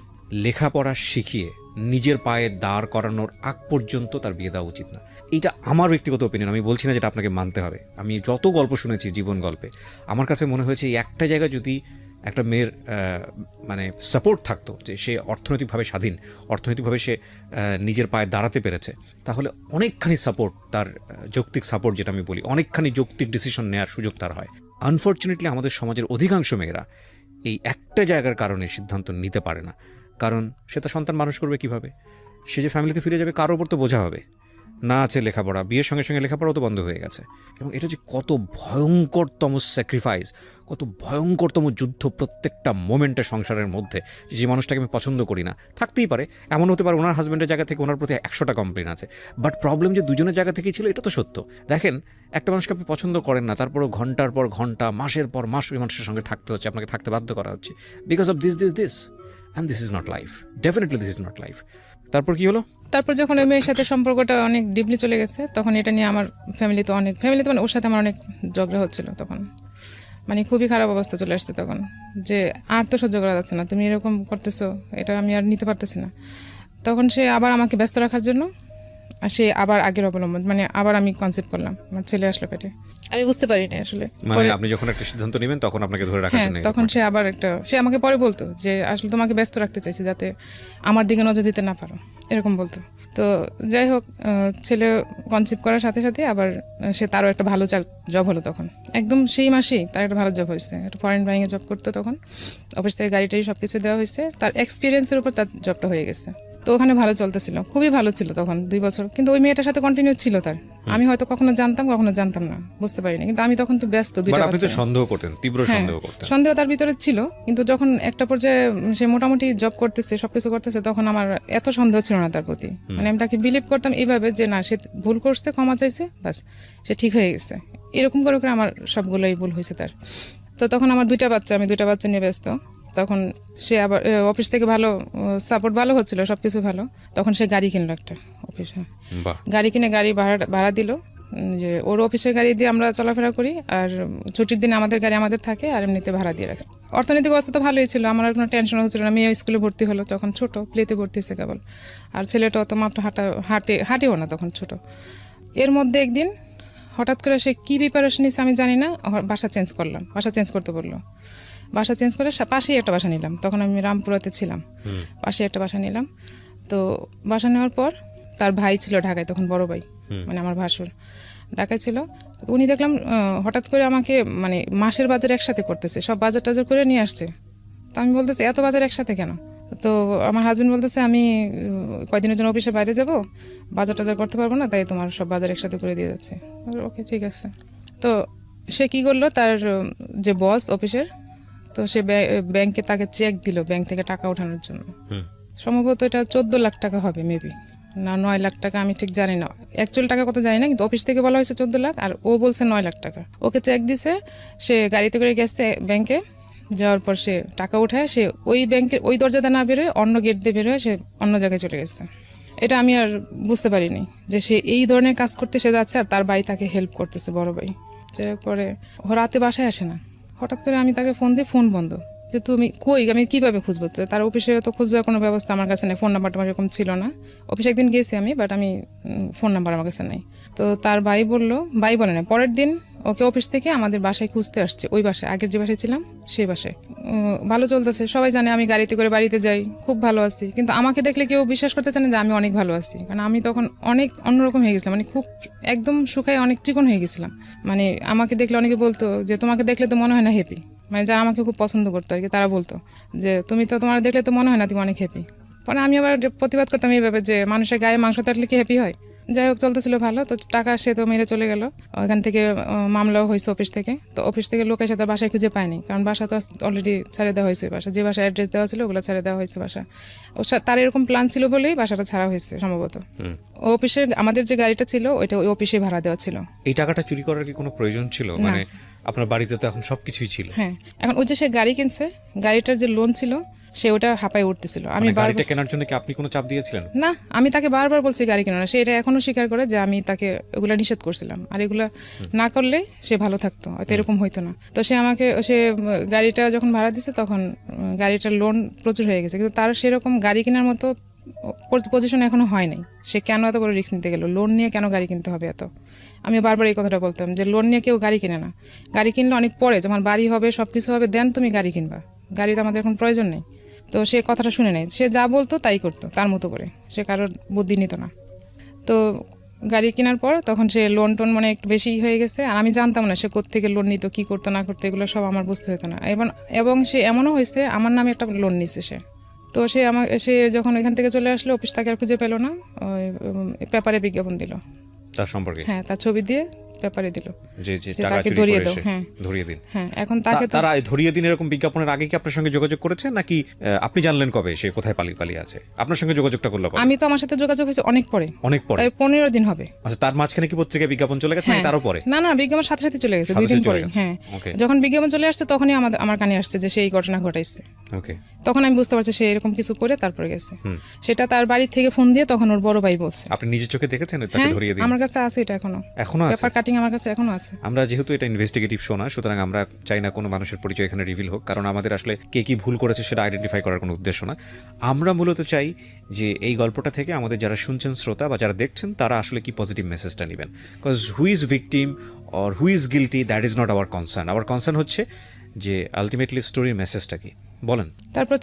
লেখাপড়া শিখিয়ে নিজের পায়ে দাঁড় করানোর আগ পর্যন্ত তার বিয়ে দেওয়া উচিত না। এইটা আমার ব্যক্তিগত ওপিনিয়ন, আমি বলছি না যেটা আপনাকে মানতে হবে। আমি যত গল্প শুনেছি জীবন গল্পে, আমার কাছে মনে হয়েছে এই একটা জায়গায় যদি একটা মেয়ের মানে সাপোর্ট থাকতো, যে সে অর্থনৈতিকভাবে স্বাধীন, অর্থনৈতিকভাবে সে নিজের পায়ে দাঁড়াতে পেরেছে, তাহলে অনেকখানি সাপোর্ট, তার যৌক্তিক সাপোর্ট যেটা আমি বলি, অনেকখানি যৌক্তিক ডিসিশন নেওয়ার সুযোগ তার হয়। আনফর্চুনেটলি আমাদের সমাজের অধিকাংশ মেয়েরা এই একটা জায়গার কারণে সিদ্ধান্ত নিতে পারে না। কারণ সে তার সন্তান মানুষ করবে কিভাবে? সে যে ফ্যামিলিতে ফিরে যাবে, কারোর ওপর তো বোঝা হবে না। আছে লেখাপড়া, বিয়ের সঙ্গে সঙ্গে লেখাপড়াও তো বন্ধ হয়ে গেছে। এবং এটা যে কত ভয়ঙ্করতম স্যাক্রিফাইস, কত ভয়ঙ্করতম যুদ্ধ প্রত্যেকটা মোমেন্টে সংসারের মধ্যে। যে মানুষটাকে আমি পছন্দ করি না, থাকতেই পারে, এমন হতে পারে ওনার হাজব্যান্ডের জায়গা থেকে ওনার প্রতি 100টা কমপ্লেন আছে, বাট প্রবলেম যে দুজনের জায়গা থেকেই ছিল, এটা তো সত্য। দেখেন, একটা মানুষকে আপনি পছন্দ করেন না, তারপরও ঘন্টার পর ঘন্টা, মাসের পর মাস ওই মানুষের সঙ্গে থাকতে হচ্ছে, আপনাকে থাকতে বাধ্য করা হচ্ছে because of this and this is not life. Definitely this is not life. তারপর কি হলো? তারপর যখন ওই মেয়ের সাথে সম্পর্কটা অনেক ডিপলি চলে গেছে, তখন এটা নিয়ে আমার ফ্যামিলিতে মানে ওর সাথে আমার অনেক ঝগড়া হচ্ছিল। তখন মানে খুবই খারাপ অবস্থা চলে আসছে তখন, যে আর তো সহ্য করা যাচ্ছে না, তুমি এরকম করতেছো, এটা আমি আর নিতে পারতেছি না। তখন সে আবার আমাকে ব্যস্ত রাখার জন্য আর সে আবার আগের অবলম্বন, মানে আবার আমি কনসেপ্ট করলাম, আমার ছেলে আসলো পেটে, আমি বুঝতে পারিনি আসলে। মানে আপনি যখন একটা সিদ্ধান্ত নেবেন তখন আপনাকে ধরে রাখার জন্য, তখন সে আবার সে আমাকে পরে বলতো যে আসলে তোমাকে ব্যস্ত রাখতে চাইছি যাতে আমার দিকে নজর দিতে না পারো, এরকম বলতো। তো যাই হোক, ছেলে কনসেপ্ট করার সাথে সাথে আবার সে তারও একটা ভালো জব হলো। তখন একদম সেই মাসেই তার একটা ভালো জব হয়েছে, একটা ফরেন বাইংয়ে জব করতো। তখন অফিস থেকে গাড়ি টাড়ি সব কিছু দেওয়া হয়েছে, তার এক্সপিরিয়েন্সের উপর তার জবটা হয়ে গেছে। তো ওখানে ভালো চলতেছিল, খুবই ভালো ছিল তখন 2 বছর। কিন্তু ওই মেয়েটার সাথে কন্টিনিউ ছিল তার, আমি হয়তো কখনো জানতাম না, বুঝতে পারিনি। কিন্তু আমি তখন তো ব্যস্ত, সন্দেহ করতেন, তীব্র সন্দেহ করতেন। সন্দেহ তার ভিতরে ছিল, কিন্তু যখন একটা পর্যায়ে সে মোটামুটি জব করতেছে, সবকিছু করতেছে, তখন আমার এত সন্দেহ ছিল না তার প্রতি। মানে আমি তাকে বিলিভ করতাম এইভাবে যে না, সে ভুল করছে, ক্ষমা চাইছে, বাস সে ঠিক হয়ে গেছে। এরকম করে করে আমার সবগুলোই ভুল হয়েছে তার। তো তখন আমার 2টা বাচ্চা, আমি 2টা বাচ্চা নিয়ে ব্যস্ত। তখন সে আবার অফিস থেকে ভালো সাপোর্ট ভালো হচ্ছিল, সব কিছু ভালো। তখন সে গাড়ি কিনলো একটা অফিসে, গাড়ি কিনে গাড়ি ভাড়া দিল, যে ওর অফিসের গাড়ি দিয়ে আমরা চলাফেরা করি, আর ছুটির দিনে আমাদের গাড়ি আমাদের থাকে, আর এমনিতে ভাড়া দিয়ে রাখছে। অর্থনৈতিক অবস্থা তো ভালোই ছিল, আমার কোনো টেনশন হচ্ছিল না। মেয়ে স্কুলে ভর্তি হলো, তখন ছোট, প্লেতে ভর্তি হয়েছে কেবল, আর ছেলেটা অত মাত্র হাঁটেও না, তখন ছোট। এর মধ্যে একদিন হঠাৎ করে সে কী প্রিপারেশন নিচ্ছে আমি জানি না, বাসা চেঞ্জ করতে বললো। বাসা চেঞ্জ করে পাশেই একটা বাসা নিলাম, তখন আমি রামপুরাতে ছিলাম, পাশে একটা বাসা নিলাম। তো বাসা নেওয়ার পর তার ভাই ছিল ঢাকায়, তখন বড় ভাই, মানে আমার ভাসুর ঢাকায় ছিল। উনি দেখলাম হঠাৎ করে আমাকে মানে মাসের বাজার একসাথে করতেছে, সব বাজার টাজার করে নিয়ে আসছে। তো আমি বলতেছি এত বাজার একসাথে কেন? তো আমার হাজবেন্ড বলতেছে আমি কয়দিনের জন্য অফিসে বাইরে যাব, বাজার টাজার করতে পারবো না, তাই তোমার সব বাজার একসাথে করে দিয়ে যাচ্ছে। ওকে, ঠিক আছে। তো সে কি করলো, তার যে বস অফিসের, তো সে ব্যাংকে তাকে চেক দিল ব্যাংক থেকে টাকা ওঠানোর জন্য। সম্ভবত এটা 14 লাখ টাকা হবে, মেবি না 9 লাখ টাকা, আমি ঠিক জানি না, অ্যাকচুয়াল টাকা কত জানি না, কিন্তু অফিস থেকে বলা হয়েছে 14 লাখ, আর ও বলছে 9 লাখ টাকা। ওকে চেক দিছে, সে গাড়িতে করে গেছে ব্যাংকে, যাওয়ার পর সে টাকা উঠায়, সে ওই ব্যাংকের ওই দরজাতে না বেরোয়, অন্য গেট দিয়ে বেরোয়, সে অন্য জায়গায় চলে গেছে। এটা আমি আর বুঝতে পারিনি যে সে এই ধরনের কাজ করতে সে যাচ্ছে, আর তার ভাই তাকে হেল্প করতেছে, বড় ভাই। যে পরে ও রাতে বাসায় আসে না, হঠাৎ করে আমি তাকে ফোন দিই, ফোন বন্ধ। যে তুমি কই, আমি কীভাবে খুঁজবো? তার অফিসে তো খুঁজবার কোনো ব্যবস্থা আমার কাছে নেই, ফোন নাম্বারটা আমার এরকম ছিল না। অফিসে একদিন গেছি আমি, বাট আমি ফোন নাম্বার আমার কাছে নেই। তো তার ভাই বলে না, পরের দিন ওকে অফিস থেকে আমাদের বাসায় খুঁজতে আসছে, ওই বাসায়, আগের যে বাসায় ছিলাম সেই বাসায়। ভালো চলতেছে, সবাই জানে আমি গাড়িতে করে বাড়িতে যাই, খুব ভালো আছি, কিন্তু আমাকে দেখলে কেউ বিশ্বাস করতে চায় না যে আমি অনেক ভালো আছি, কারণ আমি তখন অনেক অন্যরকম হয়ে গেছিলাম, মানে খুব একদম শুকায় অনেক চিকন হয়ে গেছিলাম। মানে আমাকে দেখলে অনেকে বলতো যে তোমাকে দেখলে তো মনে হয় না হ্যাপি, মানে যারা আমাকে খুব পছন্দ করতো আর কি, তারা বলতো যে তুমি তো, তোমার দেখলে তো মনে হয় না তুমি অনেক হ্যাপি। পরে আমি আবার প্রতিবাদ করতাম এইভাবে যে মানুষের গায়ে মাংস থাকলে কি হ্যাপি হয়। যাই হোক, চলতেছিল ভালো। তো টাকা সে তো মেরে চলে গেল, ওইখান থেকে মামলাও হয়েছে অফিস থেকে। তো অফিস থেকে লোকের সাথে বাসায় খুঁজে পায়নি, কারণ বাসা তো অলরেডি ছেড়ে দেওয়া হয়েছে, বাসা যে বাসা অ্যাড্রেস দেওয়া ছিল ওগুলো ছেড়ে দেওয়া হয়েছে বাসা। তার এরকম প্ল্যান ছিল বলেই বাসাটা ছাড়া হয়েছে সম্ভবত। অফিসে আমাদের যে গাড়িটা ছিল ওইটা ওই অফিসে ভাড়া দেওয়া ছিল। এই টাকাটা চুরি করার কি কোনো প্রয়োজন ছিল? মানে আপনার বাড়িতে তো এখন সবকিছুই ছিল। হ্যাঁ, এখন ওই যে সে গাড়ি কিনছে, গাড়িটার যে লোন ছিল সে ওটা হাঁপায় উঠতেছিল। আমি গাড়িটা কেনার জন্য কি আপনি কোনো চাপ দিয়েছিলেন? না, আমি তাকে বারবার বলছি গাড়ি কেনা না, সে এটা এখনো স্বীকার করে যে আমি তাকে এগুলা নিষেধ করছিলাম, আর এগুলা না করলে সে ভালো থাকতো, হয়তো এরকম হইতো না। তো সে আমাকে, সে গাড়িটা যখন ভাড়া দিছে তখন গাড়িটার লোন প্রচুর হয়ে গেছে, কিন্তু তার সেরকম গাড়ি কেনার মতো পজিশন এখনো হয় নাই। সে কেন এত বড় রিস্ক নিতে গেল? লোন নিয়ে কেন গাড়ি কিনতে হবে এত? আমি বারবার এই কথাটা বলতাম যে লোন নিয়ে কেউ গাড়ি কিনে না, গাড়ি কিনলে অনেক পরে, যখন বাড়ি হবে সব কিছু হবে দেন তুমি গাড়ি কিনবা, গাড়ি তো আমাদের এখন প্রয়োজন নেই। তো সে কথাটা শুনে নেয়, সে যা বলতো তাই করতো তার মতো করে, সে কারোর বুদ্ধি নিত না। তো গাড়ি কেনার পর তখন সে লোন টোন মানে একটু বেশি হয়ে গেছে, আর আমি জানতাম না সে কোত্থেকে লোন নিত, কী করতো না করতো, এগুলো সব আমার বুঝতে হতো না। এবং সে এমনও হয়েছে আমার নামে একটা লোন নিচ্ছে সে। তো সে যখন এখান থেকে চলে আসলো, অফিস তাকে আর খুঁজে পেল না, ওই পেপারে বিজ্ঞাপন দিল তার সম্পর্কে। হ্যাঁ, তার ছবি দিয়ে পেপারে দিল যে তাকে ধরিয়ে দাও, হ্যাঁ ধরিয়ে দিন। হ্যাঁ, এখন তারা ধরিয়ে দিন এরকম বিজ্ঞাপনের আগে কি আপনার সঙ্গে যোগাযোগ করেছে, নাকি আপনি জানলেন কবে সে কোথায় পালিয়ে আছে? আপনার সঙ্গে যোগাযোগটা করলো কবে? আমি তো, আমার সাথে যোগাযোগ হয়েছে অনেক পরে, তাই 15 দিন হবে। আচ্ছা, তার মাঝখানে কি পত্রিকায় বিজ্ঞাপন চলে গেছে নাকি তারও পরে? না, বিজ্ঞাপন সাথে সাথে চলে গেছে, 2 দিন পরে। হ্যাঁ, যখন বিজ্ঞাপন চলে আসছে তখনই আমার কানে আসছে যে সেই ঘটনা ঘটাইছে। ওকে, তখন আমি বুঝতে পারছি সে এরকম কিছু করে তারপরে গেছে। সেটা তার বাড়ি থেকে ফোন দিয়ে তখন ওর বড় ভাই বলছে। আপনি নিজের চোখে দেখেছেন তাকে ধরিয়ে দিন? আমার কাছে আছে, এটা এখনো আছে, পেপার কাটিং আমার কাছে এখনো আছে। আমরা যেহেতু এটা ইনভেস্টিগেটিভ শো না, সুতরাং আমরা চাই না কোনো মানুষের পরিচয় এখানে রিভিল হোক, কারণ আমাদের আসলে কে কি ভুল করেছে সেটা আইডেন্টিফাই করার কোনো উদ্দেশ্য না। আমরা মূলত চাই যে এই গল্পটা থেকে আমাদের যারা শুনছেন শ্রোতা বা যারা দেখছেন তারা আসলে কি পজিটিভ মেসেজটা নেবেন। Because who is victim or who is guilty, that is not our concern. Hour concern হচ্ছে যে আলটিমেটলি স্টোরির মেসেজটা কি। বলেন। তারপর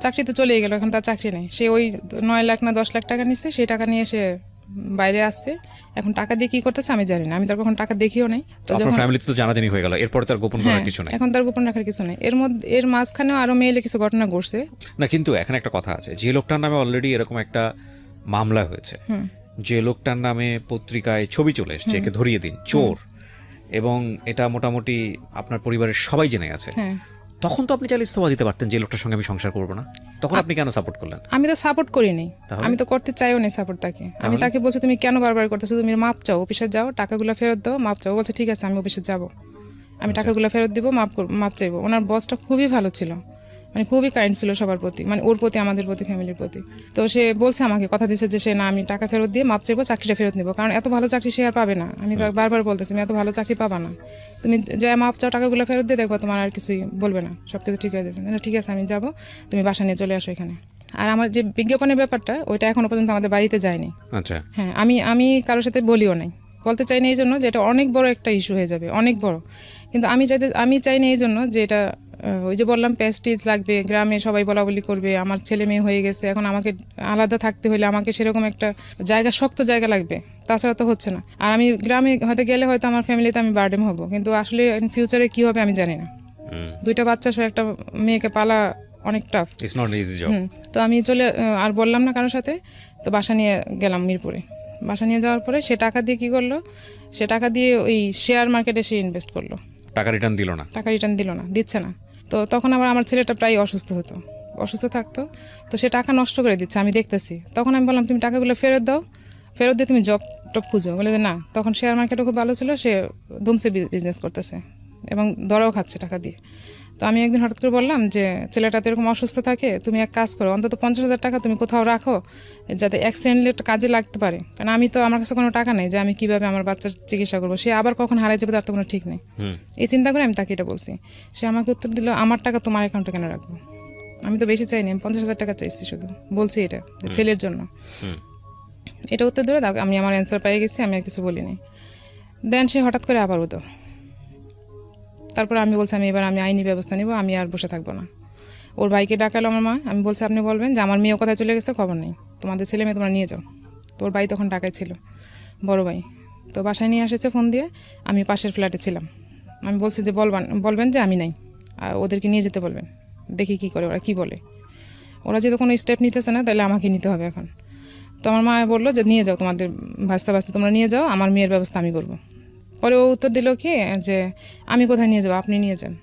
চাকরিতে চলে গেল, এখন তার চাকরি নেই। সে ওই 9 লাখ না 10 লাখ টাকা নিচ্ছে, সেই টাকা নিয়ে সে বাইরে আসছে। এখন টাকা দিয়ে কি করতেছে আমি জানি না, আমি তার কখন টাকা দেখিও নাই। তো যখন ফ্যামিলিতে তো জানাজানি হয়ে গেল, এরপর তার গোপন করার কিছু নাই। এখন তার গোপন রাখার কিছু নেই। এর মাঝখানেও আরো মেইলে কিছু ঘটনা ঘটছে না, কিন্তু এখানে একটা কথা আছে, যে লোকটার নামে অলরেডি এরকম একটা মামলা হয়েছে, যে লোকটার নামে পত্রিকায় ছবি চলে এসছে, একে ধরিয়ে দিন চোর, এবং এটা মোটামুটি আপনার পরিবারের সবাই জেনে গেছে, তখন তো আপনি চাইলে ইস্তফা দিতে পারতেন যে লোকটার সঙ্গে আমি সংসার করবো না। তখন আপনি কেন সাপোর্ট করলেন? আমি তো সাপোর্ট করিনি, আমি তো করতে চাইও না সাপোর্ট তাকে। আমি তাকে বলছি তুমি কেন বারবার করতেছো, তুমি মাপ চাও, অফিসে যাও, টাকাগুলো ফেরত দাও, মাপ চাও। বলছে ঠিক আছে আমি অফিসে যাব, আমি টাকাগুলো ফেরত দিব, মাপ চাইবো। ওনার বসটা খুবই ভালো ছিল, মানে খুবই কাইন্ড ছিল সবার প্রতি, মানে ওর প্রতি, আমাদের প্রতি, ফ্যামিলির প্রতি। তো সে বলছে আমাকে, কথা দিচ্ছে যে সে না, আমি টাকা ফেরত দিয়ে মাপ চাইবো, চাকরিটা ফেরত নেবো, কারণ এত ভালো চাকরি সে আর পাবে না। আমি বারবার বলতেছি তুমি এত ভালো চাকরি পাবা না, তুমি যে মাপ চাও, টাকাগুলো ফেরত দিয়ে দেখবো তোমার আর কিছুই বলবে না, সব কিছু ঠিক হয়ে যাবে। ঠিক আছে আমি যাবো, তুমি বাসা নিয়ে চলে আসো এখানে। আর আমার যে বিজ্ঞাপনের ব্যাপারটা, ওইটা এখনো পর্যন্ত আমাদের বাড়িতে যায়নি। আচ্ছা, হ্যাঁ, আমি কারোর সাথে বলিও নাই, বলতে চাই না এই জন্য যে এটা অনেক বড় একটা ইস্যু হয়ে যাবে, অনেক বড়। কিন্তু আমি চাই না এই জন্য যে এটা, ওই যে বললাম প্রেস্টিজ লাগবে, গ্রামে সবাই বলাবলি করবে, আমার ছেলে মেয়ে হয়ে গেছে, এখন আমাকে আলাদা থাকতে হলে আমাকে সেরকম একটা জায়গা, শক্ত জায়গা লাগবে, তাছাড়া তো হচ্ছে না। আর আমি গ্রামে হয়তো গেলে হয়তো আমার ফ্যামিলিতে আমি বার্ডেন হব, কিন্তু আসলে ফিউচারে কি হবে আমি জানি না। 2টা বাচ্চা সহ একটা মেয়েকে পালা অনেক tough, it's not easy job. তো আমি আর বললাম না কারোর সাথে, তো বাসা নিয়ে গেলাম মিরপুরে। বাসা নিয়ে যাওয়ার পরে সে টাকা দিয়ে কি করলো, সে টাকা দিয়ে ওই শেয়ার মার্কেটে সে ইনভেস্ট করলো। টাকা রিটার্ন দিল না, দিচ্ছে না। তো তখন আমার ছেলেটা প্রায় অসুস্থ থাকতো, তো সে টাকা নষ্ট করে দিচ্ছে, আমি দেখতেছি। তখন আমি বললাম তুমি টাকাগুলো ফেরত দাও, ফেরত দিয়ে তুমি জব খুঁজো। বলে যে না, তখন শেয়ার মার্কেটও খুব ভালো ছিল, সে ধুমসে বিজনেস করতেছে এবং দরাও খাচ্ছে টাকা দিয়ে। তো আমি একদিন হঠাৎ করে বললাম যে ছেলেটা তো এরকম অসুস্থ থাকে, তুমি এক কাজ করো, অন্তত 50,000 টাকা তুমি কোথাও রাখো, যাতে অ্যাক্সিডেন্টলি একটা কাজে লাগতে পারে। কারণ আমার কাছে কোনো টাকা নেই যে আমি কিভাবে আমার বাচ্চার চিকিৎসা করবো, সে আবার কখন হারাই যাবে তার তো কোনো ঠিক নেই। এই চিন্তা করে আমি তাকে এটা বলছি। সে আমাকে উত্তর দিল, আমার টাকা তোমার অ্যাকাউন্টে কেন রাখবো? আমি তো বেশি চাইনি, আমি 50,000 টাকা চাইছি, শুধু বলছি এটা ছেলের জন্য। এটা উত্তর দিলে আমি আমার অ্যান্সার পেয়ে গেছি, আমি আর কিছু বলিনি। দেন সে হঠাৎ করে আবার তারপর আমি বলছি এবার আমি আইনি ব্যবস্থা নিব, আমি আর বসে থাকবো না। ওর ভাইকে ডাকালো আমার মা, আমি বলছি আপনি বলবেন যে আমার মেয়ে কোথায় চলে গেছে, খবর নেই, তোমাদের ছেলে মেয়ে তোমরা নিয়ে যাও। তো ওর ভাই তখন ঢাকায় ছিল, বড় ভাই। তো বাসায় নিয়ে এসেছে ফোন দিয়ে, আমি পাশের ফ্ল্যাটে ছিলাম। আমি বলছি যে বলবেন যে আমি নাই, আর ওদেরকে নিয়ে যেতে বলবেন, দেখি কী করে ওরা কী বলে। ওরা যেহেতু কোনো স্টেপ নিতেছে না, তাহলে আমাকে নিতে হবে এখন। তো আমার মা বললো যে নিয়ে যাও, তোমাদের ভাস্তা তোমরা নিয়ে যাও, আমার মেয়ের ব্যবস্থা আমি করবো। পরে ও উত্তর দিল কি যে আমি কোথায় নিয়ে যাবো, আপনি নিয়ে যান।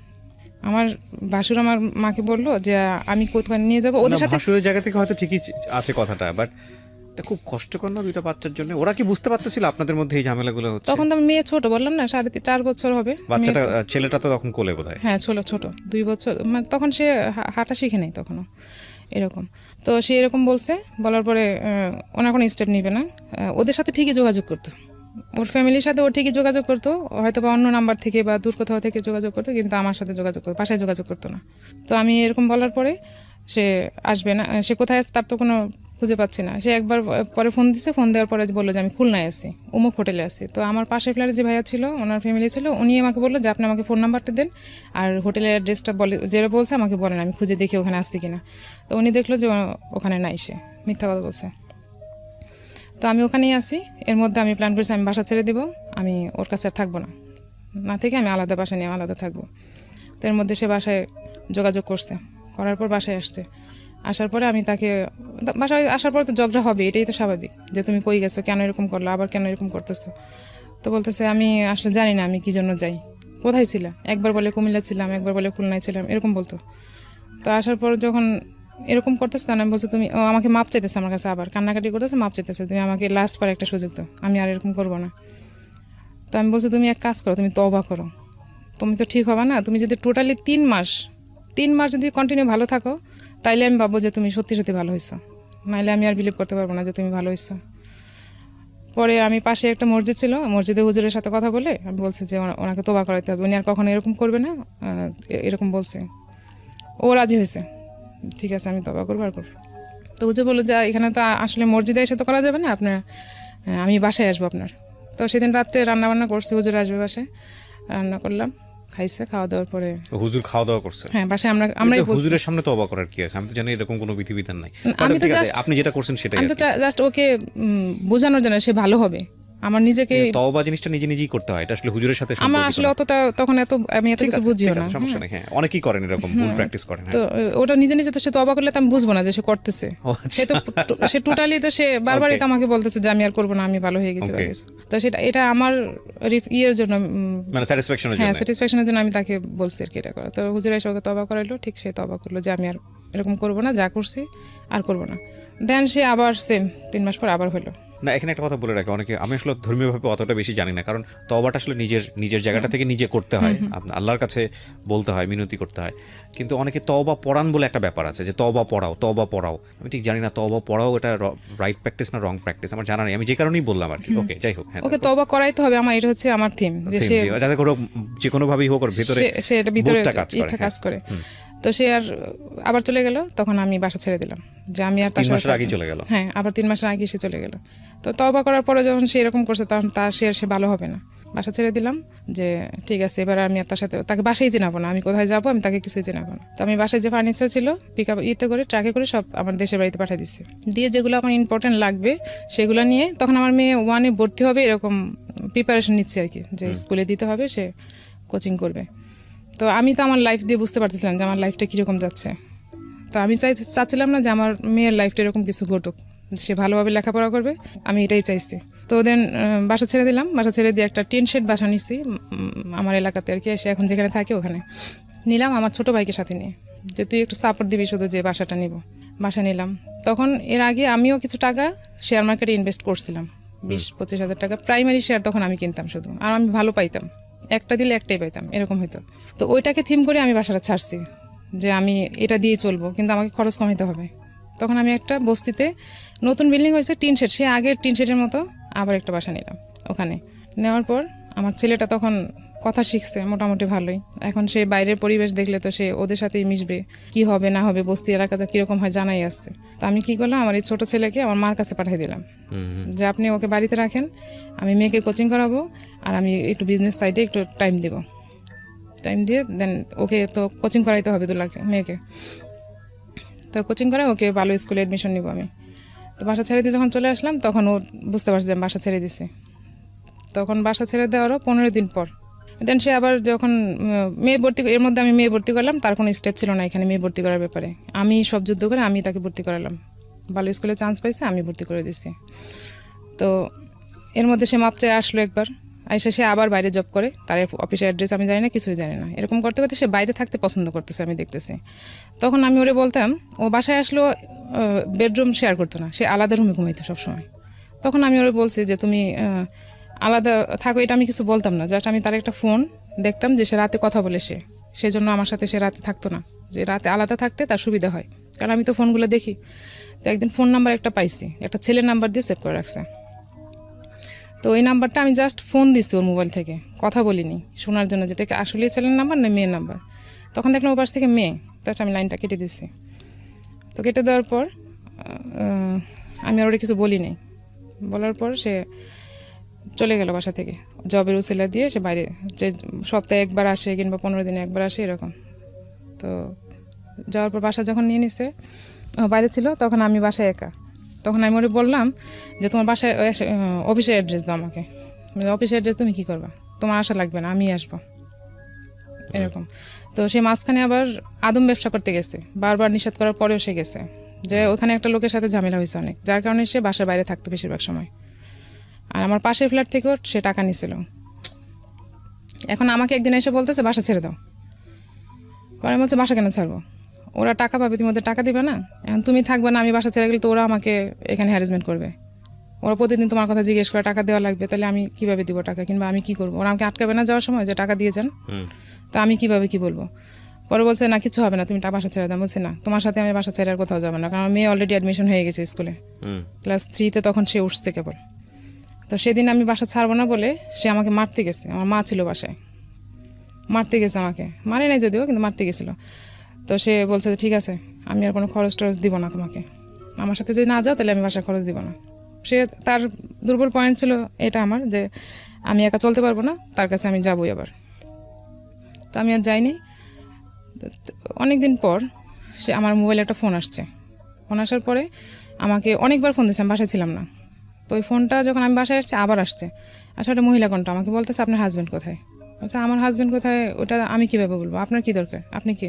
আমার ভাসুর আমার মাকে বললো যে আমি কোথায় নিয়ে যাবো, ওদের সাথে। ভাসুরের জায়গা থেকে হয়তো ঠিকই আছে কথাটা, বাট এটা খুব কষ্টকর না দুইটা বাচ্চার জন্য? ওরা কি বুঝতে পারতেছিল আপনাদের মধ্যে এই ঝামেলাগুলো হচ্ছে? তখন তো মেয়ে ছোট, বললাম না 4.5 বছর হবে বাচ্চাটা। ছেলেটা তো তখন কোলে বোধহয়। হ্যাঁ ছোট 2 বছর, মানে তখন সে হাঁটা শিখে নেই তখনও এরকম। তো সে এরকম বলছে, বলার পরে ওনার কোনো স্টেপ নিবে না। ওদের সাথে ঠিকই যোগাযোগ করতো, ওর ফ্যামিলির সাথে ও ঠিকই যোগাযোগ করতো, হয়তো বা অন্য নাম্বার থেকে বা দূর কোথাও থেকে যোগাযোগ করতো, কিন্তু আমার সাথে যোগাযোগ করতো, বাসায় যোগাযোগ করতো না। তো আমি এরকম বলার পরে সে আসবে না, সে কোথায় আছে তার তো কোনো খুঁজে পাচ্ছি না। সে একবার পরে ফোন দিছে, ফোন দেওয়ার পরে বললো যে আমি খুলনায় আছি, অমুক হোটেলে আছি। তো আমার পাশের ফ্ল্যাটে যে ভাইয়া ছিল, ওনার ফ্যামিলি ছিল, উনি আমাকে বললো যে আপনি আমাকে ফোন নাম্বারটা দেন, আর হোটেলের অ্যাড্রেসটা বলে যেটা বলছে আমাকে বলেন, আমি খুঁজে দেখি ওখানে আসছি কিনা। তো উনি দেখলো যে ওখানে নাই, সে মিথ্যা কথা বলছে। তো আমি ওখানেই আসি। এর মধ্যে আমি প্ল্যান করছি আমি বাসা ছেড়ে দেবো, আমি ওর কাছে আর থাকবো না থেকে আমি আলাদা বাসা নিয়ে আলাদা থাকবো। তো এর মধ্যে সে বাসায় যোগাযোগ করছে, করার পর বাসায় আসছে। আসার পরে আমি তাকে, বাসায় আসার পর তো ঝগড়া হবে, এটাই তো স্বাভাবিক, যে তুমি কই গেছো, কেন এরকম করলো, আবার কেন এরকম করতেছো। তো বলতেছে আমি আসলে জানি না আমি কী জন্য যাই, কোথায় ছিলাম, একবার বলে কুমিল্লা ছিলাম, একবার বলে খুলনায় ছিলাম, এরকম বলতো। তো আসার পর যখন এরকম করতেছে, তখন আমি বলছি তুমি, আমাকে মাপ চাইতেছে আমার কাছে, আবার কান্নাকাটি করতেছে, মাপ চাইতেছে, তুমি আমাকে লাস্ট পর একটা সুযোগ দাও, আমি আর এরকম করবো না। তো আমি বলছি তুমি এক কাজ করো, তুমি তওবা করো, তুমি তো ঠিক হবে না, তুমি যদি টোটালি 3 মাস যদি কন্টিনিউ ভালো থাকো, তাইলে আমি ভাববো যে তুমি সত্যি সত্যি ভালো হয়েছো, নাইলে আমি আর বিলিভ করতে পারবো না যে তুমি ভালো হয়েছো। পরে আমি পাশে একটা মসজিদ ছিল, মসজিদে হুজুরের সাথে কথা বলে আমি বলছি যে ওনাকে তওবা করাইতে হবে, উনি আর কখনো এরকম করবে না, এরকম বলছে। ও রাজি হয়েছে, ঠিক আছে আমি তওবা করবো আর করবো। তো হুজুর বললো যে এখানে তো আসলে মসজিদে এসে তো করা যাবে না, আপনার আমি বাসায় আসবো আপনার। তো সেদিন রাত্রে রান্নাবান্না করছি, হুজুর আসবে বাসায়, রান্না করলাম, খাইছে, খাওয়া দাওয়ার পরে হুজুর খাওয়া দাওয়া করছে। হ্যাঁ বাসায় আমরা হুজুরের সামনে তওবা করার কি আছে? আমি তো জানি এরকম কোনো বিধিবিধান নাই। আমি তো জাস্ট, আপনি যেটা করছেন সেটাই, আমি তো জাস্ট ওকে বোঝানোর জন্য সে ভালো হবে। আমার নিজেকে তওবা জিনিসটা নিজেই করতে হয়, এটা আসলে হুজুরের সাথে সম্পর্কিত। আমার আসলে অতটা তখন আমি এত কিছু বুঝিও না, সমস্যা নেই। হ্যাঁ অনেকেই করেন এরকম, ভুল প্র্যাকটিস করেন। তো ওটা নিজে তো সে তওবা করলে তো আমি বুঝবো না যে সে করতেছে, সে টোটালি তো সে বারবারই তো আমাকে বলতেছে যে আমি আর করবো না, আমি ভালো হয়ে গেছি। তো সেটা এটা আমার ইয়ের জন্য, মানে স্যাটিসফ্যাকশনের জন্য, হ্যাঁ স্যাটিসফ্যাকশনের জন্য আমি তাকে বলছি আর কি এটা করা। তো হুজুর এসে ওকে তওবা করাইলো, ঠিক সে তওবা করলো যে আমি আর এরকম করবো না, যা করছি আর করবো না। দেন সে আবার সেম 3 মাস পর আবার হলো। না এখানে একটা কথা বলে রাখি, অনেকে, আমি আসলে ধর্মীয়ভাবে অতটা বেশি জানি না, কারণ তওবাটা আসলে নিজের জায়গাটা থেকে নিজে করতে হয়, আল্লাহর কাছে বলতে হয়, মিনতি করতে হয়। কিন্তু অনেকে তওবা পড়ান বলে একটা ব্যাপার আছে, যে তওবা পড়াও। আমি ঠিক জানি না তওবা পড়াও এটা রাইট প্র্যাকটিস না রং প্র্যাকটিস, আমার জানা নেই, আমি যে কারণেই বললাম আর কি। ওকে যাই হোক, হ্যাঁ ওকে তওবা করাইতে হবে, আমার এটা হচ্ছে আমার থিম, যে সে যাতে করে যে কোনো ভাবেই হোক ওর ভিতরে সে এটা ভিতরে কাজ করে। তো সে আর আবার চলে গেল, তখন আমি বাসা ছেড়ে দিলাম, যে আমি আর 3 মাসের আগে চলে গেল। হ্যাঁ আবার 3 মাসের আগে সে চলে গেল। তো তওবা করার পরে যখন সে এরকম করছে, তখন সে ভালো হবে না, বাসা ছেড়ে দিলাম, যে ঠিক আছে এবার আমি আর তার সাথে, তাকে বাসায় চেনাবো না, আমি কোথায় যাবো আমি তাকে কিছুই চেনাবো না। তো আমি বাসায় যে ফার্নিচার ছিল পিক আপ করে ট্রাকে করে সব আমার দেশের বাড়িতে পাঠিয়ে দিচ্ছি, দিয়ে যেগুলো আমার ইম্পর্টেন্ট লাগবে সেগুলো নিয়ে, তখন আমার মেয়ে 1-এ ভর্তি হবে, এরকম প্রিপারেশন নিচ্ছে আর কি, যে স্কুলে দিতে হবে, সে কোচিং করবে। তো আমি তো আমার লাইফ দিয়ে বুঝতে পারতেছিলাম যে আমার লাইফটা কীরকম যাচ্ছে। তো আমি চাচ্ছিলাম না যে আমার মেয়ের লাইফটা এরকম কিছু ঘটুক, সে ভালোভাবে লেখাপড়া করবে, আমি এটাই চাইছি। তো দেন বাসা ছেড়ে দিলাম, বাসা ছেড়ে দিয়ে একটা টিন শেড বাসা নিচ্ছি আমার এলাকাতে আর কি, সে এখন যেখানে থাকে ওখানে নিলাম, আমার ছোটো ভাইকে সাথে নিয়ে, যে তুই একটু সাপোর্ট দিবি শুধু, যে বাসাটা নিব। বাসা নিলাম, তখন এর আগে আমিও কিছু টাকা শেয়ার মার্কেটে ইনভেস্ট করছিলাম, 20-25 হাজার টাকা প্রাইমারি শেয়ার তখন আমি কিনতাম শুধু, আর আমি ভালো পাইতাম, একটা দিলে একটাই পাইতাম, এরকম হতো। তো ওইটাকে থিম করে আমি বাসাটা ছাড়ছি, যে আমি এটা দিয়ে চলবো, কিন্তু আমাকে খরচ কমাইতে হবে। তখন আমি একটা বস্তিতে, নতুন বিল্ডিং হয়েছে টিন শেড, সে আগের টিন শেডের মতো আবার একটা বাসা নিলাম। ওখানে নেওয়ার পর আমার ছেলেটা তখন কথা শিখছে মোটামুটি ভালোই, এখন সে বাইরের পরিবেশ দেখলে তো সে ওদের সাথেই মিশবে, কি হবে না হবে, বস্তি এলাকাতে কীরকম হয় জানাই আসছে। তো আমি কী করলাম, আমার এই ছোটো ছেলেকে আমার মার কাছে পাঠিয়ে দিলাম, যে আপনি ওকে বাড়িতে রাখেন, আমি মেয়েকে কোচিং করাবো, আর আমি একটু বিজনেস সাইডে একটু টাইম দেবো। টাইম দিয়ে দেন ওকে তো কোচিং করাইতে হবে দুলাকে মেয়েকে, তো কোচিং করে ওকে ভালো স্কুলে অ্যাডমিশন নিব আমি। তো বাসা ছেড়ে দিয়ে যখন চলে আসলাম তখন ও বুঝতে পারছে যে আমি বাসা ছেড়ে দিছি। তখন বাসা ছেড়ে দেওয়ারও 15 দিন পর দেন সে আবার যখন মেয়ে ভর্তি, এর মধ্যে আমি মেয়ে ভর্তি করলাম, তার কোনো স্টেপ ছিল না এখানে মেয়ে ভর্তি করার ব্যাপারে। আমি সব যুদ্ধ করে আমি তাকে ভর্তি করালাম, ভালো স্কুলে চান্স পাইছে, আমি ভর্তি করে দিছি। তো এর মধ্যে সে মাপ চেয়ে আসলো একবার, আইসা সে আবার বাইরে জব করে, তার অফিসের অ্যাড্রেস আমি জানি না, কিছুই জানি না। এরকম করতে করতে সে বাইরে থাকতে পছন্দ করতেছে, আমি দেখতেছি। তখন আমি ওরে বলতাম, ও বাসায় আসলেও বেডরুম শেয়ার করতো না, সে আলাদা রুমে ঘুমাইতো সবসময়। তখন আমি ওরে বলছি যে তুমি আলাদা থাকো, এটা আমি কিছু বলতাম না, জাস্ট আমি তার একটা ফোন দেখতাম যে সে রাতে কথা বলে, সেই জন্য আমার সাথে সে রাতে থাকতো না, যে রাতে আলাদা থাকতে তার সুবিধা হয়, কারণ আমি তো ফোনগুলো দেখি। তো একদিন ফোন নাম্বার একটা পাইছি, একটা ছেলের নাম্বার দিয়ে সেভ করে রাখছে। তো ওই নাম্বারটা আমি জাস্ট ফোন দিচ্ছি ওর মোবাইল থেকে, কথা বলিনি, শোনার জন্য যেটাকে আসলে ছেলের নাম্বার না মেয়ের নাম্বার। তখন দেখলাম ওর পাশ থেকে মেয়ে, তার আমি লাইনটা কেটে দিচ্ছি। তো কেটে দেওয়ার পর আমি আর ওরা কিছু বলিনি, বলার পর সে চলে গেল বাসা থেকে, জবের উসিলা দিয়ে সে বাইরে, যে সপ্তাহে একবার আসে কিংবা 15 দিনে একবার আসে এরকম। তো যাওয়ার পর বাসা যখন নিয়ে নিছে, বাইরে ছিল, তখন আমি বাসায় একা। তখন আমি ওরে বললাম যে তোমার বাসায় অফিসের অ্যাড্রেস দাও আমাকে, অফিসের অ্যাড্রেস তুমি কী করবা, তোমার আসা লাগবে না, আমি আসবো এরকম। তো সে মাঝখানে আবার আদম ব্যবসা করতে গেছে, বারবার নিষেধ করার পরেও সে গেছে, যে ওখানে একটা লোকের সাথে ঝামেলা হয়েছে অনেক, যার কারণে সে বাসার বাইরে থাকতো বেশিরভাগ সময়। আর আমার পাশের ফ্ল্যাট থেকেও সে টাকা নিছিল। এখন আমাকে একদিন এসে বলতেছে বাসা ছেড়ে দাও, পরে বলছে বাসা কেন ছাড়বো, ওরা টাকা পাবে, তুমি ওদের টাকা দিবে না, এখন তুমি থাকবে না, আমি বাসা ছেড়ে গেলে তো ওরা আমাকে এখানে হ্যারাসমেন্ট করবে, ওরা প্রতিদিন তোমার কথা জিজ্ঞেস করে টাকা দেওয়া লাগবে, তাহলে আমি কিভাবে দিব টাকা, কিংবা আমি কি করবো, ওরা আমাকে আটকাবে না যাওয়ার সময় যে টাকা দিয়ে যান, তো আমি কিভাবে কি বলবো। পরে বলছে না কিছু হবে না, তুমি বাসা ছেড়ে দাও। বলছে না, তোমার সাথে আমি বাসা ছেড়ে আর কোথাও যাবো না, কারণ মেয়ে অলরেডি অ্যাডমিশন হয়ে গেছে স্কুলে, ক্লাস 3-তে তখন সে উঠছে কেবল। তো সেদিন আমি বাসা ছাড়বো না বলে সে আমাকে মারতে গেছে, আমার মা ছিল বাসায়, মারতে গেছে আমাকে, মারে নাই যদিও, কিন্তু মারতে গেছিলো। তো সে বলছে ঠিক আছে, আমি আর কোনো খরচ টরচ দিব না তোমাকে, আমার সাথে যদি না যাও তাহলে আমি বাসায় খরচ দিব না। সে তার দুর্বল পয়েন্ট ছিল এটা আমার, যে আমি একা চলতে পারবো না, তার কাছে আমি যাবোই আবার। তো আমি আর যাইনি। অনেক দিন পর সে আমার মোবাইলে একটা ফোন আসছে, ফোন আসার পরে আমাকে অনেকবার ফোন দিয়েছে, আমি বাসায় ছিলাম না। তো ওই ফোনটা যখন আমি বাসায় আসছে আবার আসছে, আসলে একটা মহিলা কণ্ঠ আমাকে বলতেছে আপনার হাজব্যান্ড কোথায়। আচ্ছা আমার হাজব্যান্ড কোথায় ওটা আমি কীভাবে বলবো, আপনার কী দরকার, আপনি কে।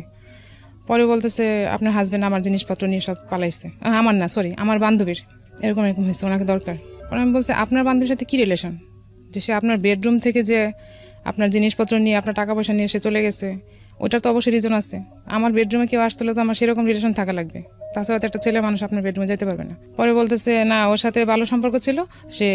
পরে বলতেছে আপনার হাজব্যান্ড আমার জিনিসপত্র নিয়ে সব পালাইছে, আমার না সরি আমার বান্ধবীর, এরকম এরকম হয়েছে, ওনাকে দরকার। পরে আমি বলছি আপনার বান্ধবীর সাথে কী রিলেশন, যে সে আপনার বেডরুম থেকে যে আপনার জিনিসপত্র নিয়ে আপনার টাকা পয়সা নিয়ে সে চলে গেছে, ওটার তো অবশ্যই রিজন আছে। আমার বেডরুমে কেউ আসতে হলে তো আমার সেরকম রিলেশন থাকা লাগবে, তাছাড়া তো একটা ছেলে মানুষ আপনার বেডরুমে যেতে পারবে না। পরে বলতেছে না ওর সাথে ভালো সম্পর্ক ছিল, সে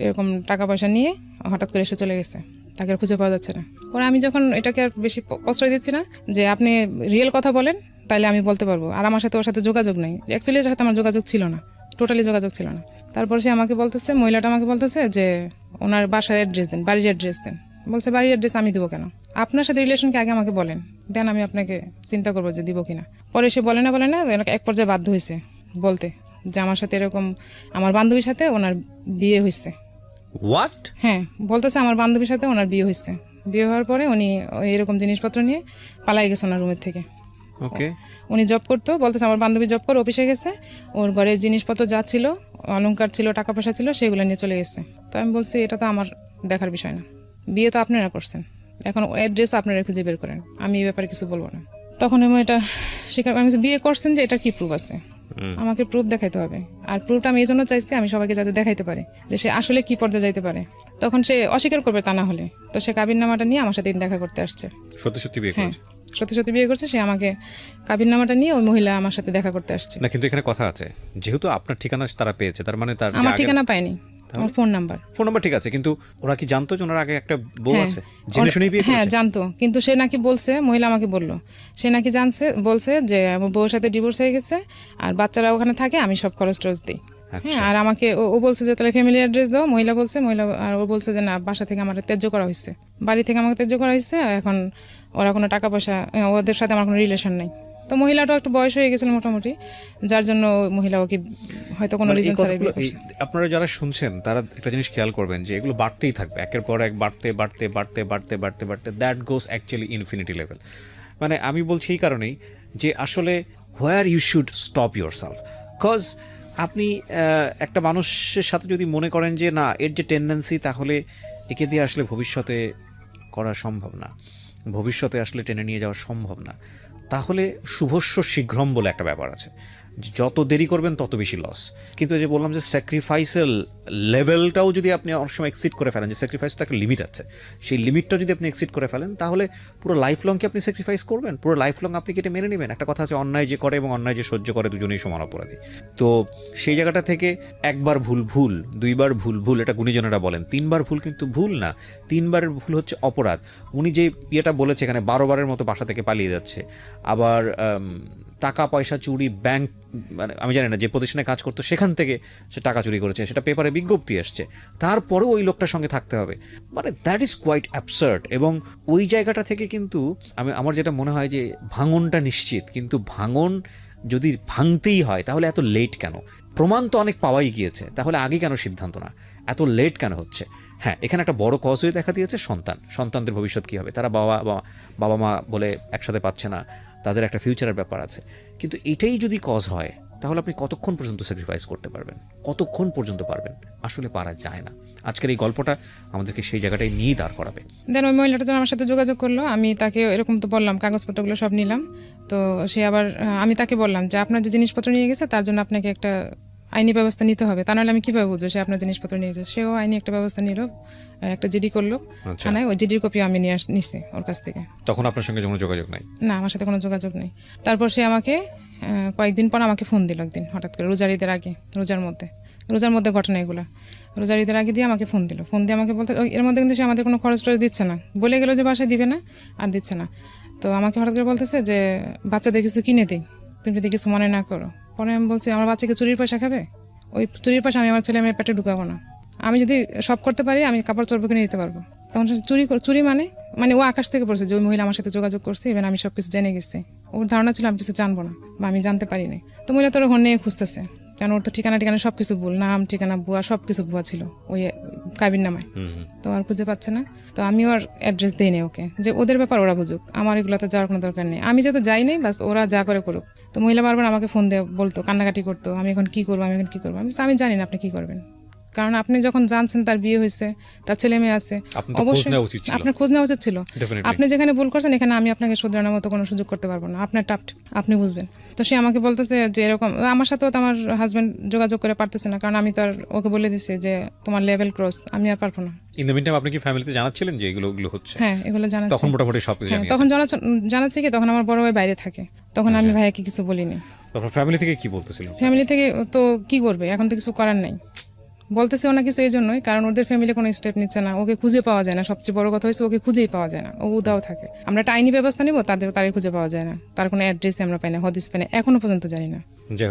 এরকম টাকা পয়সা নিয়ে হঠাৎ করে এসে চলে গেছে, তাকে আর খুঁজে পাওয়া যাচ্ছে না। পরে আমি যখন এটাকে আর বেশি প্রশ্রয় দিচ্ছি না, যে আপনি রিয়েল কথা বলেন তাইলে আমি বলতে পারবো, আর আমার সাথে ওর সাথে যোগাযোগ নেই, অ্যাকচুয়ালি এর সাথে আমার যোগাযোগ ছিল না, টোটালি যোগাযোগ ছিল না। তারপর সে আমাকে বলতেছে, মহিলাটা আমাকে বলতেছে যে ওনার বাসার অ্যাড্রেস দেন, বাড়ির অ্যাড্রেস দেন। বলছে বাড়ির অ্যাড্রেস আমি দেবো কেন, আপনার সাথে রিলেশনকে আগে আমাকে বলেন, দেন আমি আপনাকে চিন্তা করবো যে দিব কিনা। পরে সে বলে না এক পর্যায়ে বাধ্য হয়েছে বলতে যে আমার সাথে এরকম আমার বান্ধবীর সাথে ওনার বিয়ে হয়েছে। হোয়াট? হ্যাঁ বলতেছে আমার বান্ধবীর সাথে ওনার বিয়ে হয়েছে, বিয়ে হওয়ার পরে উনি এরকম জিনিসপত্র নিয়ে পালাই গেছে ওনার রুমের থেকে। ওকে, উনি জব করতো, বলতেছে আমার বান্ধবী জব করে অফিসে গেছে, ওর ঘরে জিনিসপত্র যা ছিল, অলংকার ছিল, টাকা পয়সা ছিল, সেগুলো নিয়ে চলে গেছে। তো আমি বলছি এটা তো আমার দেখার বিষয় না, বিয়ে তো আপনারা করছেন, এখন অ্যাড্রেস আপনারা খুঁজে বের করেন, আমি এই ব্যাপারে কিছু বলবো না। তখন আমি এটা স্বীকার আমি বিয়ে করছেন যে এটা কি প্রুফ আছে, আমাকে প্রুফ দেখাইতে হবে। আর প্রুফটা আমি এই জন্য চাইছি আমি সবাইকে যাতে দেখাইতে পারি যে সে আসলে কি পর্যায়ে যাইতে পারে। তখন সে অস্বীকার করবে তা না হলে, তো সে কাবিননামাটা নিয়ে আমার সাথে দেখা করতে আসছে। সত্যি সত্যি বিয়ে করেছে? সত্যি সত্যি বিয়ে করছে, সে আমাকে কাবিননামাটা নিয়ে ওই মহিলা আমার সাথে দেখা করতে আসছে। না কিন্তু এখানে কথা আছে, যেহেতু আপনার ঠিকানা তারা পেয়েছে, তার মানে তার আমার ঠিকানা পায়নি, আমার ফোন নাম্বার ঠিক আছে, কিন্তু ওরা কি জানতো যে ওনার আগে একটা বউ আছে, জেনে শুনেই বিয়ে করেছে? হ্যাঁ জানতো, কিন্তু সে নাকি বলছে, মহিলা আমাকে বললো, সে নাকি বলছে যে আমার বউর সাথে ডিভোর্স হয়ে গেছে আর বাচ্চারা ওখানে থাকে, আমি সব খরচ টরচ দিই। হ্যাঁ, আর আমাকে ও বলছে যে তাহলে ফ্যামিলি অ্যাড্রেস দাও, মহিলা বলছে, আর ও বলছে যে না বাসা থেকে আমার ত্যায্য করা হয়েছে, বাড়ি থেকে আমাকে ত্যায্য করা হয়েছে, এখন ওরা কোনো টাকা পয়সা, ওদের সাথে আমার কোনো রিলেশন নেই। তো মহিলাটাও একটু বয়স হয়ে গেছিল মোটামুটি, যার জন্য মহিলা ওকে হয়তো কোনো রিজন ছাড়াই বিয়ে করছে। আপনারা যারা শুনছেন তারা একটা জিনিস খেয়াল করবেন যে এগুলো বাড়তেই থাকবে, একের পর এক বাড়তে বাড়তে বাড়তে বাড়তে বাড়তে বাড়তে that goes actually infinity level. মানে আমি বলছি এই কারণেই যে আসলে where you should stop yourself, cause আপনি একটা মানুষের সাথে যদি মনে করেন যে না এর যে টেন্ডেন্সি, তাহলে একে দিয়ে আসলে ভবিষ্যতে করা সম্ভব না, ভবিষ্যতে আসলে টেনে নিয়ে যাওয়া সম্ভব না, তাহলে শুভস্য শীঘ্রম বলে একটা ব্যাপার আছে, যত দেরি করবেন তত বেশি লস। কিন্তু যে বললাম যে স্যাক্রিফাইসের লেভেলটাও যদি আপনি অনেক সময় এক্সিড করে ফেলেন, যে স্যাক্রিফাইস তো একটা লিমিট আছে, সেই লিমিটটা যদি আপনি এক্সিড করে ফেলেন তাহলে পুরো লাইফ লং কি আপনি স্যাক্রিফাইস করবেন? পুরো লাইফ লং আপনি কি এটা মেনে নেবেন? একটা কথা আছে, অন্যায় যে করে এবং অন্যায় যে সহ্য করে দুজনেই সমান অপরাধী। তো সেই জায়গাটা থেকে একবার ভুল ভুল, দুইবার ভুল ভুল, এটা গুণীজনেরা বলেন, তিনবার ভুল কিন্তু ভুল না, তিনবারের ভুল হচ্ছে অপরাধ। উনি যে ইয়েটা বলেছে এখানে 12 বারের মতো বাসা থেকে পালিয়ে যাচ্ছে, আবার টাকা পয়সা চুরি, ব্যাংক, মানে আমি জানি না যে প্রতিষ্ঠানে কাজ করতো সেখান থেকে সে টাকা চুরি করেছে, সেটা পেপারে বিজ্ঞপ্তি আসছে, তারপরেও ওই লোকটার সঙ্গে থাকতে হবে, মানে দ্যাট ইজ কোয়াইট অ্যাবসার্ড। এবং ওই জায়গাটা থেকে কিন্তু আমার যেটা মনে হয় যে ভাঙনটা নিশ্চিত, কিন্তু ভাঙন যদি ভাঙতেই হয় তাহলে এত লেট কেন? প্রমাণ তো অনেক পাওয়াই গিয়েছে, তাহলে আগে কেন সিদ্ধান্ত না? এত লেট কেন হচ্ছে? হ্যাঁ, এখানে একটা বড় কজ হয়ে দেখা দিয়েছে সন্তানদের ভবিষ্যৎ কী হবে, তারা বাবা মা বলে একসাথে পাচ্ছে না, তাদের একটা ফিউচারের ব্যাপার আছে। কিন্তু এটাই যদি কজ হয় তাহলে আপনি কতক্ষণ পর্যন্ত স্যাক্রিফাইস করতে পারবেন, কতক্ষণ পর্যন্ত পারবেন? আসলে পারা যায় না। আজকের এই গল্পটা আমাদেরকে সেই জায়গাটায় নিয়েই দাঁড় করাবে। দেন ওই মহিলাটা যখন আমার সাথে যোগাযোগ করলো, আমি তাকে এরকম তো বললাম, কাগজপত্রগুলো সব নিলাম। তো সে আবার আমি তাকে বললাম যে আপনার যে জিনিসপত্র নিয়ে গেছে তার জন্য আপনাকে একটা আইনি ব্যবস্থা নিতে হবে, তা নাহলে আমি কীভাবে বুঝবো সে আপনার জিনিসপত্র নিয়ে গেছে। সেও আইনি একটা ব্যবস্থা নিল, একটা জিডি করলো থানায়, ওই জিডির কপি আমি নিচ্ছি ওর কাছ থেকে। তখন আপনার সঙ্গে কোনো যোগাযোগ নাই? না, আমার সাথে কোনো যোগাযোগ নেই। তারপর সে আমাকে কয়েকদিন পর আমাকে ফোন দিল একদিন হঠাৎ করে, রোজার ঈদের আগে, রোজার মধ্যে ঘটনা এগুলো, রোজার ঈদের আগে দিয়ে আমাকে ফোন দিয়ে আমাকে বলতে, এর মধ্যে কিন্তু সে আমাদের কোনো খরচ টরচ দিচ্ছে না, বলে গেলো যে বাসায় দিবে না আর দিচ্ছে না। তো আমাকে হঠাৎ করে বলতেছে যে বাচ্চাদের কিছু কিনে দিই, তুমি যদি কিছু মনে না করো। পরে আমি বলছি আমার বাচ্চাকে চুরির পয়সা খাবে? ওই চুরির পয়সা আমি আমার ছেলে মেয়ের পেটে ঢুকাবো না। আমি যদি সব করতে পারি আমি কাপড় চোপড় কিনে দিতে পারবো। তখন সে চুরি মানে ও আকাশ থেকে পড়ছে যে ওই মহিলা আমার সাথে যোগাযোগ করছে, ইভেন আমি সব কিছু জেনে গেছি। ওর ধারণা ছিল আমি কিছু জানবো না বা আমি জানতে পারিনি। তো মহিলা তোর হন নিয়ে খুঁজতেছে, কারণ ওর তো ঠিকানা সব কিছু ভুল, নাম ঠিকানা ভুয়া, সব কিছু ভুয়া ছিল ওই কাবির নামায়। তো আর খুঁজে পাচ্ছে না। তো আমি ওর অ্যাড্রেস দিই নি ওকে, যে ওদের ব্যাপার ওরা বুঝুক, আমার এগুলোতে যাওয়ার কোনো দরকার নেই, আমি যেহেতু যাই নাই, বাস ওরা যা করে করুক। তো মহিলা বারবার আমাকে ফোন দিয়ে বলতো, কান্নাকাটি করতো, আমি এখন কি করবো, আমি জানি না আপনি কি করবেন, কারণ আপনি যখন জানছেন তার বিয়ে হয়েছে, তার ছেলে মেয়ে আছে, অবশ্যই আপনার খোঁজ নেওয়া উচিত ছিল। আপনি যেখানে ভুল করছেন এখানে আমি আপনাকে শুধরানোর মতো কোনো সুযোগ করতে পারবো না, আপনার টাপ আপনি বুঝবেন। তো সে আমাকে বলতেছে যে এরকম, আমার সাথেও তো আমার হাজব্যান্ড যোগাযোগ করে পারতেছে না, কারণ আমি তো আর ওকে বলে দিছি যে তোমার লেভেল ক্রস, আমি আর পারবো না। ইন দ্য মিনটাইম আপনি কি ফ্যামিলিতে জানাচ্ছিলেন যে এগুলো হচ্ছে? হ্যাঁ, এগুলো জানাচ্ছি। তখন মোটামুটি সবকিছু জানিয়েছেন? তখন জানাচ্ছি কি, তখন আমার বড় ভাই বাইরে থাকে, তখন আমি ভাইয়াকে কিছু বলিনি। তারপর ফ্যামিলি থেকে কি বলতেছিল? ফ্যামিলি থেকে তো কি করবে, এখন তো কিছু করার নাই, বলতেছে না কিছু এই জন্যই, কারণ ওদের ফ্যামিলি কোনো স্টেপ নিচ্ছে না, ওকে খুঁজে পাওয়া যায় না। সবচেয়ে বড় কথা হয়েছে ওকে খুঁজেই পাওয়া যায় না, ও উদাও থাকে। আমরা একটা আইনি ব্যবস্থা নিব, তারে খুঁজে পাওয়া যায় না, তার কোনো অ্যাড্রেস আমরা পাই না, হদিস পাই না, এখনো পর্যন্ত জানি না যে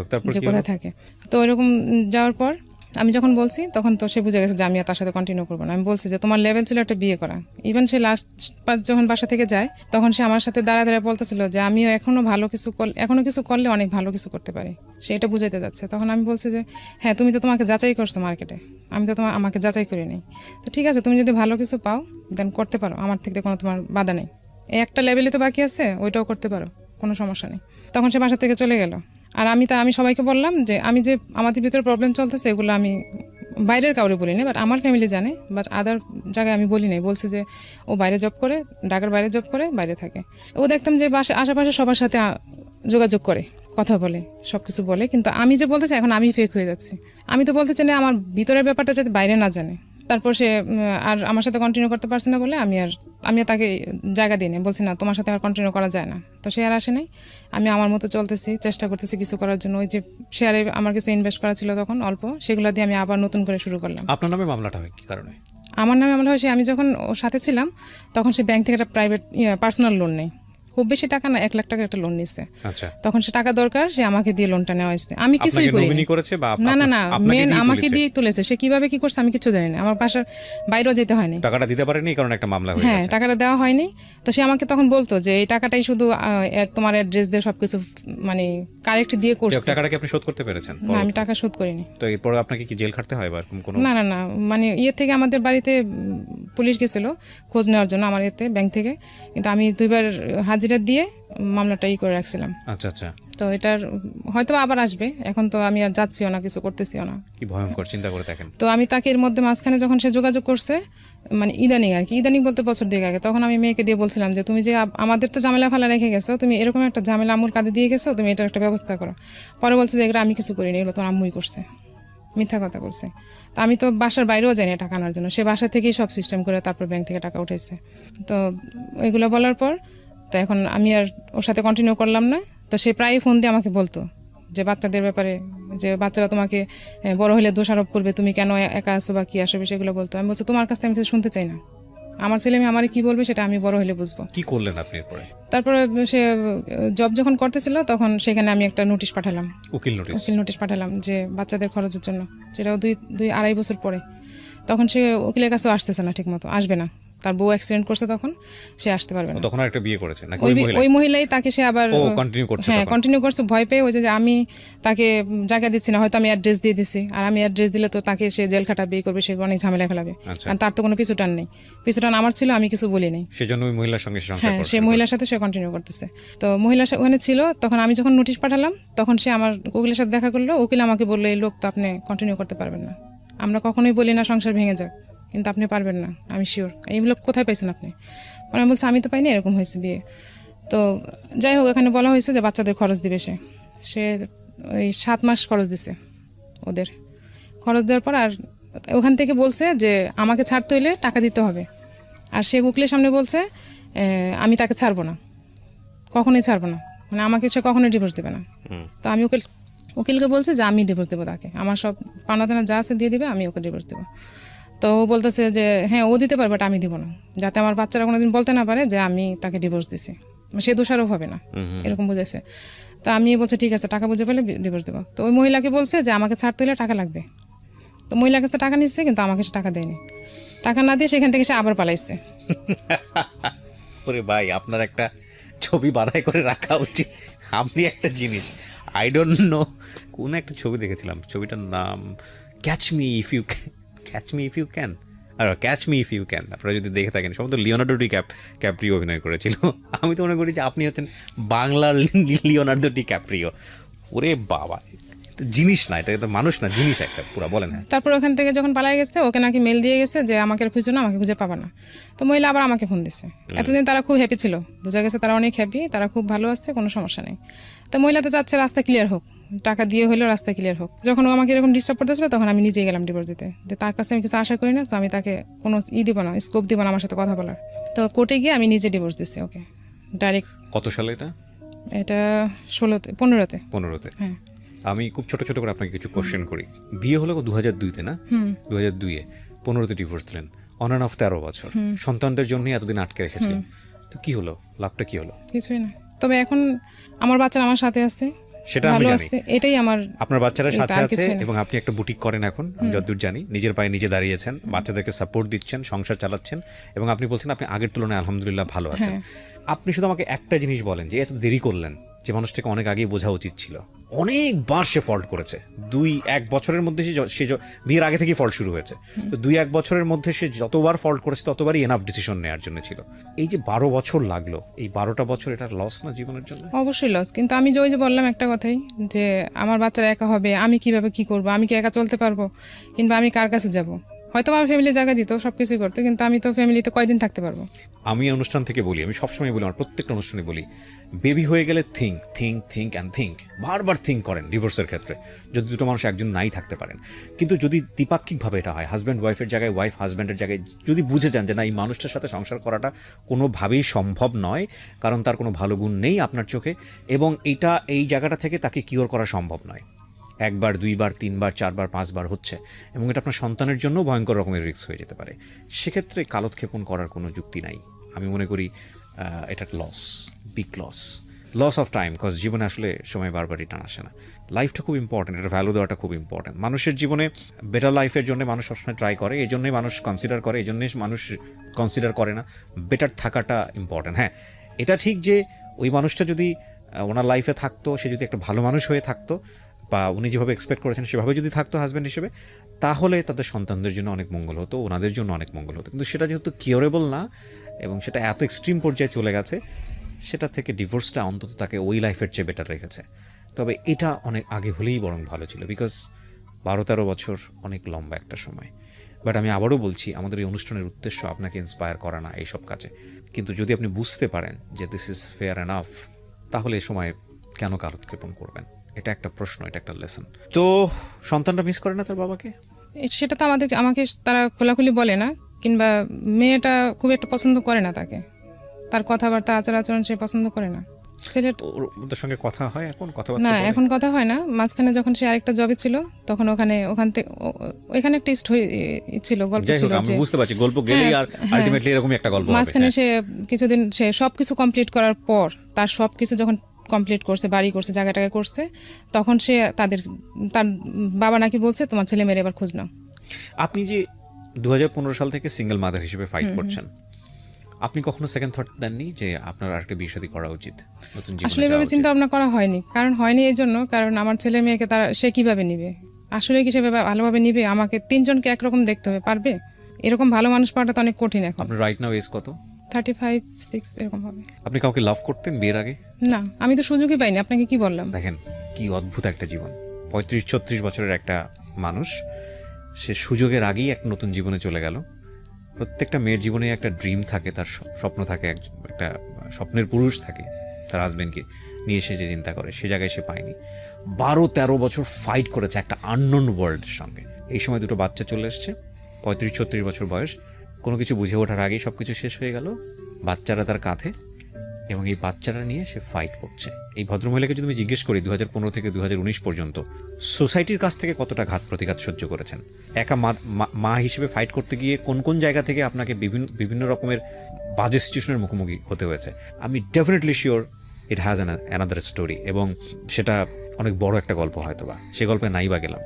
কোথায় থাকে। তো এরকম যাওয়ার পর আমি যখন বলছি তখন তো সে বুঝে গেছে যে আমি আর তার সাথে কন্টিনিউ করবো না। আমি বলছি যে তোমার লেভেল ছিল একটা বিয়ে করা। ইভেন সে লাস্ট যখন বাসা থেকে যায় তখন সে আমার সাথে দাঁড়ায় বলতেছিল যে আমিও এখনো কিছু করলে অনেক ভালো কিছু করতে পারি, সে এটা বুঝাইতে যাচ্ছে। তখন আমি বলছি যে হ্যাঁ, তুমি তো তোমাকে যাচাই করছো মার্কেটে, আমি তো আমাকে যাচাই করি নাই। তো ঠিক আছে, তুমি যদি ভালো কিছু পাও দেন করতে পারো, আমার থেকে কোনো তোমার বাধা নেই, এই একটা লেভেলে তো বাকি আছে, ওইটাও করতে পারো, কোনো সমস্যা নেই। তখন সে বাসা থেকে চলে গেল। আর আমি সবাইকে বললাম যে আমি যে আমাদের ভিতরে প্রবলেম চলতেছে এগুলো আমি বাইরের কাউরে বলিনি, বাট আমার ফ্যামিলি জানে, বাট আদার জায়গায় আমি বলি নাই। বলছি যে ও বাইরে জব করে, ঢাকার বাইরে জব করে, বাইরে থাকে। ও দেখতাম যে আশেপাশে সবার সাথে যোগাযোগ করে, কথা বলে, সব কিছু বলে, কিন্তু আমি যে বলতেছি এখন আমি ফেক হয়ে যাচ্ছি। আমি তো বলতে চাই না আমার ভিতরের ব্যাপারটা যাতে বাইরে না জানে। তারপর সে আর আমার সাথে কন্টিনিউ করতে পারছে না বলে আমি তাকে জায়গা দিই না, বলছি না তোমার সাথে আর কন্টিনিউ করা যায় না। তো সে আর আসে নাই, আমি আমার মতো চলতেছি, চেষ্টা করতেছি কিছু করার জন্য। ওই যে শেয়ারে আমার কিছু ইনভেস্ট করা ছিল তখন অল্প, সেগুলো দিয়ে আমি আবার নতুন করে শুরু করলাম। আপনার নামে মামলাটা হয় কি কারণে? আমার নামে মামলা হয়েছে, আমি যখন ওর সাথে ছিলাম তখন সে ব্যাংক থেকে একটা প্রাইভেট পার্সোনাল লোন নেই, খুব বেশি টাকা না, 1 লাখ টাকা একটা লোন নিচ্ছে। আচ্ছা, তখন সে টাকা দরকার, সে আমাকে দিয়ে লোনটা নেওয়া হয়েছে। আমি কিছুই করিনি। না না না, মেন আমাকে দিয়ে তুলেছে। সে কিভাবে কি করছে আমি কিছু জানি না। আমার বাসার বাইরেও যেতে হয়নি, টাকাটা দিতে পারেনি কারণ একটা মামলা হয়ে গেছে। হ্যাঁ, টাকাটা দেওয়া হয়নি। তো সে আমাকে তখন বলতো যে এই টাকাটাই শুধু তোমার অ্যাড্রেস দিয়ে সবকিছু মানে কারেক্ট দিয়ে করছে। টাকাটা কি আপনি শোধ করতে পেরেছেন? না, আমি টাকা শোধ করিনি। তো এরপর আপনাকে কি জেল খাটতে হয় বা কোনো? না না না, মানে থেকে আমাদের বাড়িতে পুলিশ গেছিল খোঁজ নেওয়ার জন্য আমার ব্যাংক থেকে, কিন্তু আমি 2বার হাজিরা দিয়ে মামলাটা করে রাখছিলাম। আচ্ছা আচ্ছা। তো এটার হয়তো আবার আসবে, এখন তো আমি আর যাচ্ছিও না, কিছু করতেছিও না। কি ভয়ঙ্কর, চিন্তা করে দেখেন। তো আমি তাকে এর মধ্যে মাঝখানে যখন সে যোগাযোগ করছে, মানে ইদানিং আর কি, ইদানিং বলতে বছর 2 আগে, তখন আমি মেয়েকে দিয়ে বলছিলাম যে তুমি যে আমাদের তো ঝামেলা ফালা রেখে গেছো, তুমি এরকম একটা ঝামেলা আম্মুর কাঁধে দিয়ে গেছো, তুমি এটার একটা ব্যবস্থা করো। পরে বলছে যে এগুলো আমি কিছু করিনি, এগুলো তোমার আম্মুই করছে, মিথ্যা কথা করছে। তো আমি তো বাসার বাইরেও যাই না টাকা আনার জন্য, সে বাসা থেকেই সব সিস্টেম করে তারপর ব্যাংক থেকে টাকা উঠেছে। তো এগুলো বলার পর তো এখন আমি আর ওর সাথে কন্টিনিউ করলাম না। তো সে প্রায়ই ফোন দিয়ে আমাকে বলতো যে বাচ্চাদের ব্যাপারে, যে বাচ্চারা তোমাকে বড় হলে দোষারোপ করবে, তুমি কেন একা আসো বা কি আসবে, সেগুলো বলতো। আমি বলছি তোমার কাছ থেকে আমি কিছু শুনতে চাই না, আমার ছেলে মেয়ে আমারে কি বলবে সেটা আমি বড় হলে বুঝবো। কি করলেন আপনি এরপরে? তারপরে সে জব যখন করতেছিল তখন সেখানে আমি একটা নোটিশ পাঠালাম, উকিল নোটিশ পাঠালাম যে বাচ্চাদের খরচের জন্য, সেটাও 2-2.5 বছর পরে। তখন সে উকিলের কাছেও আসতেছে না, ঠিক মতো আসবে না, তার বউ অ্যাক্সিডেন্ট করছে, তখন সে আসতে পারবে না। তখন একটা বিয়ে করেছে নাকি ওই মহিলাই তাকে সে আবার কন্টিনিউ করছে ভয় পেয়ে, ওই যে আমি তাকে জায়গা দিচ্ছি না, হয়তো আমি অ্যাড্রেস দিয়ে দিছি, আর আমি অ্যাড্রেস দিলে তো তাকে সে জেল খাটাবে, করবে, সে অনেক ঝামেলা ফেলাবে, কারণ তার তো কোনো পিছুটান নেই। পিছুটান আমার ছিল, আমি কিছু বলি নাই, সেজন্য ওই মহিলার সঙ্গে হ্যাঁ, সে মহিলার সাথে সে কন্টিনিউ করতেছে। তো মহিলা ওখানে ছিল, তখন আমি যখন নোটিশ পাঠালাম তখন সে আমার উকিলের সাথে দেখা করলো। উকিল আমাকে বললো এই লোক তো আপনি কন্টিনিউ করতে পারবেন না, আমরা কখনোই বলি না সংসার ভেঙে যাক, কিন্তু আপনি পারবেন না, আমি শিওর। এই লোক কোথায় পাইছেন আপনি? আমি বলছি আমি তো পাইনি, এরকম হয়েছে বিয়ে। তো যাই হোক, এখানে বলা হয়েছে যে বাচ্চাদের খরচ দিবে, সে ওই 7 মাস খরচ দিছে, ওদের খরচ দেওয়ার পর আর ওখান থেকে বলছে যে আমাকে ছাড়তে হইলে টাকা দিতে হবে। আর সে উকিলের সামনে বলছে আমি তাকে ছাড়বো না, কখনোই ছাড়বো না, মানে আমাকে সে কখনোই ডিভোর্স দেবে না। তো আমি উকিলকে বলছে যে আমি ডিভোর্স দেবো তাকে, আমার সব পাওনা যা আছে দিয়ে দিবে, আমি ওকে ডিভোর্স দেবো। তো ও বলতেছে যে হ্যাঁ ও দিতে পারবে, আমি দিব না, যাতে আমার বাচ্চারা কোনোদিন বলতে না পারে যে আমি তাকে ডিভোর্স দিছি, সে দোষারোপ হবে না, এরকম বুঝেছে। তো আমি বলছি ঠিক আছে, টাকা বুঝে পেলে ডিভোর্স দেবো। তো ওই মহিলাকে বলছে যে আমাকে ছাড়তে হলে টাকা লাগবে। তো মহিলার কাছে টাকা নিচ্ছে, কিন্তু আমাকে সে টাকা দেয়নি, টাকা না দিয়ে সেখান থেকে সে আবার পালাইছে। ওরে ভাই, আপনার একটা ছবি বাঁধাই করে রাখা উচিত। আপনি একটা জিনিস, আই ডোন্ট নো, কোন একটা ছবি দেখেছিলাম, ছবিটার নাম catch me if you can, আর catch me if you can, আপনারা যদি দেখে থাকেন, সম্ভবত লিওনার্দো ক্যাপ্রিও অভিনয় করেছিল। আমি তো মনে করি যে আপনি হচ্ছেন বাংলার লিওনার্দো ক্যাপ্রিও। ওরে বাবা, জিনিস না, এটা তো মানুষ না, জিনিস একটা পুরো। বলেন। হ্যাঁ, তারপর ওখান থেকে যখন পালাই গেছে, ওকে নাকি মেল দিয়ে গেছে যে আমাকে খুঁজো না, আমাকে খুঁজে পাবা না। তো মহিলা আবার আমাকে ফোন দিছে। এতদিন তারা খুব হ্যাপি ছিল, বোঝা গেছে তারা অনেক হ্যাপি, তারা খুব ভালো আছে, কোনো সমস্যা নেই। তো মহিলা তো চাচ্ছে রাস্তা ক্লিয়ার হোক, টাকা দিয়ে হলেও রাস্তা ক্লিয়ার হোক। যখন ও আমাকে এরকম ডিস্টার্ব করতেছিল, তখন আমি নিজেই গেলাম ডিভোর্স দিতে, যে তার কাছে আমি কিছু আশা করি না, তো আমি তাকে কোনো দিব না, স্কোপ দিব না আমার সাথে কথা বলার। তো কোর্টে গিয়ে আমি নিজে ডিভোর্স দিচ্ছি ওকে ডাইরেক্ট। কত সালে এটা? এটা 15তে। হ্যাঁ। আমি খুব ছোট ছোট করে আপনাকে কিছু কোশ্চেন করি। বিয়ে হলো 2002-তে না? 2002-এ 15তে ডিভোর্স দিলেন, অন অ্যান্ড অফ 13 বছর, সন্তানদের জন্য এতদিন আটকে রেখেছিলেন। তো কি হলো, লাভটা কি হলো? কিছুই না, তবে এখন আমার বাচ্চারা আমার সাথে আছে, সেটা আমি জানি, এটাই আমার। আপনার বাচ্চারা সাথে আছে এবং আপনি একটা বুটিক করেন এখন, আমি যতদূর জানি, নিজের পায়ে নিজে দাঁড়িয়েছেন, বাচ্চাদেরকে সাপোর্ট দিচ্ছেন, সংসার চালাচ্ছেন, এবং আপনি বলছেন আপনি আগের তুলনায় আলহামদুলিল্লাহ ভালো আছেন। আপনি শুধু আমাকে একটা জিনিস বলেন, যে এত দেরি করলেন, যে মানুষটাকে অনেক আগেই বোঝা উচিত ছিল। অনেকবার সে ফল্ট করেছে, 2-1 বছরের মধ্যে সে বিয়ের আগে থেকেই ফল্ট শুরু হয়েছে। তো 2-1 বছরের মধ্যে সে যতবার ফল্ট করেছে ততবারই এনাফ ডিসিশন নেওয়ার জন্য ছিল। এই যে 12 বছর লাগলো, এই 12টা বছর এটা লস না জীবনের জন্য? অবশ্যই লস, কিন্তু আমি যে ওই যে বললাম একটা কথাই, যে আমার বাচ্চারা একা হবে, আমি কিভাবে কি করব, আমি কি একা চলতে পারবো, কিংবা আমি কার কাছে যাব? হয়তো আমার ফ্যামিলি জায়গা দিত, সবকিছুই করতো, কিন্তু আমি তো ফ্যামিলিতে কয়দিন থাকতে পারবো? আমি অনুষ্ঠান থেকে বলি, আমি সবসময় বলি, আমার প্রত্যেকটা অনুষ্ঠানে বলি, বেবি হয়ে গেলে থিঙ্ক, বারবার থিঙ্ক করেন ডিভোর্সের ক্ষেত্রে, যদি দুটো মানুষ একজন নাই থাকতে পারেন। কিন্তু যদি দ্বিপাক্ষিকভাবে এটা হয়, হাজব্যান্ড ওয়াইফের জায়গায়, ওয়াইফ হাজব্যান্ডের জায়গায়, যদি বুঝে যান যে না, এই মানুষটার সাথে সংসার করাটা কোনোভাবেই সম্ভব নয়, কারণ তার কোনো ভালো গুণ নেই আপনার চোখে, এবং এই জায়গাটা থেকে তাকে কিওর করা সম্ভব নয়, 1বার 2বার 3বার 4বার 5বার হচ্ছে, এবং এটা আপনার সন্তানের জন্য ভয়ঙ্কর রকমের রিস্ক হয়ে যেতে পারে, সেক্ষেত্রে কালক্ষেপণ করার কোনো যুক্তি নাই। আমি মনে করি এটা big loss of time, cause জীবনে আসলে সময় বারবার রিটার্ন আসে না। লাইফটা খুব ইম্পর্টেন্ট, এটা ভ্যালু দেওয়াটা খুব ইম্পর্টেন্ট। মানুষের জীবনে বেটার লাইফের জন্য মানুষ সবসময় ট্রাই করে, এই জন্যই মানুষ কনসিডার করে, এই জন্যই মানুষ কনসিডার করে না বেটার থাকাটা ইম্পর্টেন্ট। হ্যাঁ, এটা ঠিক যে ওই মানুষটা যদি ওনার লাইফে থাকতো, সে যদি একটা ভালো মানুষ হয়ে থাকতো, বা উনি যেভাবে এক্সপেক্ট করেছেন সেভাবে যদি থাকতো হাজব্যান্ড হিসেবে, তাহলে তাদের সন্তানদের জন্য অনেক মঙ্গল হতো, ওনাদের জন্য অনেক মঙ্গল হতো। কিন্তু সেটা যেহেতু কিওরেবল না এবং সেটা এত এক্সট্রিম পর্যায়ে চলে গেছে, সেটা থেকে ডিভোর্সটা অন্তত তাকে ওই লাইফের চেয়ে বেটার রেখেছে। তবে এটা অনেক আগে হলেই বরং ভালো ছিল, বিকজ 12-13 বছর অনেক লম্বা একটা সময়। বাট আমি আবারও বলছি, আমাদের এই অনুষ্ঠানের উদ্দেশ্য আপনাকে ইন্সপায়ার করা না এইসব কাজে। কিন্তু যদি আপনি বুঝতে পারেন যে দিস ইজ ফেয়ার এনাফ, তাহলে এই সময় কেন কালক্ষেপণ করবেন? এটা একটা প্রশ্ন, এটা একটা লেসন। তো সন্তানটা মিস করে না তার বাবাকে? সেটা তো আমাকে তারা খোলাখুলি বলে না, কিংবা মেয়েটা খুব একটা পছন্দ করে না তাকে, তার কথাবার্তা আচার আচরণ সে পছন্দ করে না। ওদের সঙ্গে কথা হয় এখন? না, এখন কথা হয় না। মাঝখানে যখন সে আরেকটা জবে ছিল, তখন ওখান থেকে ওইখানে একটা ছিল, গল্প ছিল, আমি বুঝতে পারছি গল্প গেলেই আর আলটিমেটলি এরকমই একটা গল্প হবে। মাঝখানে সে কিছুদিন সে সবকিছু কমপ্লিট করার পর, তার সবকিছু যখন কমপ্লিট করছে, বাড়ি করছে, জায়গাটাকে করছে, তখন সে তার বাবা নাকি বলছে তোমার ছেলে মেয়ের এবার খোঁজ নাও। আপনি যে 2015 সাল থেকে সিঙ্গেল মাদার হিসেবে ফাইট করছেন, আপনি কখনো সেকেন্ড থট দেননি যে আপনার আরেকটা বিয়ে শাদী করা উচিত, নতুন জীবনে আসলে এভাবে চিন্তা ভাবনা করা হয়নি। হয়নি এই জন্য, কারণ আমার ছেলে মেয়েকে সে কিভাবে নিবে? আসলে কি সে ভালোভাবে নিবে? আমাকে 3 জনকে একরকম দেখতে হবে, পারবে? এরকম ভালো মানুষ পাওয়াটা তো অনেক কঠিন এখন। আপনার রাইট নাও এজ কত? 35-6 এরকম হবে। আপনি কাউকে লাভ করতেন বিয়ের আগে? না, আমি তো সুযোগই পাইনি। আপনাকে কি বললাম? দেখেন কি অদ্ভুত একটা জীবন। 35-36 বছরের একটা মানুষ, সে সুযোগের আগেই এক নতুন জীবনে চলে গেল। প্রত্যেকটা মেয়ের জীবনে একটা ড্রিম থাকে, তার স্বপ্ন থাকে, একটা স্বপ্নের পুরুষ থাকে, তার হাজবেন্ডকে নিয়ে সে যে চিন্তা করে, সে জায়গায় সে পায়নি। 12-13 বছর ফাইট করেছে একটা আননোন ওয়ার্ল্ডের সঙ্গে। এই সময় দুটো বাচ্চা চলে এসছে, 35-36 বছর বয়স, কোনো কিছু বুঝে ওঠার আগেই সব কিছু শেষ হয়ে গেল, বাচ্চারা তার কাঁধে, এবং এই বাচ্চারা নিয়ে সে ফাইট করছে। এই ভদ্রমহিলাকে যদি আমি জিজ্ঞেস করি 2015 থেকে 2019 পর্যন্ত সোসাইটির কাছ থেকে কতটা ঘাত প্রতিঘাত সহ্য করেছেন, একা মা হিসেবে ফাইট করতে গিয়ে কোন কোন জায়গা থেকে আপনাকে বিভিন্ন রকমের বাজে সিচুয়েশনের মুখোমুখি হতে হয়েছে, আমি definitely sure it has another story, এবং সেটা অনেক বড় একটা গল্প হয়তো বা, সে গল্পে নাই বা গেলাম।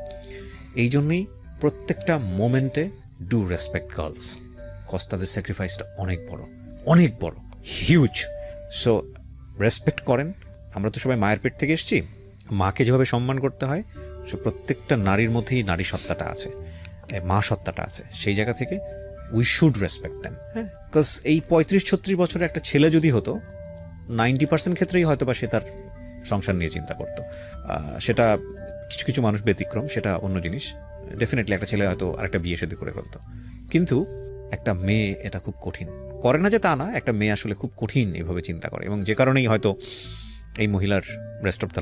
এই জন্যই প্রত্যেকটা মোমেন্টে ডু রেসপেক্ট গার্লস, কজ তাদের স্যাক্রিফাইসটা অনেক বড়, হিউজ। সো রেসপেক্ট করেন। আমরা তো সবাই মায়ের পেট থেকে এসেছি, মাকে যেভাবে সম্মান করতে হয়, সে প্রত্যেকটা নারীর মধ্যেই নারী সত্তাটা আছে, মা সত্তাটা আছে। সেই জায়গা থেকে উই শুড রেসপেক্ট দেম। হ্যাঁ, বিকজ এই 35-36 বছরের একটা ছেলে যদি হতো, 90% ক্ষেত্রেই হয়তো বা সে তার সংসার নিয়ে চিন্তা করতো। সেটা কিছু কিছু মানুষ ব্যতিক্রম, সেটা অন্য জিনিস। ডেফিনেটলি একটা ছেলে হয়তো আরেকটা বিয়ে শাদী করে ফেলতো, কিন্তু একটা মেয়ে এটা খুব কঠিন করে না, যে তা না, একটা মেয়ে আসলে খুব কঠিন এভাবে চিন্তা করে, এবং যে কারণেই হয়তো এই মহিলার রেস্ট অফ দ্য